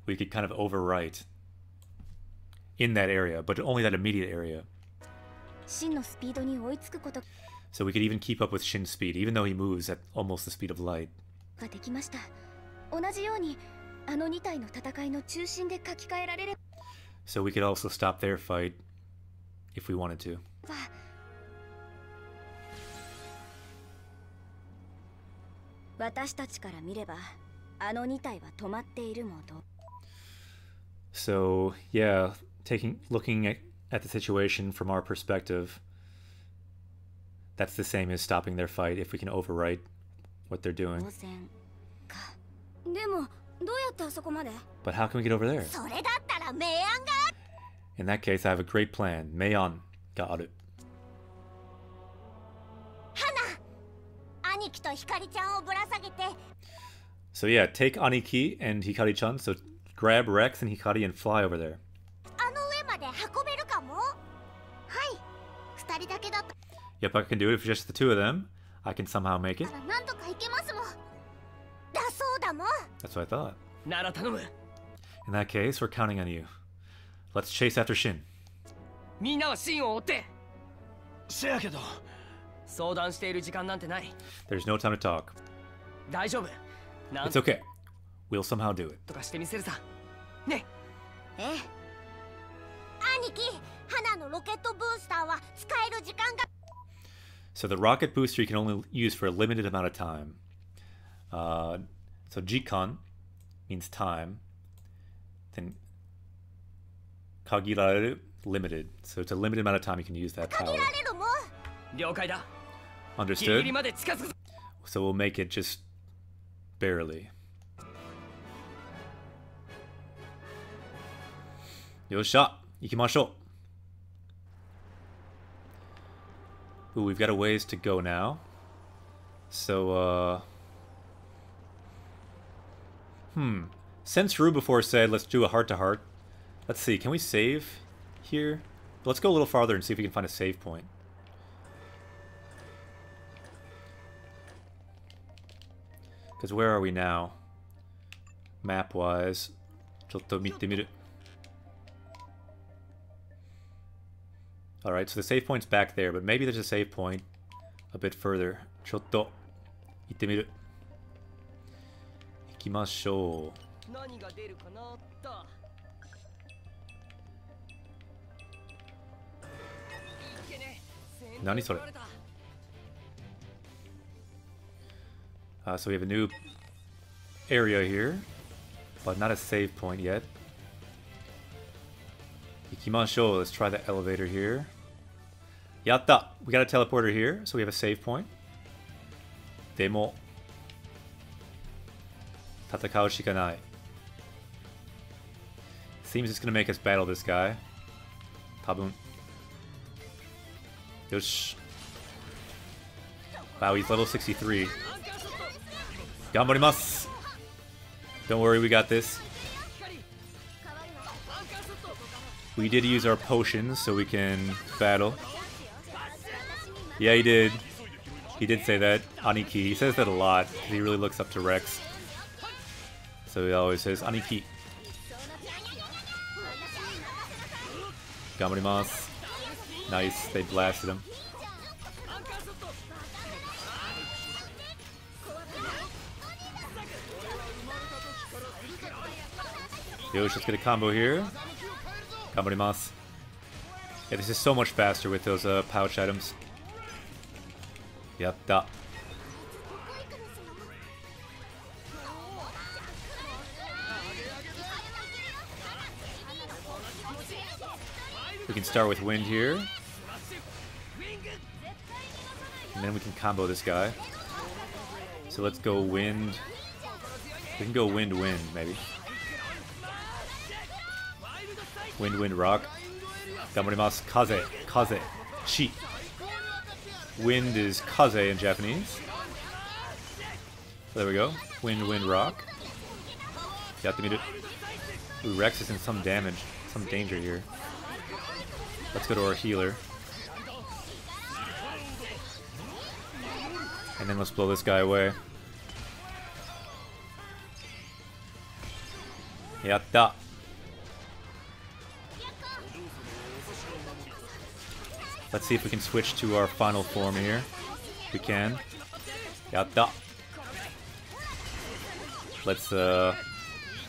we could kind of overwrite in that area, but only that immediate area. シンのスピードに追いつくこと So we could even keep up with Shin's speed, even though he moves at almost the speed of light. ができました。同じようにあの2体の戦いの中心で書き換えられれば So we could also stop their fight if we wanted to. 私たちから見ればあの2体は止まっているもの。 So yeah, looking at the situation from our perspective, that's the same as stopping their fight if we can overwrite what they're doing. 当然か。でもどうやってあそこまで？ But how can we get over there? それだったら明暗が In that case, I have a great plan. Meion ga aru. 兄貴とひかりちゃんをぶら下げて So yeah, take Aniki and Hikari-chan. So grab Rex and Hikari and fly over there. あの上まで運べるかも。はい2人だけだった Yep, I can do it. If it's just the two of them, I can somehow make it. らなんとかいけますもん。だそうだもん。 That's what I thought. なら頼む。 In that case, we're counting on you. Let's chase after Shin. みんなはシンを追って。せやけど。相談している時間なんてない。 There's no time to talk. 大丈夫。なん It's okay. We'll somehow do it. とかしてみせるさ。ね。ええ。兄貴、花のロケットブースターは使える時間が So the rocket booster you can only use for a limited amount of time. So jikan means time. Then kagirareru, limited. So it's a limited amount of time you can use that 限 power. られるもん。了解だ。ギリギ Understood? リまで近づく。 So we'll make it just barely. よっしゃ、行きましょう。Ooh, we've got a ways to go now. So, Since Rue before said, let's do a heart-to-heart. Let's see, can we save here? Let's go a little farther and see if we can find a save point. Because where are we now? Map-wise. ちょっと見てみる. Alright, so the save point's back there, but maybe there's a save point a bit further. ちょっと行ってみる。行きましょう。何が出るかなと。何それ? So we have a new area here, but not a save point yet. 行きましょう. Let's try the elevator here. Yatta! We got a teleporter here, so we have a save point. でも戦うしかない. Seems it's gonna make us battle this guy. 多分. よし. Wow, he's level 63. 頑張ります. Don't worry, we got this. We did use our potions so we can battle. Yeah, he did. He did say that. Aniki. He says that a lot. He really looks up to Rex. So he always says, Aniki. 頑張ります. Nice. They blasted him. Yosh, let's get a combo here. 頑張ります. Yeah, this is so much faster with those pouch items. やった. We can start with wind here. And then we can combo this guy. So let's go wind. We can go wind, wind, maybe. Wind, wind, rock. 頑張ります. Kaze, kaze, chi. Wind is kaze in Japanese. There we go. Wind, wind, rock. やってみる. Ooh, Rex is in some damage, some danger here. Let's go to our healer. And then let's blow this guy away. やった. Let's see if we can switch to our final form here. We can. Yatta. Let's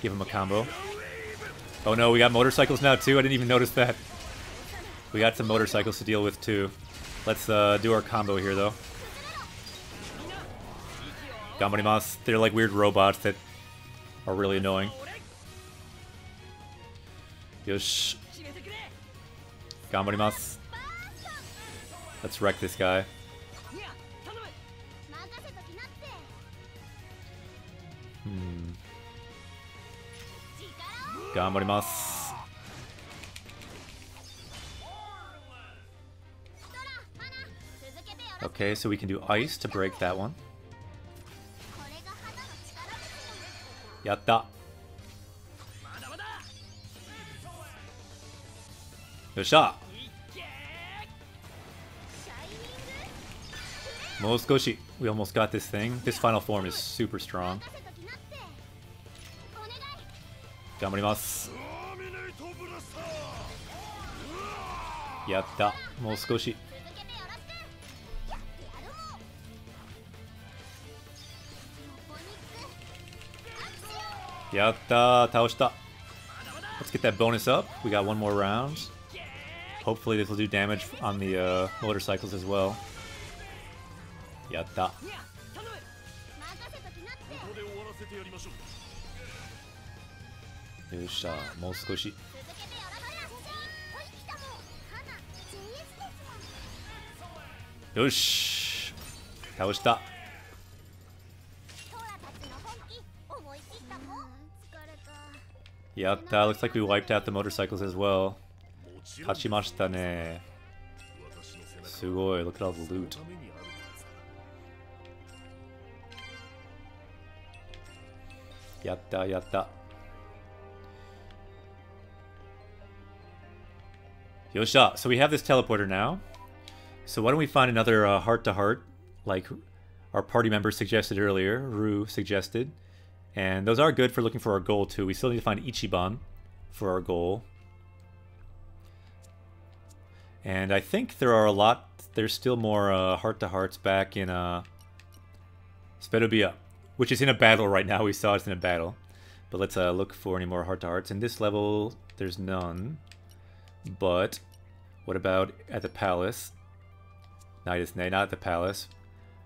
give him a combo. Oh no, we got motorcycles now too. I didn't even notice that. We got some motorcycles to deal with too. Let's do our combo here though. Ganbarimasu. They're like weird robots that are really annoying. Yosh. Ganbarimasu. Let's wreck this guy. Ganbarimasu. Okay, so we can do ice to break that one. Yatta. Yosha. もう少し. We almost got this thing. This final form is super strong. 頑張ります. やった. もう少し. やった. 倒した. Let's get that bonus up. We got one more round. Hopefully this will do damage on the motorcycles as well. やった. よっしゃ、もう少し. よし、倒した. Yatta, looks like we wiped out the motorcycles as well. Kachimashita ne. Sugoi, look at all the loot. Yatta, yatta. Yosha, so we have this teleporter now. So why don't we find another heart-to-heart, like our party member suggested earlier, Ru suggested. And those are good for looking for our goal too. We still need to find Ichiban for our goal. And I think there are a lot, there's still more heart-to-hearts back in Svedobia, which is in a battle right now. We saw it's in a battle. But let's look for any more heart-to-hearts. In this level, there's none. But what about at the palace? Not at the palace.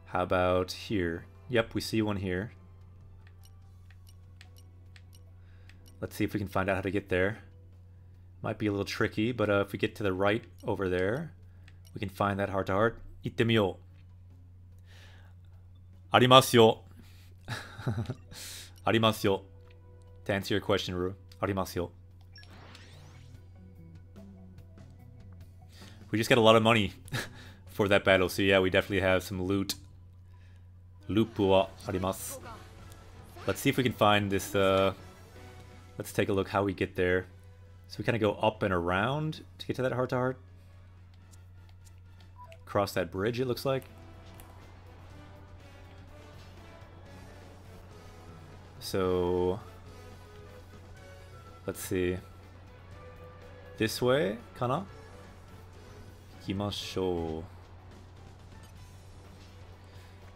How about here? Yep, we see one here. Let's see if we can find out how to get there. Might be a little tricky, but if we get to the right over there, we can find that heart-to-heart. Ittemiyo. Arimasu yo. Arimasu yo. To answer your question, Ru. Arimasu yo. We just got a lot of money for that battle, so yeah, we definitely have some loot. Lupu wa arimasu. Let's see if we can find this, let's take a look how we get there. So we kind of go up and around to get to that heart-to-heart. Cross that bridge, it looks like. So let's see. This way, kana? Ikimashou.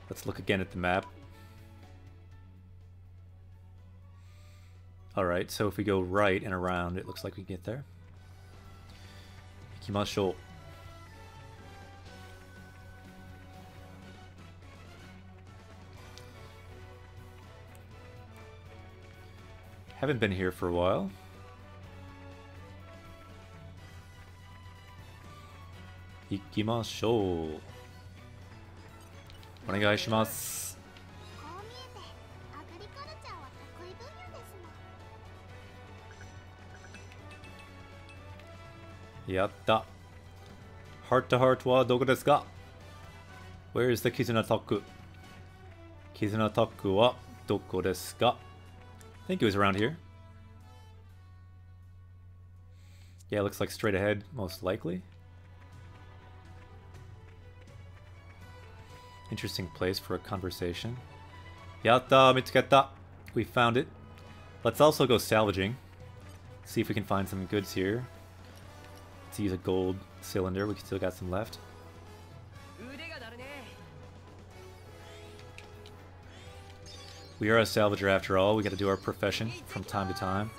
Let's look again at the map. Alright, so if we go right and around, it looks like we can get there. Ikimashou. Haven't been here for a while. Ikimashou. Onegaishimasu. Yatta. Heart-to-heart wa doko desu ka? Where is the Kizuna Toku? Kizuna Toku wa doko desu ka? I think it was around here. Yeah, it looks like straight ahead, most likely. Interesting place for a conversation. Yatta, mitsuketta. We found it. Let's also go salvaging. See if we can find some goods here. Let's use a gold cylinder. We still got some left. We are a salvager after all. We got to do our profession from time to time.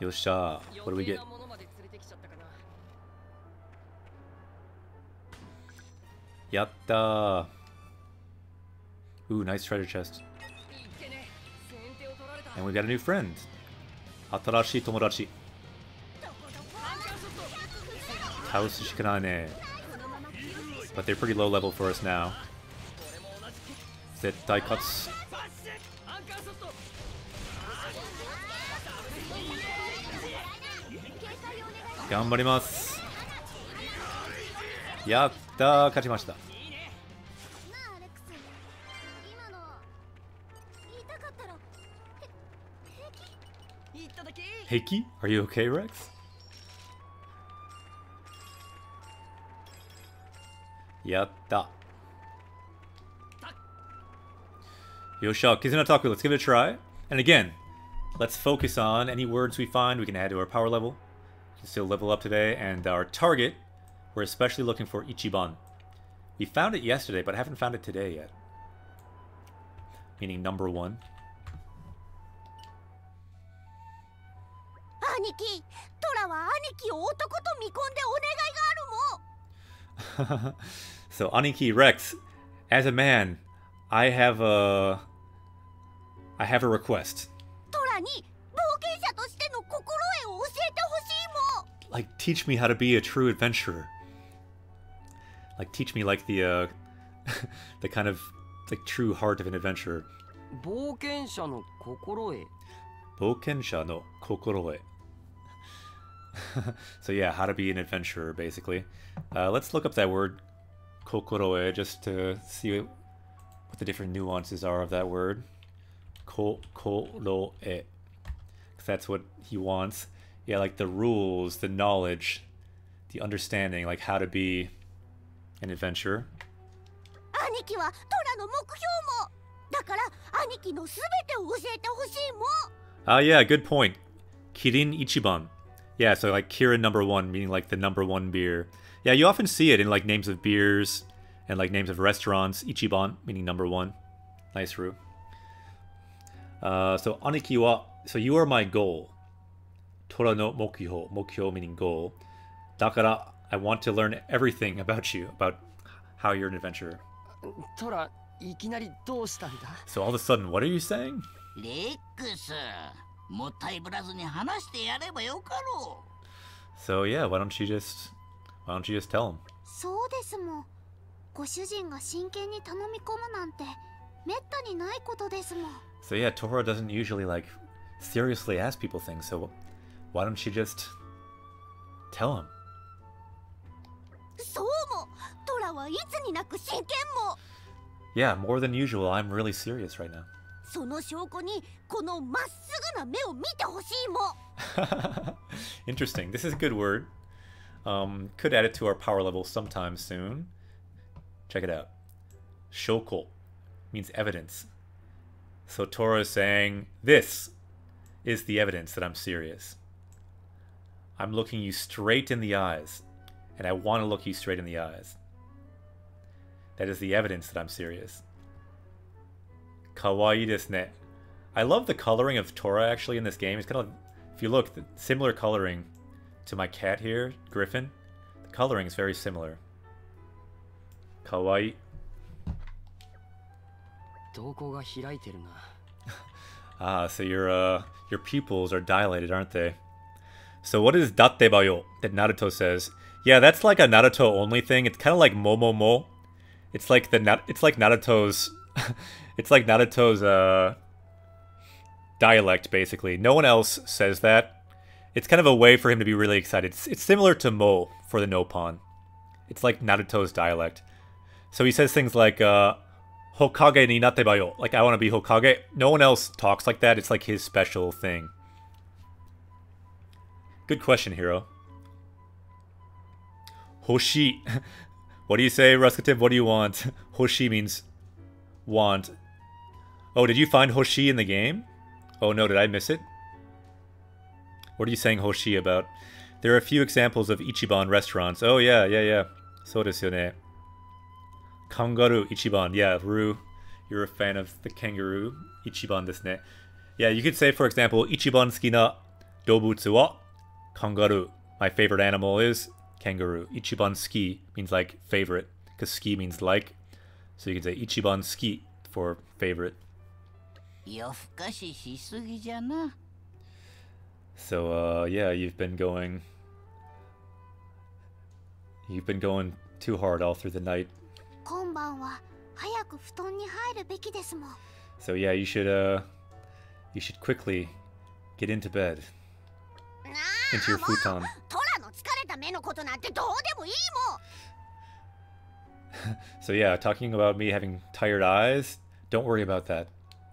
Yosha, what do we get? Yatta! Ooh, nice treasure chest. And we got a new friend. Atarashi tomodachi. House Shikanane. But they're pretty low level for us now. Zettai katsu. Ganbarimasu. Yatta! Kachimashita. Heiki? Are you okay, Rex? Yatta. Yosha, Kizuna Taku, let's give it a try. And again, let's focus on any words we find we can add to our power level. We can still level up today, and our target, we're especially looking for Ichiban. We found it yesterday, but I haven't found it today yet. Meaning number 1. Aniki, Tora wa Aniki o otoko to mikonde onegai ga aru mo. So Aniki Rex, as a man, I have a request. Tora ni boukensha toshite no kokoro o oshete hoshii mo. Like, teach me how to be a true adventurer. Like, teach me like the the kind of like true heart of an adventurer. 冒険者の心得。冒険者の心得. So yeah, how to be an adventurer, basically. Let's look up that word, kokoroe, just to see what the different nuances are of that word. Kokoroe. Because that's what he wants. Yeah, like the rules, the knowledge, the understanding, like how to be an adventurer. 兄貴はトラの目標も。だから兄貴のすべてを教えてほしいもん。Ah, yeah, good point. Kirin Ichiban. Yeah, so like Kirin #1, meaning like the #1 beer. Yeah, you often see it in like names of beers and like names of restaurants. Ichiban, meaning #1. Nice, Ru. So Aniki wa, so you are my goal. Tora no mokyo, mokyo meaning goal. Dakara, I want to learn everything about you, about how you're an adventurer. トラ、いきなりどうしたんだ？ So all of a sudden, what are you saying? レックス、もったいぶらずに話してやればよかろう。 So yeah, why don't you just tell him? そうですもん。ご主人が真剣に頼み込むなんてめったにないことですもん。 So yeah, Tora doesn't usually like seriously ask people things, so why don't you just tell him? そうも。トラはいつになく真剣も。 Yeah, more than usual, I'm really serious right now. その証拠にこのまっすぐな目を見てほしいもん。Interesting. This is a good word. Could add it to our power level sometime soon. Check it out. Shoko means evidence. So Tora is saying, this is the evidence that I'm serious. I'm looking you straight in the eyes, and I want to look you straight in the eyes. That is the evidence that I'm serious. Kawaii desu ne. I love the coloring of Tora actually in this game. It's kind of, if you look, similar coloring to my cat here, Griffin. The coloring is very similar. Kawaii. 瞳孔が開いてるな。 Ah, so your pupils are dilated, aren't they? So what is dattebayo that Naruto says? Yeah, that's like a Naruto only thing. It's kind of like momomo. It's like Naruto's it's like Naruto's dialect basically. No one else says that. It's kind of a way for him to be really excited. It's similar to Mo for the Nopon. It's like Naruto's dialect. So he says things like Hokage ni nattebayo. Like, I want to be Hokage. No one else talks like that. It's like his special thing. Good question, Hiro. Hoshi. What do you say, Ruskativ? What do you want? Hoshi means want. Oh, did you find Hoshi in the game? Oh no, did I miss it? What are you saying Hoshi about? There are a few examples of Ichiban restaurants. Oh yeah. So desu ne. Kangaroo Ichiban. Yeah, Ru, you're a fan of the kangaroo. Ichiban desu ne. Yeah, you could say, for example, Ichiban suki na dobutsu wa kangaroo. My favorite animal is kangaroo. Ichiban suki means like favorite, because ski means like. So you can say Ichiban suki for favorite. 夜更かししすぎじゃな。 So yeah, you've been going too hard all through the night. 今晩は早く布団に入るべきですもん。 So yeah, you should quickly get into bed. な Into your あもう futon. トラの疲れた目のことなんてどうでもいいもん。 So yeah, talking about me having tired eyes, don't worry about that.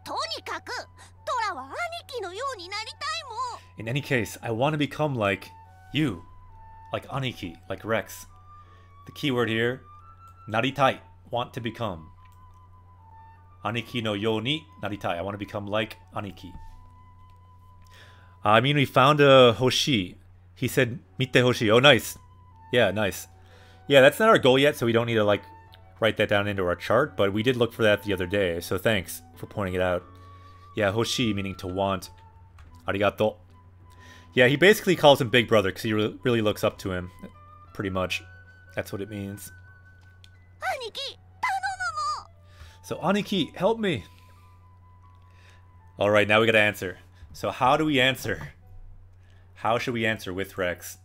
とにかくトラは兄貴のようになりたいもん。 In any case, I want to become like you. Like Aniki, like Rex. The key word here, naritai, want to become. Aniki no yo ni naritai, I want to become like Aniki. I mean, we found a Hoshi. He said, Mite Hoshi. Oh, nice. Yeah, nice. Yeah, that's not our goal yet, so we don't need to, like, write that down into our chart, but we did look for that the other day, so thanks for pointing it out. Yeah, Hoshi, meaning to want. Arigato. Yeah, he basically calls him Big Brother, because he really looks up to him. Pretty much. That's what it means. 兄貴、頼むもん。 So, Aniki, help me. Alright, now we gotta answer. So how do we answer? How should we answer with Rex?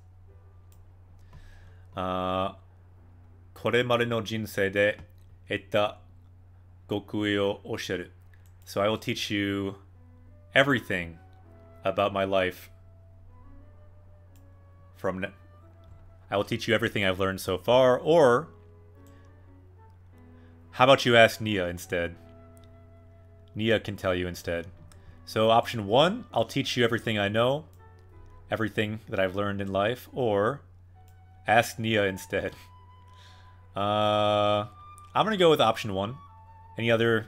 これまでの人生で得た極意を教える。So I will teach you everything about my life I will teach you everything I've learned so far, or how about you ask Nia instead? Nia can tell you instead. So option 1, I'll teach you everything I know, everything that I've learned in life, or ask Nia instead. I'm gonna go with option 1. Any other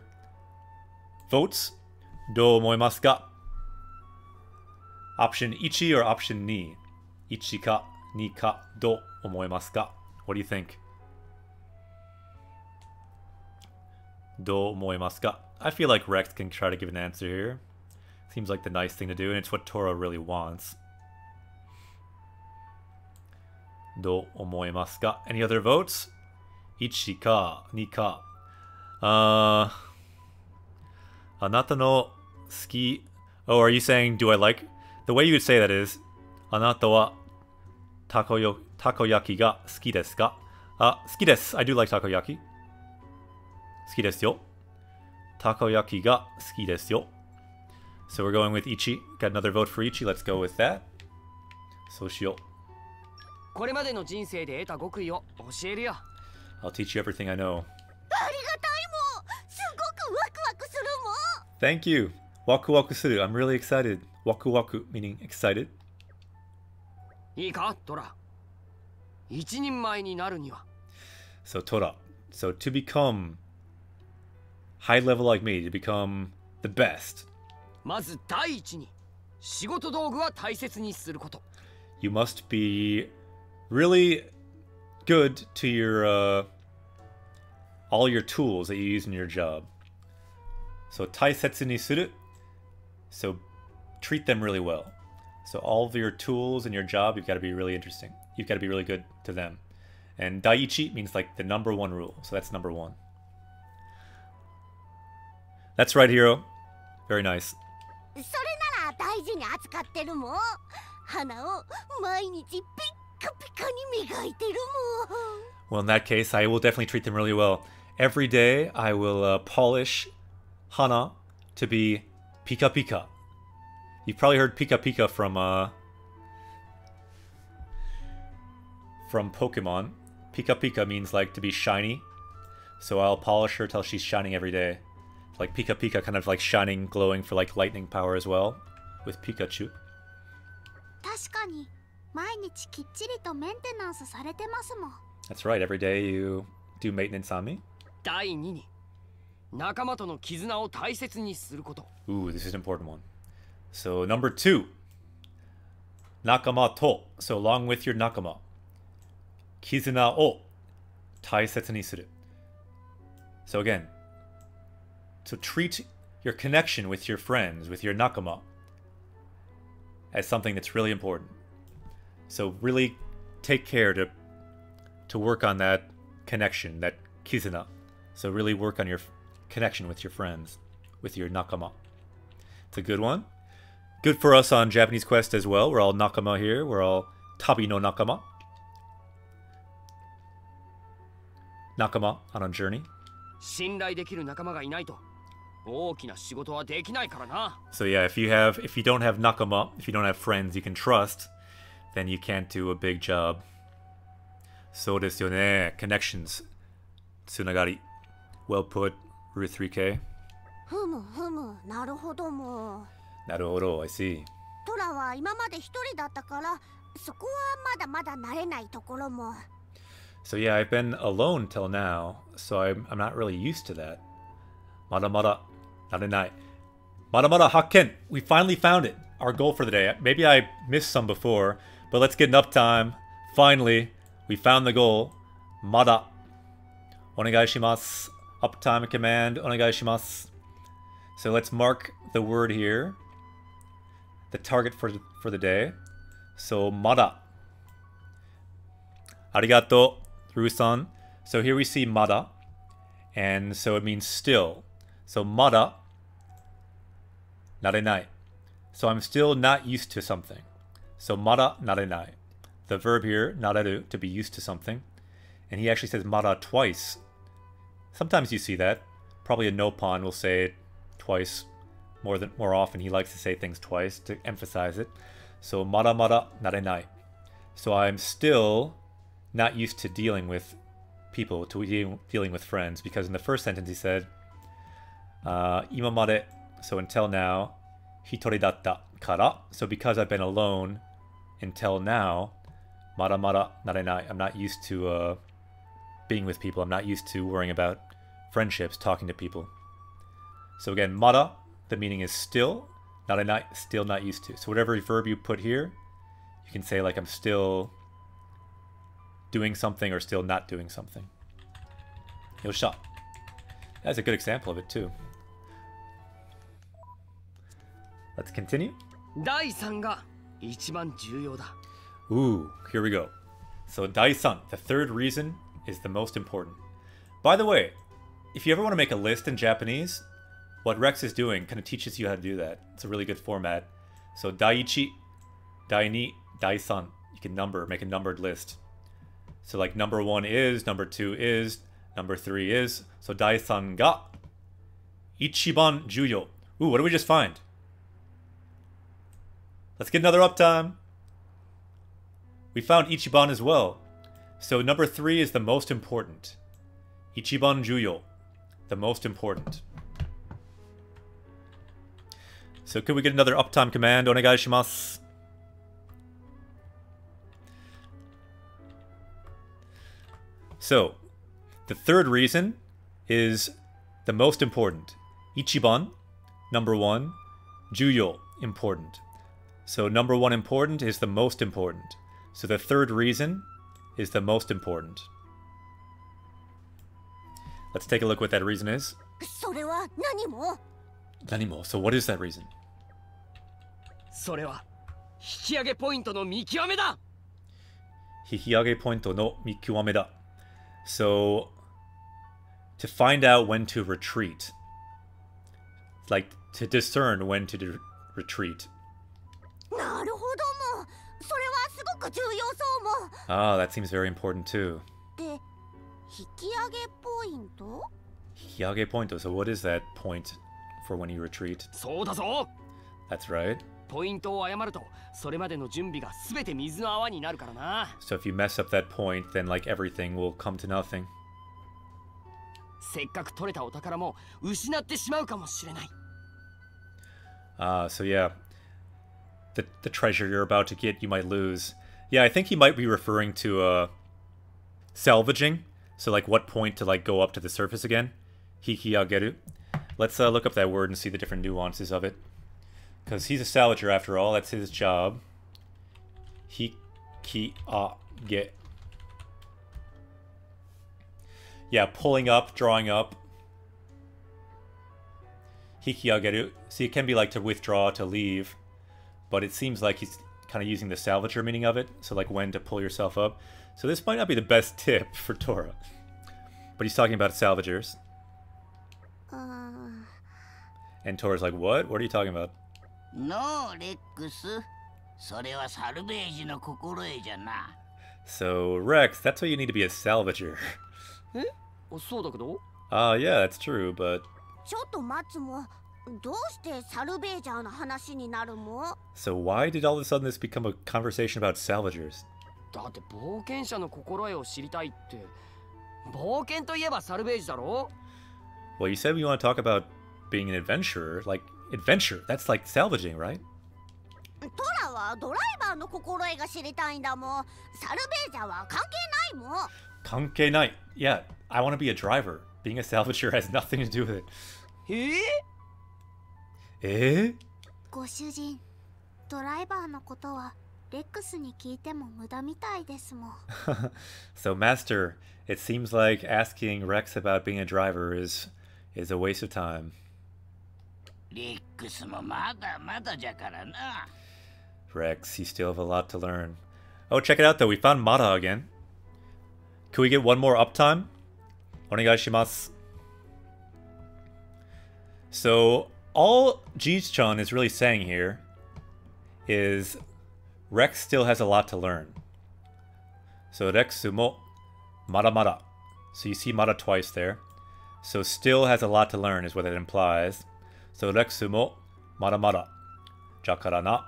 votes? どう思いますか? Option 1 or option 2? 1か2かどう思いますか? What do you think? どう思いますか? I feel like Rex can try to give an answer here. Seems like the nice thing to do, and it's what Tora really wants. どう思いますか? Any other votes? 1か2か。あなたの好き。Oh, are you saying, do I like? The way you would say that is, あなたはたこ焼きが好きですか? 好きです。I do like takoyaki. 好きですよ。たこ焼きが好きですよ。So we're going with Ichi. Got another vote for Ichi. Let's go with that. そうしよう。これまでの人生で得た極意を教えるよ。I'll teach you everything I know. ありがたいもん。すごくワクワクするもん。 Thank you. Waku waku suru. I'm really excited. Waku waku meaning excited. いいか、トラ。一人前になるには。So Tora. So to become high level like me, to become the best, まず第一に仕事道具は大切にすること。you must be really good to your all your tools that you use in your job. So 大切にする. So treat them really well. So all of your tools in your job, you've got to be really interesting. You've got to be really good to them. And daiichi means like the number one rule. So that's number 1. That's right, Hero. Very nice. それなら大事に扱ってるもん。花を毎日ピッカピカに磨いてるもん。 Well, in that case, I will definitely treat them really well. Every day, I will polish Hana to be Pika Pika. You've probably heard Pika Pika from Pokemon. Pika Pika means like to be shiny. So I'll polish her till she's shining every day. Like Pika Pika, kind of like shining, glowing for like lightning power as well, with Pikachu. 確かに毎日きっちりとメンテナンスされてますもん。 That's right, every day you do maintenance on me. 第二に仲間との絆を大切にすること。 Ooh, this is an important one. So number 2, nakama to. So along with your nakama, kizuna o taisetsu ni suru. So again, so treat your connection with your friends, with your nakama, as something that's really important. So really take care to work on that connection, that kizuna. So really work on your connection with your friends, with your nakama. It's a good one. Good for us on Japanese Quest as well. We're all nakama here. We're all tabi no nakama. Nakama on a journey. 信頼できる仲間がいないと大きな仕事はできないからな。 So yeah, if you don't have nakama, if you don't have friends you can trust, then you can't do a big job. そうですよね. Connections. Tsunagari. Well put, Route 3K. ふむふむ、なるほども。なるほど, I see. トラは今まで一人だったから、そこはまだまだ慣れないところも。 So yeah, I've been alone till now, so I'm not really used to that. Mada narenai. Mada hakken. We finally found it. Our goal for the day. Maybe I missed some before, but let's get an uptime. Finally, we found the goal. Mada. Onegai shimasu. Uptime command. Onegai shimasu. So let's mark the word here. The target for the day. So mada. Arigato, Ryu-san. So here we see mada, and so it means still. So mada narenai. So I'm still not used to something. So mada narenai. The verb here, nareru, to be used to something. And he actually says mada twice. Sometimes you see that. Probably a nopon will say it twice more often. He likes to say things twice to emphasize it. So mada mada narenai. So I'm still not used to dealing with people, dealing with friends, because in the first sentence he said, imamade, so until now, hitori datta kara. So because I've been alone until now, mada mada narenai. I'm not used to being with people. I'm not used to worrying about friendships, talking to people. So again, mada, the meaning is still, narenai, still not used to. So whatever verb you put here, you can say like I'm still doing something or still not doing something. Yosha. That's a good example of it too. Let's continue. 第3が一番重要だ。 Ooh, here we go. So Dai-san, the third reason is the most important. By the way, if you ever want to make a list in Japanese, what Rex is doing kind of teaches you how to do that. It's a really good format. So Daiichi, Dai-ni, Dai-san. You can make a numbered list. So like number 1 is, number 2 is, number 3 is. So Dai-san ga ichiban juyo. Ooh, what did we just find? Let's get another uptime. We found ichiban as well. So number 3 is the most important. Ichiban juyo, the most important. So could we get another uptime command? Onegai shimasu. So, the third reason is the most important. Ichiban, number 1. Juyo, important. So number 1 important is the most important. So the third reason is the most important. Let's take a look what that reason is. それは何も Nanimo. So what is that reason? それは引き上げポイントの見極めだ。 Hikiage pointo no mikiwame da. So, to find out when to retreat. Like, to discern when to retreat. なるほどもそれはすごく重要そうも Ah, that seems very important too. で引き上げポイント Hikiage pointo. So what is that point for when you retreat? そうだぞ。 That's right. ポイントを誤るとそれまでの準備がすべて水の泡になるからな。 So if you mess up that point, then like everything will come to nothing. せっかく取れたお宝も失ってしまうかもしれない。 So yeah. The treasure you're about to get, you might lose. Yeah, I think he might be referring to salvaging. So like what point to like go up to the surface again. Hikiageru. Let's look up that word and see the different nuances of it. Because he's a salvager after all, that's his job. Hikiage. Yeah, pulling up, drawing up. Hikiageru. See, it can be like to withdraw, to leave. But it seems like he's kind of using the salvager meaning of it. So like when to pull yourself up. So this might not be the best tip for Tora. But he's talking about salvagers. And Tora's like, what? What are you talking about? No, Rex. それはサルベージの心得じゃな。 So, Rex, that's why you need to be a salvager. え、そうだけど。 Yeah, that's true, but... ちょっと待つもどうしてサルベージャーの話になるも So why did all of a sudden this become a conversation about salvagers? だって冒険者の心得を知りたいって。冒険といえばサルベージだろ。 Well, you said we want to talk about being an adventurer. Like, adventure, that's like salvaging, right? トラはドライバーの心得が知りたいんだもんサルベージャーは関係ないもん Kankenai. Yeah, I want to be a driver. Being a salvager has nothing to do with it. え? ご主人、ドライバーのことはレックスに聞いても無駄みたいですもん。So, Master, it seems like asking Rex about being a driver is a waste of time. レックスもまだまだじゃからな。 Rex, you still have a lot to learn. Oh, check it out though, we found Mata again. Can we get one more uptime? Onegai shimasu. So, all Jeez-chan is really saying here is Rex still has a lot to learn. So, Rexu mo mada mada. So, you see mada twice there. So, still has a lot to learn is what it implies. So Rex mo mara jakara na.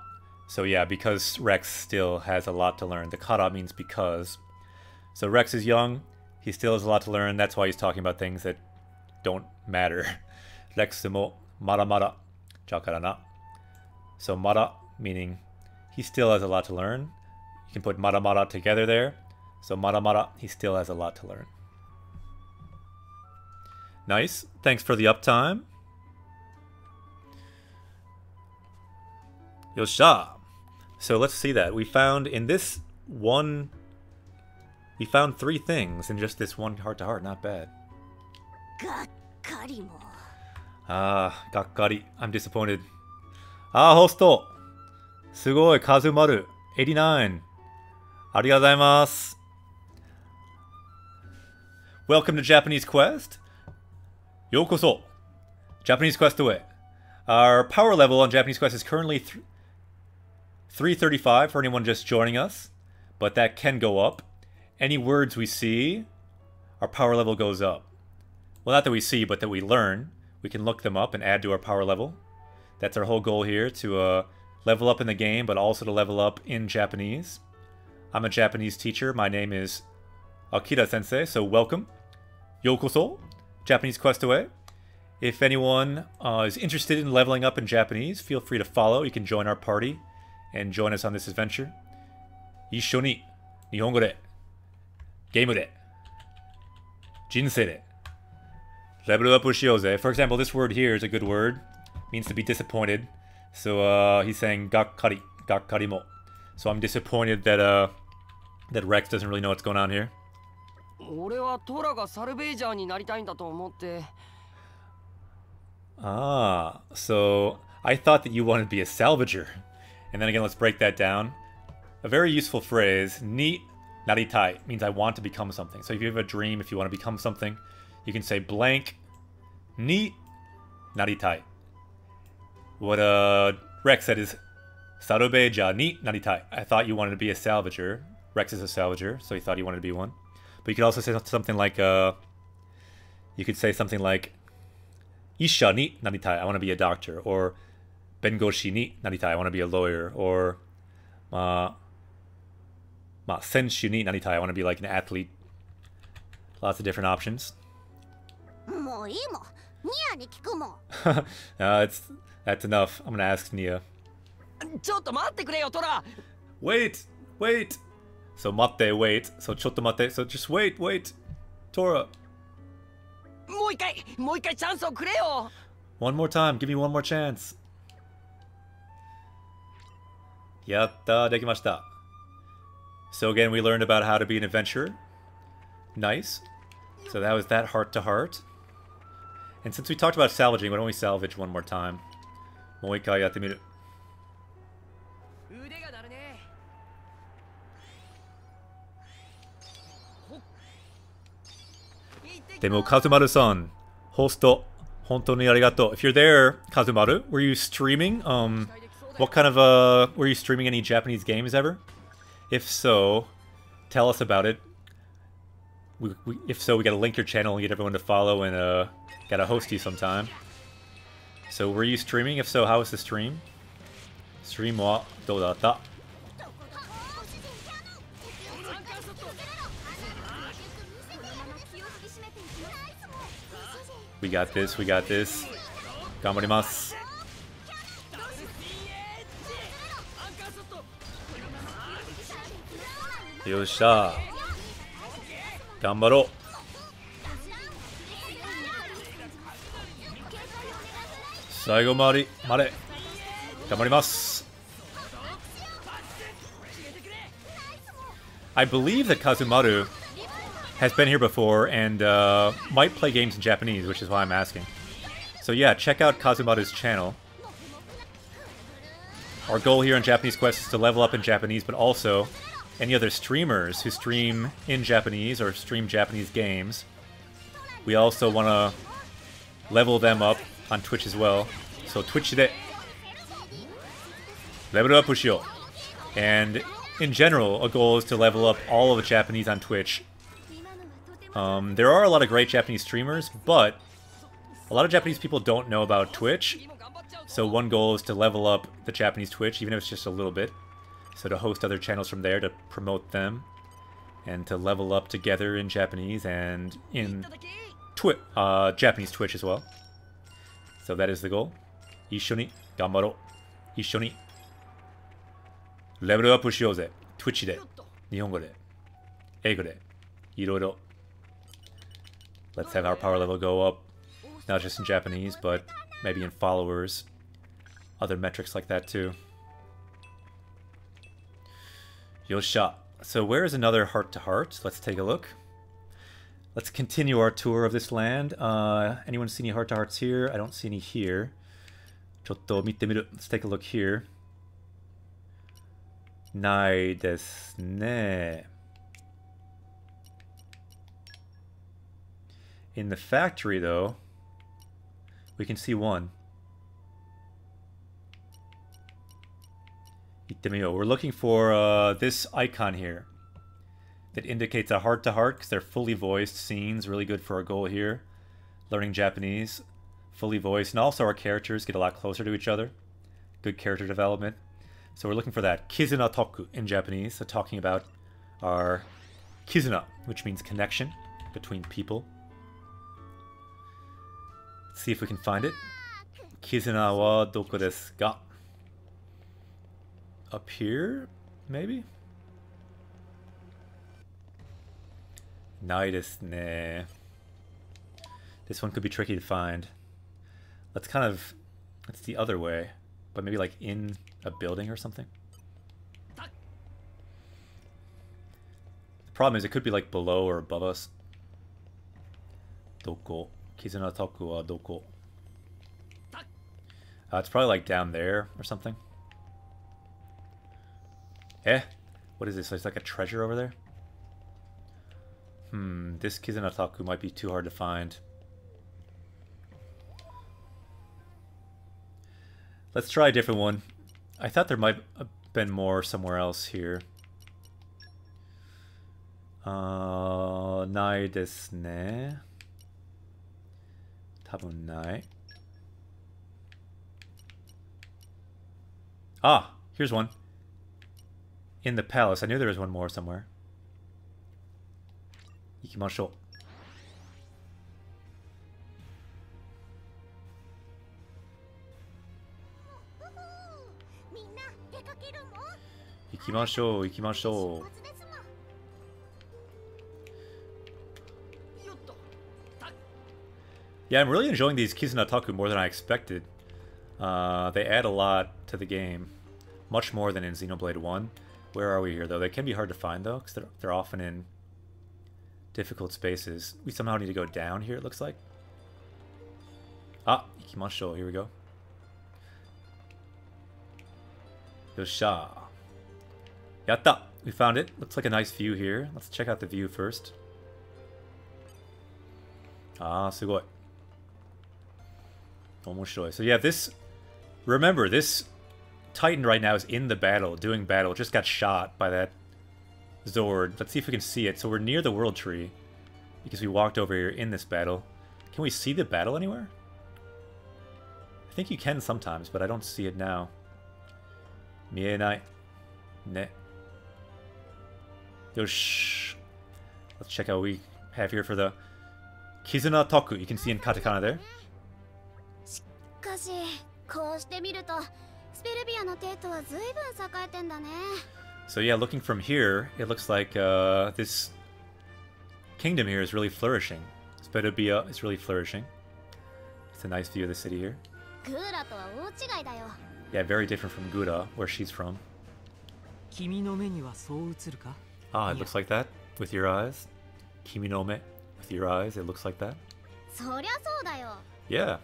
So yeah, because Rex still has a lot to learn. The kara means because. So Rex is young. He still has a lot to learn. That's why he's talking about things that don't matter. Rex mo mara jakara na. So mara meaning he still has a lot to learn. You can put mara together there. So mara, he still has a lot to learn. Nice. Thanks for the uptime. Yosha. So let's see that. We found in this one... We found 3 things in just this one heart-to-heart. Not bad. Gakkari mo. Ah, gakkari. I'm disappointed. Ah, hosto. Sugoi, Kazumaru. 89. Arigatou gozaimasu. Welcome to Japanese Quest. Yokoso. Japanese Quest away. Our power level on Japanese Quest is currently 335 for anyone just joining us, but that can go up. Any words we see, our power level goes up. Well, not that we see, but that we learn. We can look them up and add to our power level. That's our whole goal here, to level up in the game, but also to level up in Japanese. I'm a Japanese teacher. My name is Akira Sensei, so welcome. Yokoso. Japanese Quest away. If anyone is interested in leveling up in Japanese, feel free to follow. You can join our party and join us on this adventure. Issho ni Nihongo de, Game de, Jinsei de, level up shiyouze. For example, this word here is a good word. It means to be disappointed. So he's saying gakkari mo. So I'm disappointed that that Rex doesn't really know what's going on here. 俺はトラがサルベージャーになりたいんだと思って。 Ah, so I thought that you wanted to be a salvager. And then again, let's break that down. A very useful phrase, ni naritai, means I want to become something. So if you have a dream, if you want to become something, you can say blank ni naritai. What Rex said is sarubeja ni naritai. I thought you wanted to be a salvager. Rex is a salvager, so he thought he wanted to be one. But you could also say something like, you could say something like, Isha ni naritai, I want to be a doctor. Or bengoshi ni naritai, I want to be a lawyer. Or senshu ni naritai, I want to be like an athlete. Lots of different options. That's enough. I'm going to ask Nia. ちょっと待ってくれよトラ。 Wait! So matte, wait. So chotto matte. So just wait. Tora. もう一回チャンスをくれよ。 One more time. Give me one more chance. Yatta, dekimashita. So again, we learned about how to be an adventurer. Nice. So that was that heart to heart. And since we talked about salvaging, why don't we salvage one more time? もう一回やってみる。 腕が鳴るね。 Demo Kazumaru-san, host, hontoni arigato. If you're there, Kazumaru, were you streaming? What kind of were you streaming any Japanese games ever? If so, tell us about it. If so, we gotta link your channel and get everyone to follow, and gotta host you sometime. So were you streaming? If so, how was the stream? Stream wa dou datta? We got this. Ganbarimasu. Yosha. Ganbaro. Saigo mare. Ganbarimasu. I believe that Kazumaru has been here before and might play games in Japanese, which is why I'm asking. So yeah, check out Kazumaru's channel. Our goal here on Japanese Quest is to level up in Japanese, but also any other streamers who stream in Japanese or stream Japanese games. We also want to level them up on Twitch as well. So Twitch de level up shio. And in general, a goal is to level up all of the Japanese on Twitch. There are a lot of great Japanese streamers, but A lot of Japanese people don't know about Twitch, so one goal is to level up the Japanese Twitch, even if it's just a little bit. So to host other channels from there, to promote them, and to level up together in Japanese and in Japanese Twitch as well. So that is the goal. 一緒に頑張ろう。一緒にレベルアップしようぜ。Twitch で、日本語で、英語で、いろいろ。Let's have our power level go up, not just in Japanese, but maybe in followers, other metrics like that too. Yosha. So where is another heart-to-heart? Let's take a look. Let's continue our tour of this land. Anyone see any heart-to-hearts here? I don't see any here. ちょっと見てみる. Let's take a look here. ないですね. In the factory, though, we can see one. 行ってみよう. We're looking for this icon here that indicates a heart-to-heart because they're fully voiced scenes. Really good for our goal here. Learning Japanese. Fully voiced. And also our characters get a lot closer to each other. Good character development. So we're looking for that. Kizuna toku in Japanese. So talking about our kizuna, which means connection between people. Let's see if we can find it. Kizuna wa doko desu ka? Up here, maybe? ないですね. This one could be tricky to find. Let's the other way, but maybe like in a building or something. The problem is it could be like below or above us. Doko. Kizuna toku wa doko? It's probably like down there or something. What is this? There's like a treasure over there? This Kizuna toku might be too hard to find. Let's try a different one. I thought there might have been more somewhere else here. ないですね. 多分ない. Ah, here's one. In the palace. I knew there was one more somewhere. 行きましょう.行きましょう, 行きましょう. Yeah, I'm really enjoying these Kizuna Taku more than I expected. They add a lot to the game. Much more than in Xenoblade 1. Where are we here, though? They can be hard to find, though, because they're often in difficult spaces. We somehow need to go down here, it looks like. Ah, ikimashou. Here we go. Yosha. Yatta! We found it. Looks like a nice view here. Let's check out the view first. Ah, sugoi. Omoshiroi. So yeah, this... Remember, this Titan right now is in the battle, doing battle. Just got shot by that Zord. Let's see if we can see it. So we're near the World Tree, because we walked over here in this battle. Can we see the battle anywhere? I think you can sometimes, but I don't see it now. Mienai. Ne. Yosh. Let's check out what we have here for the Kizuna Toku. You can see in katakana there. So yeah, looking from here, it looks like this kingdom here is really flourishing. Sperbia is really flourishing. It's a nice view of the city here. Yeah, very different from Gura, where she's from. Ah, it looks like that with your eyes. Kimi no me, with your eyes, it looks like that. Yeah.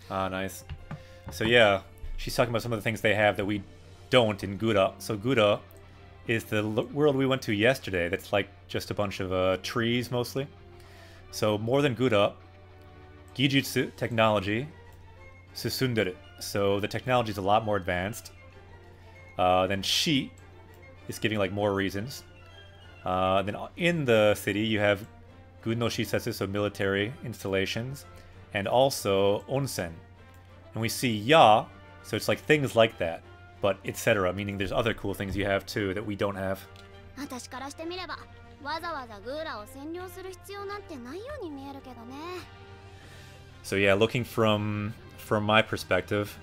Ah, nice. So yeah, she's talking about some of the things they have that we don't in Gura. So Gura is the world we went to yesterday that's like just a bunch of trees mostly. So more than Gura, Gijutsu, technology, susundere. So the technology is a lot more advanced. Then Shi is giving like more reasons. Then in the city, you have gun no shisetsu, so military installations, and also onsen. And we see ya, so it's like things like that, but etc., meaning there's other cool things you have too that we don't have. 私からしてみればわざわざグーラを占領する必要なんてないように見えるけどね。So yeah, looking from my perspective,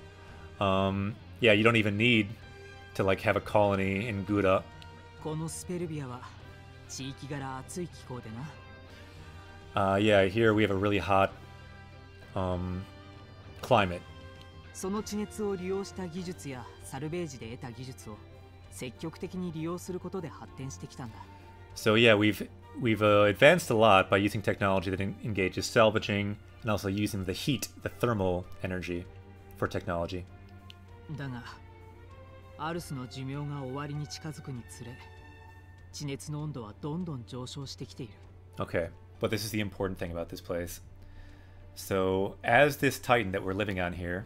yeah, you don't even need to like have a colony in Gura. このスペルビアは地域柄暑い気候でな。Yeah, here we have a really hot climate. その地熱を利用した技術やサルベージで得た技術を積極的に利用することで発展してきたんだ。So yeah, we've advanced a lot by using technology that engages salvaging and also using the heat, the thermal energy for technology. だが、アルスの寿命が終わりに近づくにつれ、地熱の温度はどんどん上昇してきている。Okay, but this is the important thing about this place. So as this Titan that we're living on here,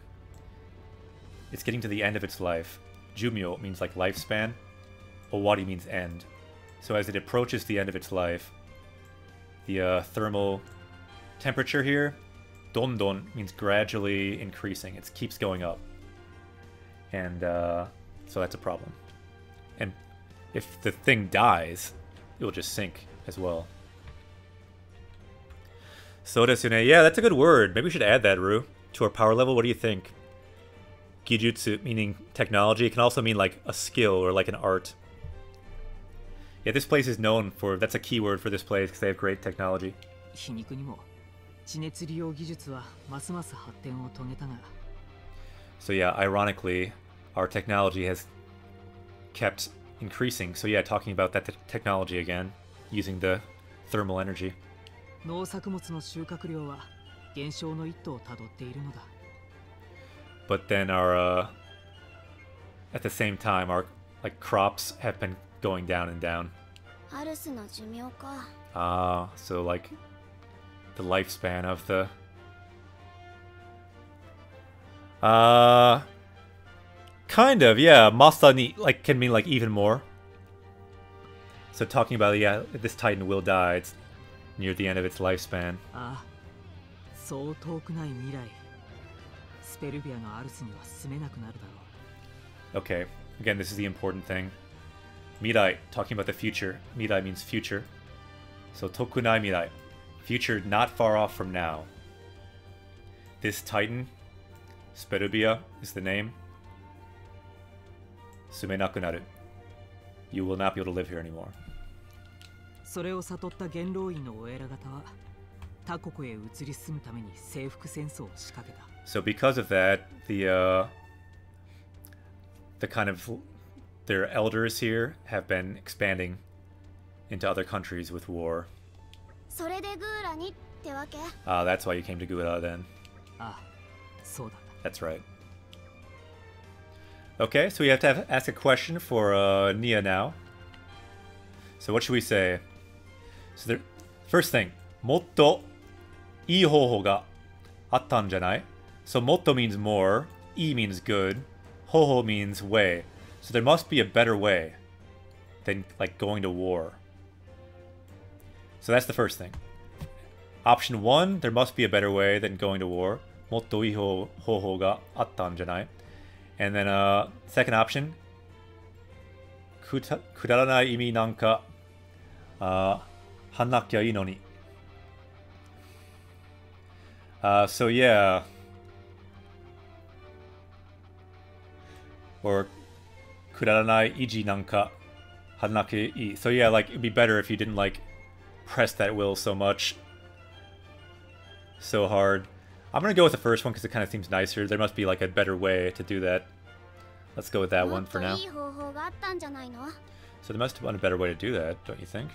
it's getting to the end of its life. Jumyo means like lifespan. Owari means end. So as it approaches the end of its life, the thermal temperature here, dondon, means gradually increasing. It keeps going up. And so that's a problem. And if the thing dies, it will just sink as well. So desune, yeah, that's a good word. Maybe we should add that, Ru, to our power level. What do you think? Gijutsu, meaning technology, it can also mean like a skill or like an art. Yeah, this place is known for, that's a keyword for this place because they have great technology. 皮肉にも地熱利用技術はますます発展を遂げたが。So yeah, ironically, our technology has kept increasing. So yeah, talking about that technology again, using the thermal energy. 農作物の収穫量は減少の一途をたどっているのだ。But then our, at the same time, our like crops have been going down and down. アルスの寿命か。Ah, so like the lifespan of the kind of, yeah. Masa ni like can mean like even more. So talking about, yeah, this Titan will die. It's near the end of its lifespan. ああ、そう遠くない未来、スペルビアのアルスには住めなくなるだろう。 Okay, again, this is the important thing. Mirai, talking about the future. Mirai means future. So tokunai mirai, future not far off from now. This Titan, Sperubia is the name. Sumenakunaru. You will not be able to live here anymore. それを悟った元老院のお偉方は他国へ移り住むために征服戦争を仕掛けた。 So because of that, the kind of their elders here have been expanding into other countries with war. それでグーラにってわけ？ That's why you came to Gura then. ああ、そうだ。 That's right. Okay, so we have to ask a question for Nia now. So what should we say? So the first thing, もっといい方法があったんじゃない? So もっと means more, いい means good, 方法 means way. So there must be a better way than like going to war. So that's the first thing. Option 1, there must be a better way than going to war. もっといい方法があったんじゃない? And then second option, くだらない意味なんかはんなきゃいいのに. So yeah. Or くだらない意地なんかはんなきゃいい. So yeah, like it'd be better if you didn't like press that will so much, so hard. I'm gonna go with the first one because it kind of seems nicer. There must be like a better way to do that. Let's go with that one for now. So there must have been a better way to do that, don't you think?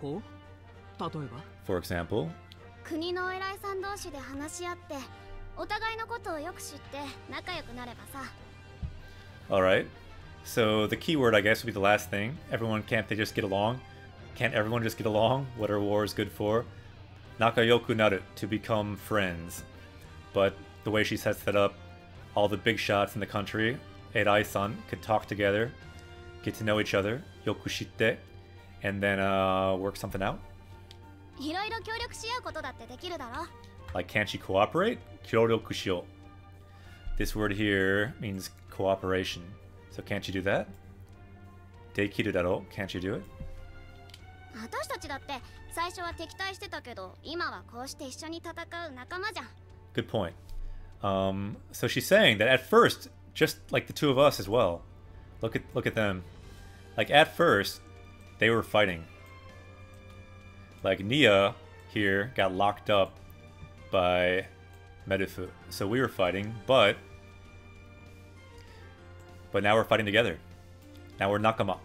ほう？例えば？ For example? 国の偉いさん同士で話し合ってお互いのことをよく知って仲良くなればさ。 Alright. So the key word, I guess, would be the last thing. Everyone, can't they just get along? Can't everyone just get along? What are wars good for? Nakayoku naru, to become friends. But the way she sets that up, all the big shots in the country, Erai-san, could talk together get to know each other, yokushite, and then work something out. いろいろ協力し合うことだってできるだろ。 Like, can't you cooperate? Kyoryoku shio. This word here means cooperation. So can't you do that? Dekiru daro. Can't you do it? 私たちだって最初は敵対してたけど、今はこうして一緒に戦う仲間じゃん。 Good point. So she's saying that at first, just like the two of us as well. Look at them. Like at first, they were fighting. Like Nia here got locked up by Medufu. So we were fighting, but now we're fighting together. Now we're nakama.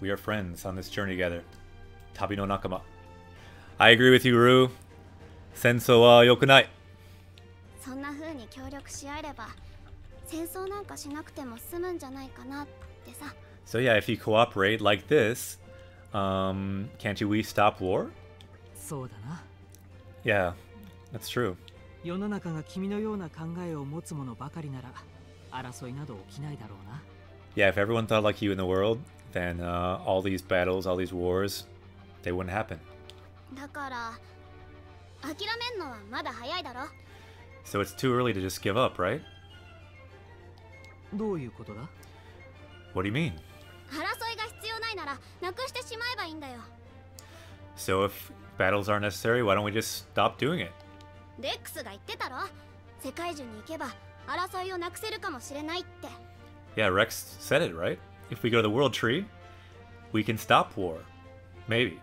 We are friends on this journey together. Tabi no nakama. I agree with you, Ru. Senso wa yokunai. そんな風に協力し合えれば、戦争なんかしなくても済むんじゃないかなってさ。 So yeah, if you cooperate like this, can't you we stop war? そうだな。 Yeah, that's true. 世の中が君のような考えを持つ者ばかりなら、争いなど起きないだろうな。 Yeah, if everyone thought like you in the world, then all these battles, all these wars, they wouldn't happen. だから諦めんのはまだ早いだろ。 So it's too early to just give up, right? どういうことだ？ What do you mean? 争いが必要ないならなくしてしまえばいいんだよ。 So if battles aren't necessary, why don't we just stop doing it? レックスが言ってたろ。世界中に行けば争いをなくせるかもしれないって。 Yeah, Rex said it, right? If we go to the World Tree, we can stop war. Maybe.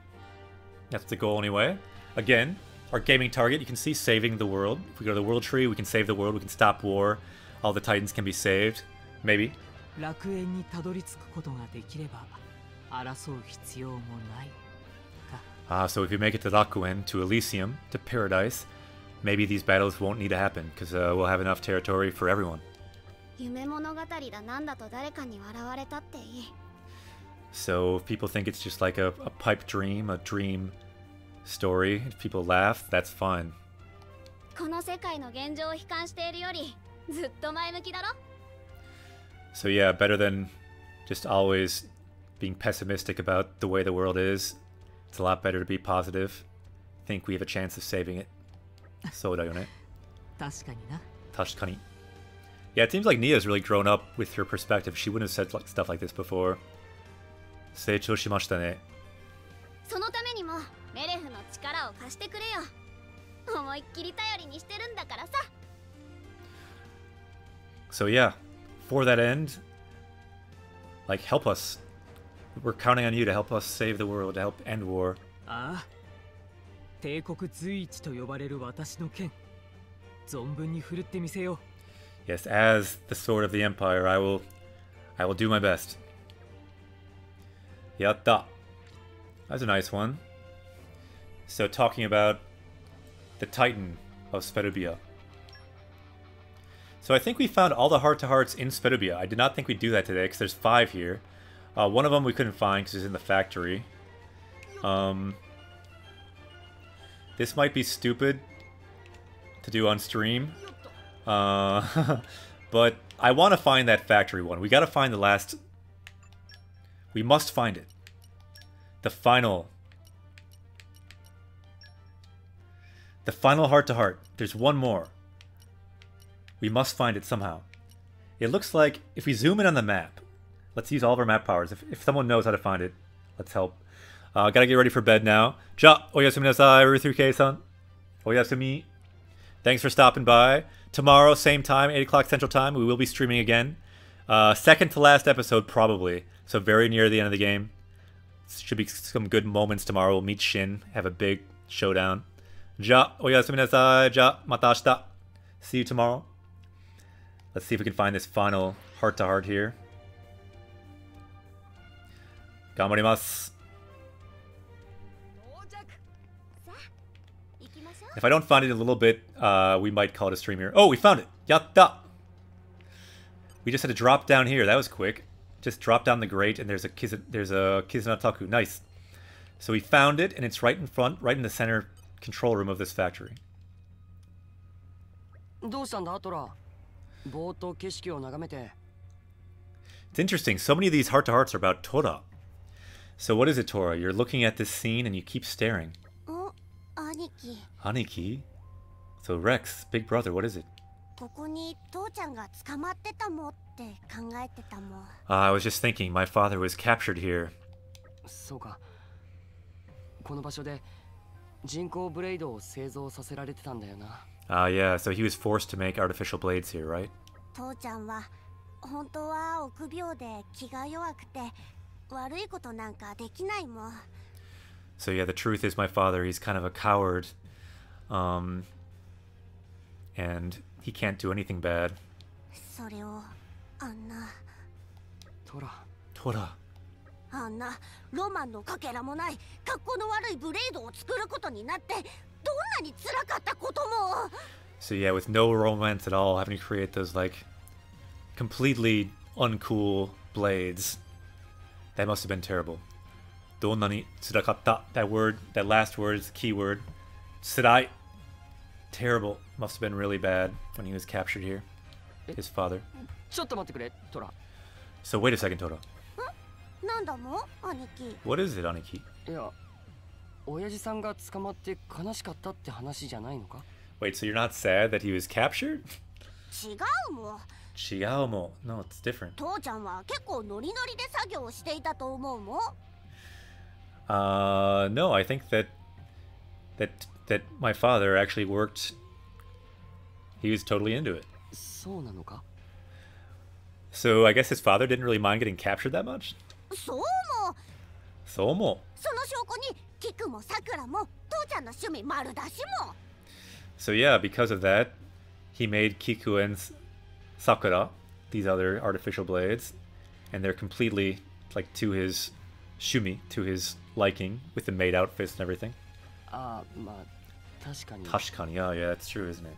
That's the goal anyway. Again, our gaming target, you can see saving the world. If we go to the World Tree, we can save the world, we can stop war. All the Titans can be saved. Maybe. 楽園にたどり着くことができれば、争う必要もないか。 So if you make it to Rakuen, to Elysium, to Paradise, maybe these battles won't need to happen, because we'll have enough territory for everyone. 夢物語だなんだと誰かに笑われたっていい。 So if people think it's just like a pipe dream, a dream story, if people laugh, that's fine. この世界の現状を悲観しているよりずっと前向きだろ。 So yeah, better than just always being pessimistic about the way the world is. It's a lot better to be positive. Think we have a chance of saving it. そうだよね。確かにな。確かに。Yeah, it seems like Nia's really grown up with her perspective. She wouldn't have said stuff like this before. 成長しましたね。そのためにもメレフの力を貸してくれよ。思いっきり頼りにしてるんだからさ。 So yeah, for that end, like help us. We're counting on you to help us save the world, to help end war. ああ。帝国随一と呼ばれる私の剣、存分に振るってみせよう。 Yes, as the sword of the Empire, I will do my best. Yatta. That's a nice one. So talking about the Titan of Sperubia. So I think we found all the heart-to-hearts in Sperubia. I did not think we'd do that today, because there's 5 here. One of them we couldn't find because it's in the factory. This might be stupid to do on stream. But I want to find that factory one. We got to find the last... We must find it. The final heart-to-heart. There's one more. We must find it somehow. It looks like if we zoom in on the map, let's use all of our map powers. If someone knows how to find it, let's help. Gotta get ready for bed now. Ja, oyasumi nasai, Ruth3K-san. Oyasumi. Thanks for stopping by. Tomorrow, same time, 8 o'clock Central Time, we will be streaming again. Second to last episode, probably. So very near the end of the game. Should be some good moments tomorrow. We'll meet Shin, have a big showdown. Ja, oyasumi nasai. Ja, mata ashita. See you tomorrow. Let's see if we can find this final heart-to-heart here. Gamarimasu. If I don't find it in a little bit, we might call it a stream here. Oh, we found it! Yatta! We just had to drop down here. That was quick. Just drop down the grate, and there's a Kizunataku. Nice. So we found it, and it's right in front, right in the center control room of this factory. どうしたんだトラ？ぼーっと景色を眺めて。It's interesting. So many of these heart-to-hearts are about Tora. So what is it, Tora? You're looking at this scene and you keep staring. 兄貴 Aniki? So Rex, big brother, what is it? ここに父ちゃんが捕まってたもって考えてたもん。 I was just thinking, my father was captured here. そうか。この場所で人工ブレイドを製造させられてたんだよな。Yeah, so he was forced to make artificial blades here, right? 父ちゃんは本当は臆病で気が弱くて悪いことなんかできないもん。 So yeah, the truth is my father, he's kind of a coward. And he can't do anything bad. それをあんな トラ。 Tora. あんなロマンのかけらもない格好の悪いブレードを作ることになってどんなに辛かったことも。 So yeah, with no romance at all, having to create those like completely uncool blades. That must have been terrible. どんなに辛かった That word, that last word is the key word. 辛い Terrible. Must have been really bad when he was captured here. His father. ちょっと待ってくれ、トラ。 So wait a second, Tora. なんだも兄貴。 What is it, Aniki? いや、親父さんが捕まって悲しかったって話じゃないのか？ Wait, so you're not sad that he was captured? 違うもん。 Chigaomo. No, it's different. 父ちゃんは結構ノリノリで作業をしていたと思うもん。 No, I think that my father actually worked. He was totally into it. そうなのか？ So I guess his father didn't really mind getting captured that much? そうも。 So mo. その証拠にキクもサクラも父ちゃんの趣味丸出しも。 So yeah, because of that, he made Kiku and Sakura, these other artificial blades, and they're completely like to his shumi, to his liking, with the maid outfits and everything. ああ、まあ確かに。 Tashkani, yeah, that's true, isn't it?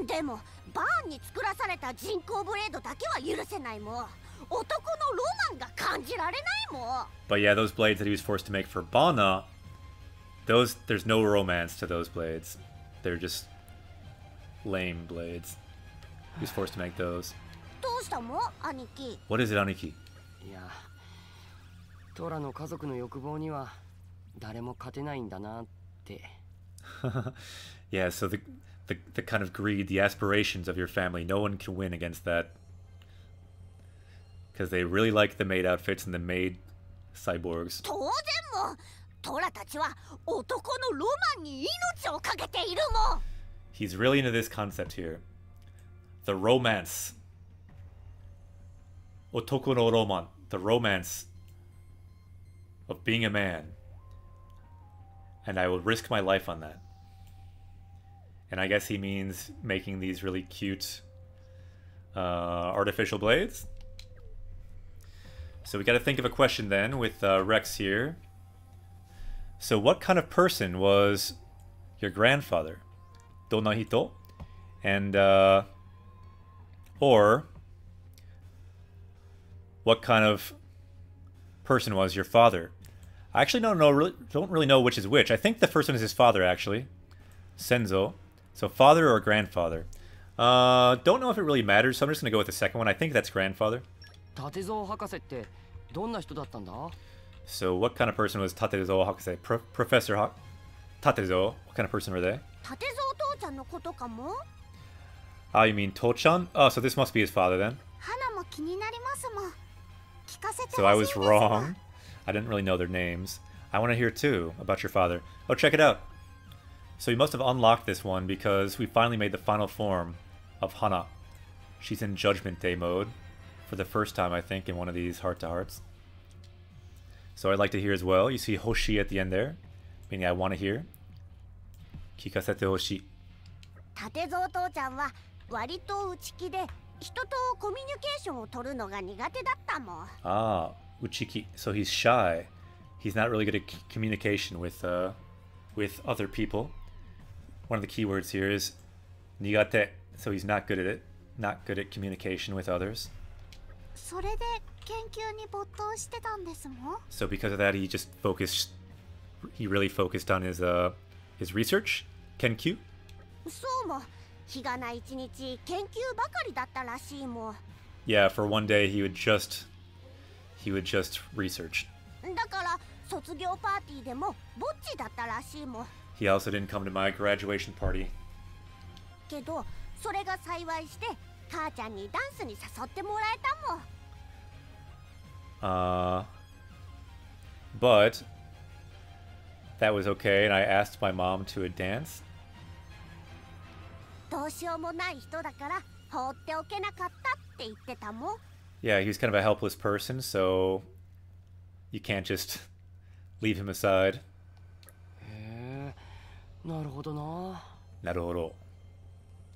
でもバーンに作らされた人工ブレードだけは許せないもん。男のロマンが感じられないもん。 But yeah, those blades that he was forced to make for Bana, there's no romance to those blades. They're just lame blades. He was forced to make those. どうしたもん兄貴。 What is it, Aniki? いや、トラの家族の欲望には誰も勝てないんだなって。Yeah, so the kind of greed, the aspirations of your family, no one can win against that. Because they really like the maid outfits and the maid cyborgs. 当然もん。トラたちは男のロマンに命をかけているもん。 He's really into this concept here. The romance. Otoko no roman. The romance of being a man. And I will risk my life on that. And I guess he means making these really cute artificial blades. So we got to think of a question then with Rex here. So what kind of person was your grandfather? Donna hito? And or what kind of person was your father? I actually don't really know which is which. I think the first one is his father actually. Senzo. So father or grandfather? Don't know if it really matters, so I'm just gonna go with the second one. I think that's grandfather. 立蔵博士ってどんな人だったんだ？ So what kind of person was Tatezo Hakase? Professor Tatezo? What kind of person were they? 立蔵父ちゃんのことかも。 You mean Tochan? Oh, so this must be his father then. 花も気になりますもん。聞かせてほしいんです So I was が wrong. I didn't really know their names. I want to hear too about your father. Oh, check it out. So you must have unlocked this one because we finally made the final form of Hana. She's in Judgment Day mode for the first time, I think, in one of these heart-to-hearts. So I'd like to hear as well. You see Hoshi at the end there, meaning I want to hear. Kikasete Hoshi. 立蔵父ちゃんは割と内気で人とコミュニケーションを取るのが苦手だったもん。 Ah, Uchiki. So he's shy. He's not really good at communication with other people. One of the keywords here is nigate. So he's not good at it. Not good at communication with others. それで研究に没頭してたんですもん。 So because of that, he really focused on his research, Kenkyu. そうも、日がない一日研究ばかりだったらしいもん。 Yeah, for one day he would just he would just research. だから卒業パーティーでもぼっちだったらしいもん。 He also didn't come to my graduation party. けどそれが幸いして母ちゃんにダンスに誘ってもらえたもん。But that was okay, and I asked my mom to a dance. どうしようもない人だから放っておけなかったって言ってたもん。 Yeah, he was kind of a helpless person, so you can't just leave him aside. へえ、なるほどな。なるほど。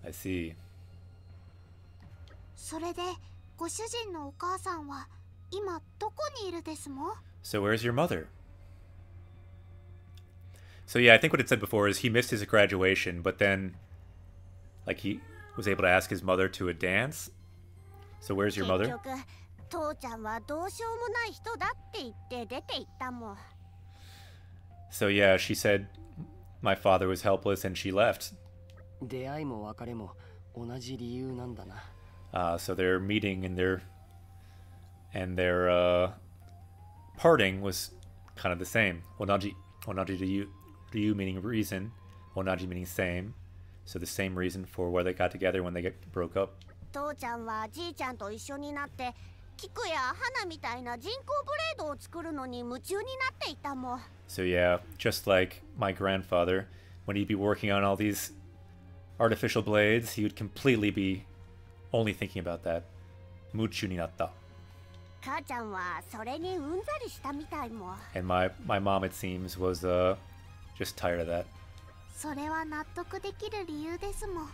I see. それでご主人のお母さんは今どこにいるですもん？ So where's your mother? So yeah, I think what it said before is he missed his graduation, but then, like, he was able to ask his mother to a dance. So where's your 結 mother? 局父ちゃんはどうしようもない人だって言って出て行ったもん。 So yeah, she said my father was helpless and she left. 出会いも別れも同じ理由なんだな。So their meeting and their parting was kind of the same. Onaji ryu meaning reason, onaji meaning same. So the same reason for why they got together when they broke up. 父ちゃんはじいちゃんと一緒になって菊や花みたいな人工ブレードを作るのに夢中になっていたもん。 So yeah, just like my grandfather, when he'd be working on all these artificial blades, he would completely be only thinking about that. Muchu ni natta. 母ちゃんはそれにうんざりしたみたいもん。 And my mom, it seems, was just tired of that. それは納得できる理由ですもん。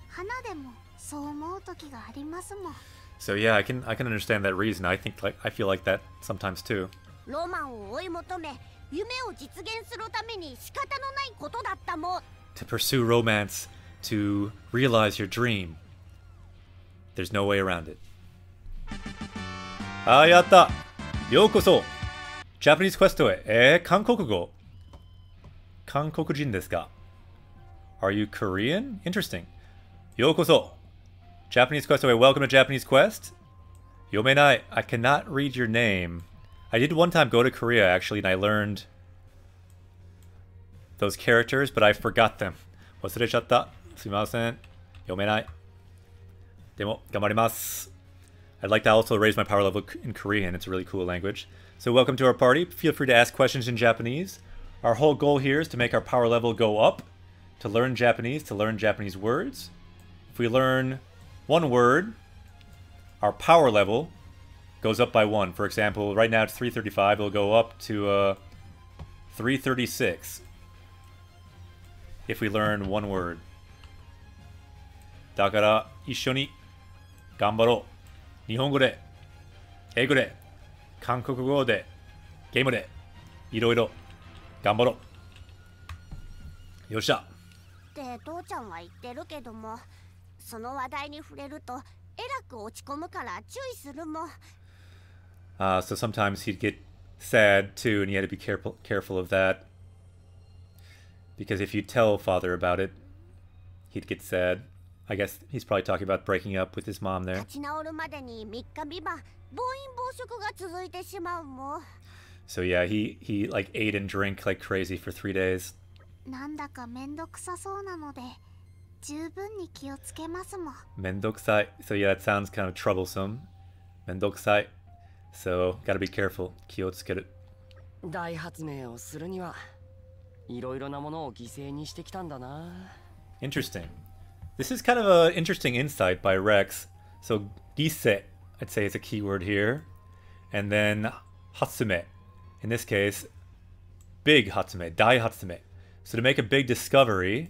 花でもそう思う時がありますもん。 So yeah, I can understand that reason. I feel like that sometimes too. ロマンを追い求め夢を実現するために仕方のないことだったもん。 To pursue romance, to realize your dream. There's no way around it. あ、やった。ようこそ。Japanese Quest へ。韓国語。韓国人ですか？ Are you Korean? Interesting. ようこそ。Japanese Quest へ。Welcome to Japanese Quest. 読めない。I cannot read your name. I did one time go to Korea actually, and I learned those characters, but I forgot them. 忘れちゃった。すみません。読めない。でも、頑張ります。I'd like to also raise my power level in Korean. It's a really cool language. So welcome to our party. Feel free to ask questions in Japanese. Our whole goal here is to make our power level go up, to learn Japanese words. If we learn one word, our power level goes up by 1. For example, right now it's 335. It'll go up to 336 if we learn one word. だから一緒に頑張ろう。日本語で、英語で、韓国語で、ゲームで、いろいろ頑張ろう。よっしゃ。って父ちゃんは言ってるけども、その話題に触れるとえらく落ち込むから注意するもん。So sometimes he'd get sad too, and he had to be careful of that. Because if you tell father about it, he'd get sad. I guess he's probably talking about breaking up with his mom there. 立ち直るまでに3日3晩暴飲暴食が続いてしまうもん。 So yeah, he like ate and drank like crazy for 3 days. なんだかめんどくさそうなので十分に気をつけますもん。 Mendokusai. So yeah, that sounds kind of troublesome. Mendokusai. So gotta be careful. 気をつける。大発明をするにはいろいろなものを犠牲にしてきたんだな。 Interesting. This is kind of an interesting insight by Rex. So gise, I'd say, is a keyword here. And then hatsume. In this case, big hatsume, dai hatsume. So to make a big discovery,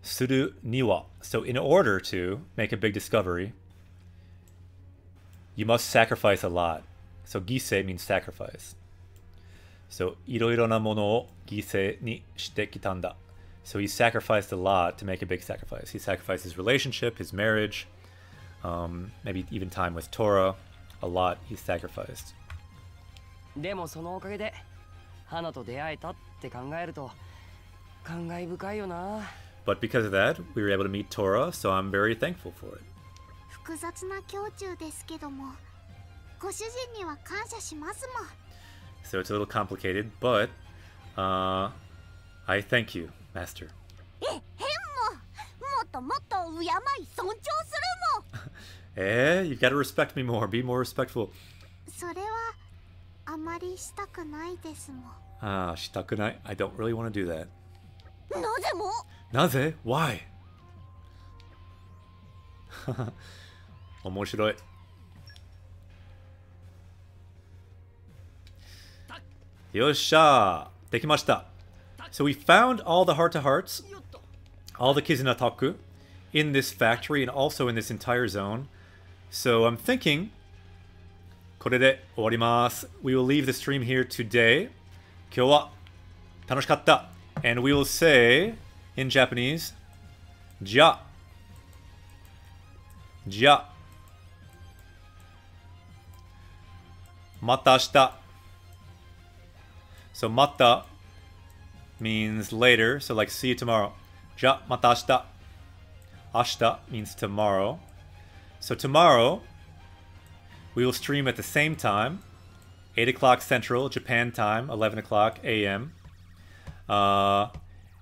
suru niwa. So in order to make a big discovery, you must sacrifice a lot. So gise means sacrifice. So iroiro na mono o gise ni shite kitanda. So he sacrificed a lot to make a big sacrifice. He sacrificed his relationship, his marriage, maybe even time with Torah. A lot he sacrificed. でもそのおかげで花と出会えたって考えると感慨深いよな。But because of that, we were able to meet Torah, so I'm very thankful for it. 複雑な胸中ですけどもご主人には感謝しますもん。 So it's a little complicated, but I thank you, Master. え、変も。もっともっと敬い尊重するもん。You gotta respect me more. Be more respectful. それはあまりしたくないですもん。したくない. I don't really want to do that. なぜも。なぜ? Why? 面白い。よっしゃー。できました。So we found all the heart-to-hearts, all the Kizunataku in this factory and also in this entire zone. So I'm thinking, これで終わります。We will leave the stream here today. 今日は楽しかった。And we will say in Japanese, じゃまた明日。So また means later, so like see you tomorrow. じゃまた明日。明日 means tomorrow. So tomorrow we will stream at the same time, 8 o'clock Central, Japan time, 11 o'clock a.m.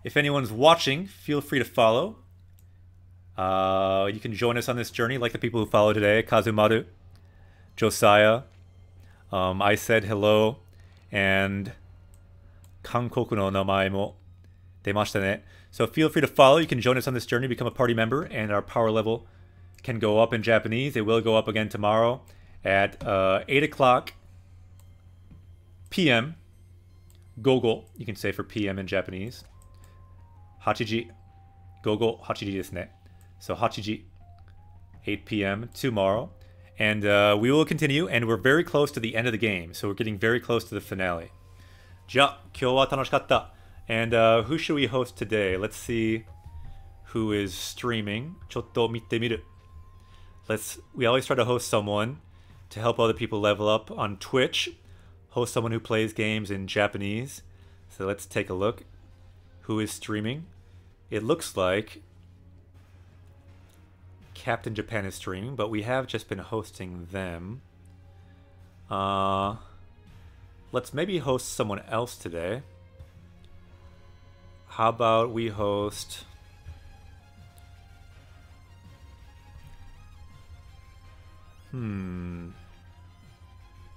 If anyone's watching, feel free to follow. You can join us on this journey like the people who follow today. Kazumaru, Josiah, I said hello, and Kankoku no namae mo demashita ne. So feel free to follow. You can join us on this journey, become a party member, and our power level can go up in Japanese. It will go up again tomorrow at 8 o'clock p.m. Gogo, you can say for p.m. in Japanese. Hachiji. Gogo Hachiji desu ne. So Hachiji, 8 p.m. tomorrow. And we will continue, and we're very close to the end of the game. So we're getting very close to the finale. じゃあ、今日は楽しかった。And who should we host today? Let's see who is streaming. ちょっと見てみる. We always try to host someone to help other people level up on Twitch. Host someone who plays games in Japanese. So let's take a look. Who is streaming? It looks like Captain Japan is streaming, but we have just been hosting them. Let's maybe host someone else today. How about we host...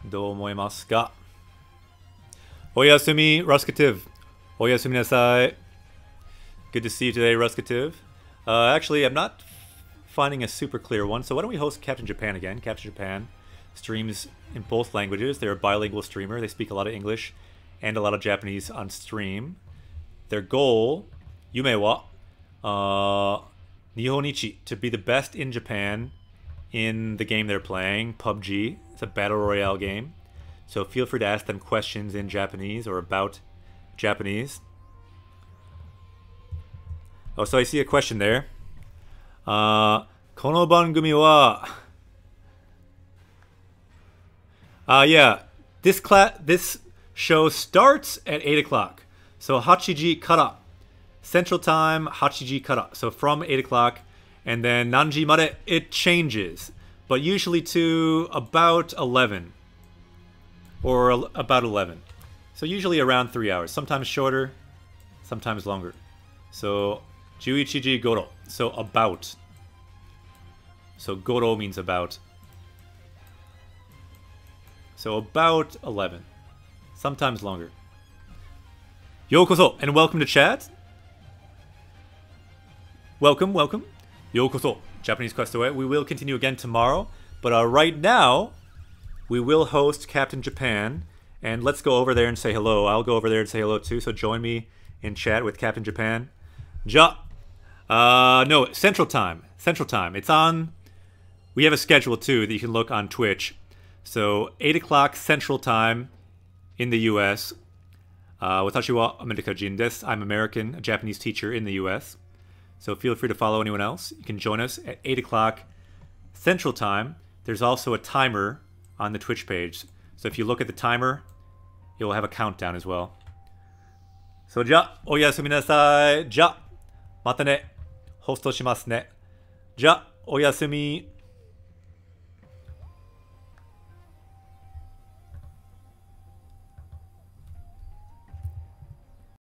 どう思いますか? Oyasumi, Ruskativ. Oyasumi nasai. Good to see you today, Ruskativ. Actually, I'm not finding a super clear one, so why don't we host Captain Japan again? Captain Japan streams in both languages. They're a bilingual streamer. They speak a lot of English and a lot of Japanese on stream. Their goal, yume wa, Nihonichi, to be the best in Japan in the game they're playing, PUBG. It's a battle royale game. So feel free to ask them questions in Japanese or about Japanese. Oh, so I see a question there. この番組は yeah, this show starts at 8 o'clock. So Hachiji kara. Central time, Hachiji kara. So from 8 o'clock. And then Nanji made it changes. But usually to about 11. Or about 11. So usually around 3 hours. Sometimes shorter, sometimes longer. So 11 goro. So about. So goro means about. So about 11. Sometimes longer. Yokoso, and welcome to chat. Welcome, welcome. Yokoso, Japanese Quest Away. We will continue again tomorrow. But right now, we will host Captain Japan. And let's go over there and say hello. I'll go over there and say hello too. So join me in chat with Captain Japan. No, Central Time. Central Time. It's on... We have a schedule too that you can look on Twitch. So 8 o'clock Central Time in the US. Watashi wa American desu. I'm American, a Japanese teacher in the US. So feel free to follow anyone else. You can join us at 8 o'clock Central Time. There's also a timer on the Twitch page. So if you look at the timer, it will have a countdown as well. So じゃ、おやすみなさい。じゃ、またね。ホストしますね。じゃ、おやすみ。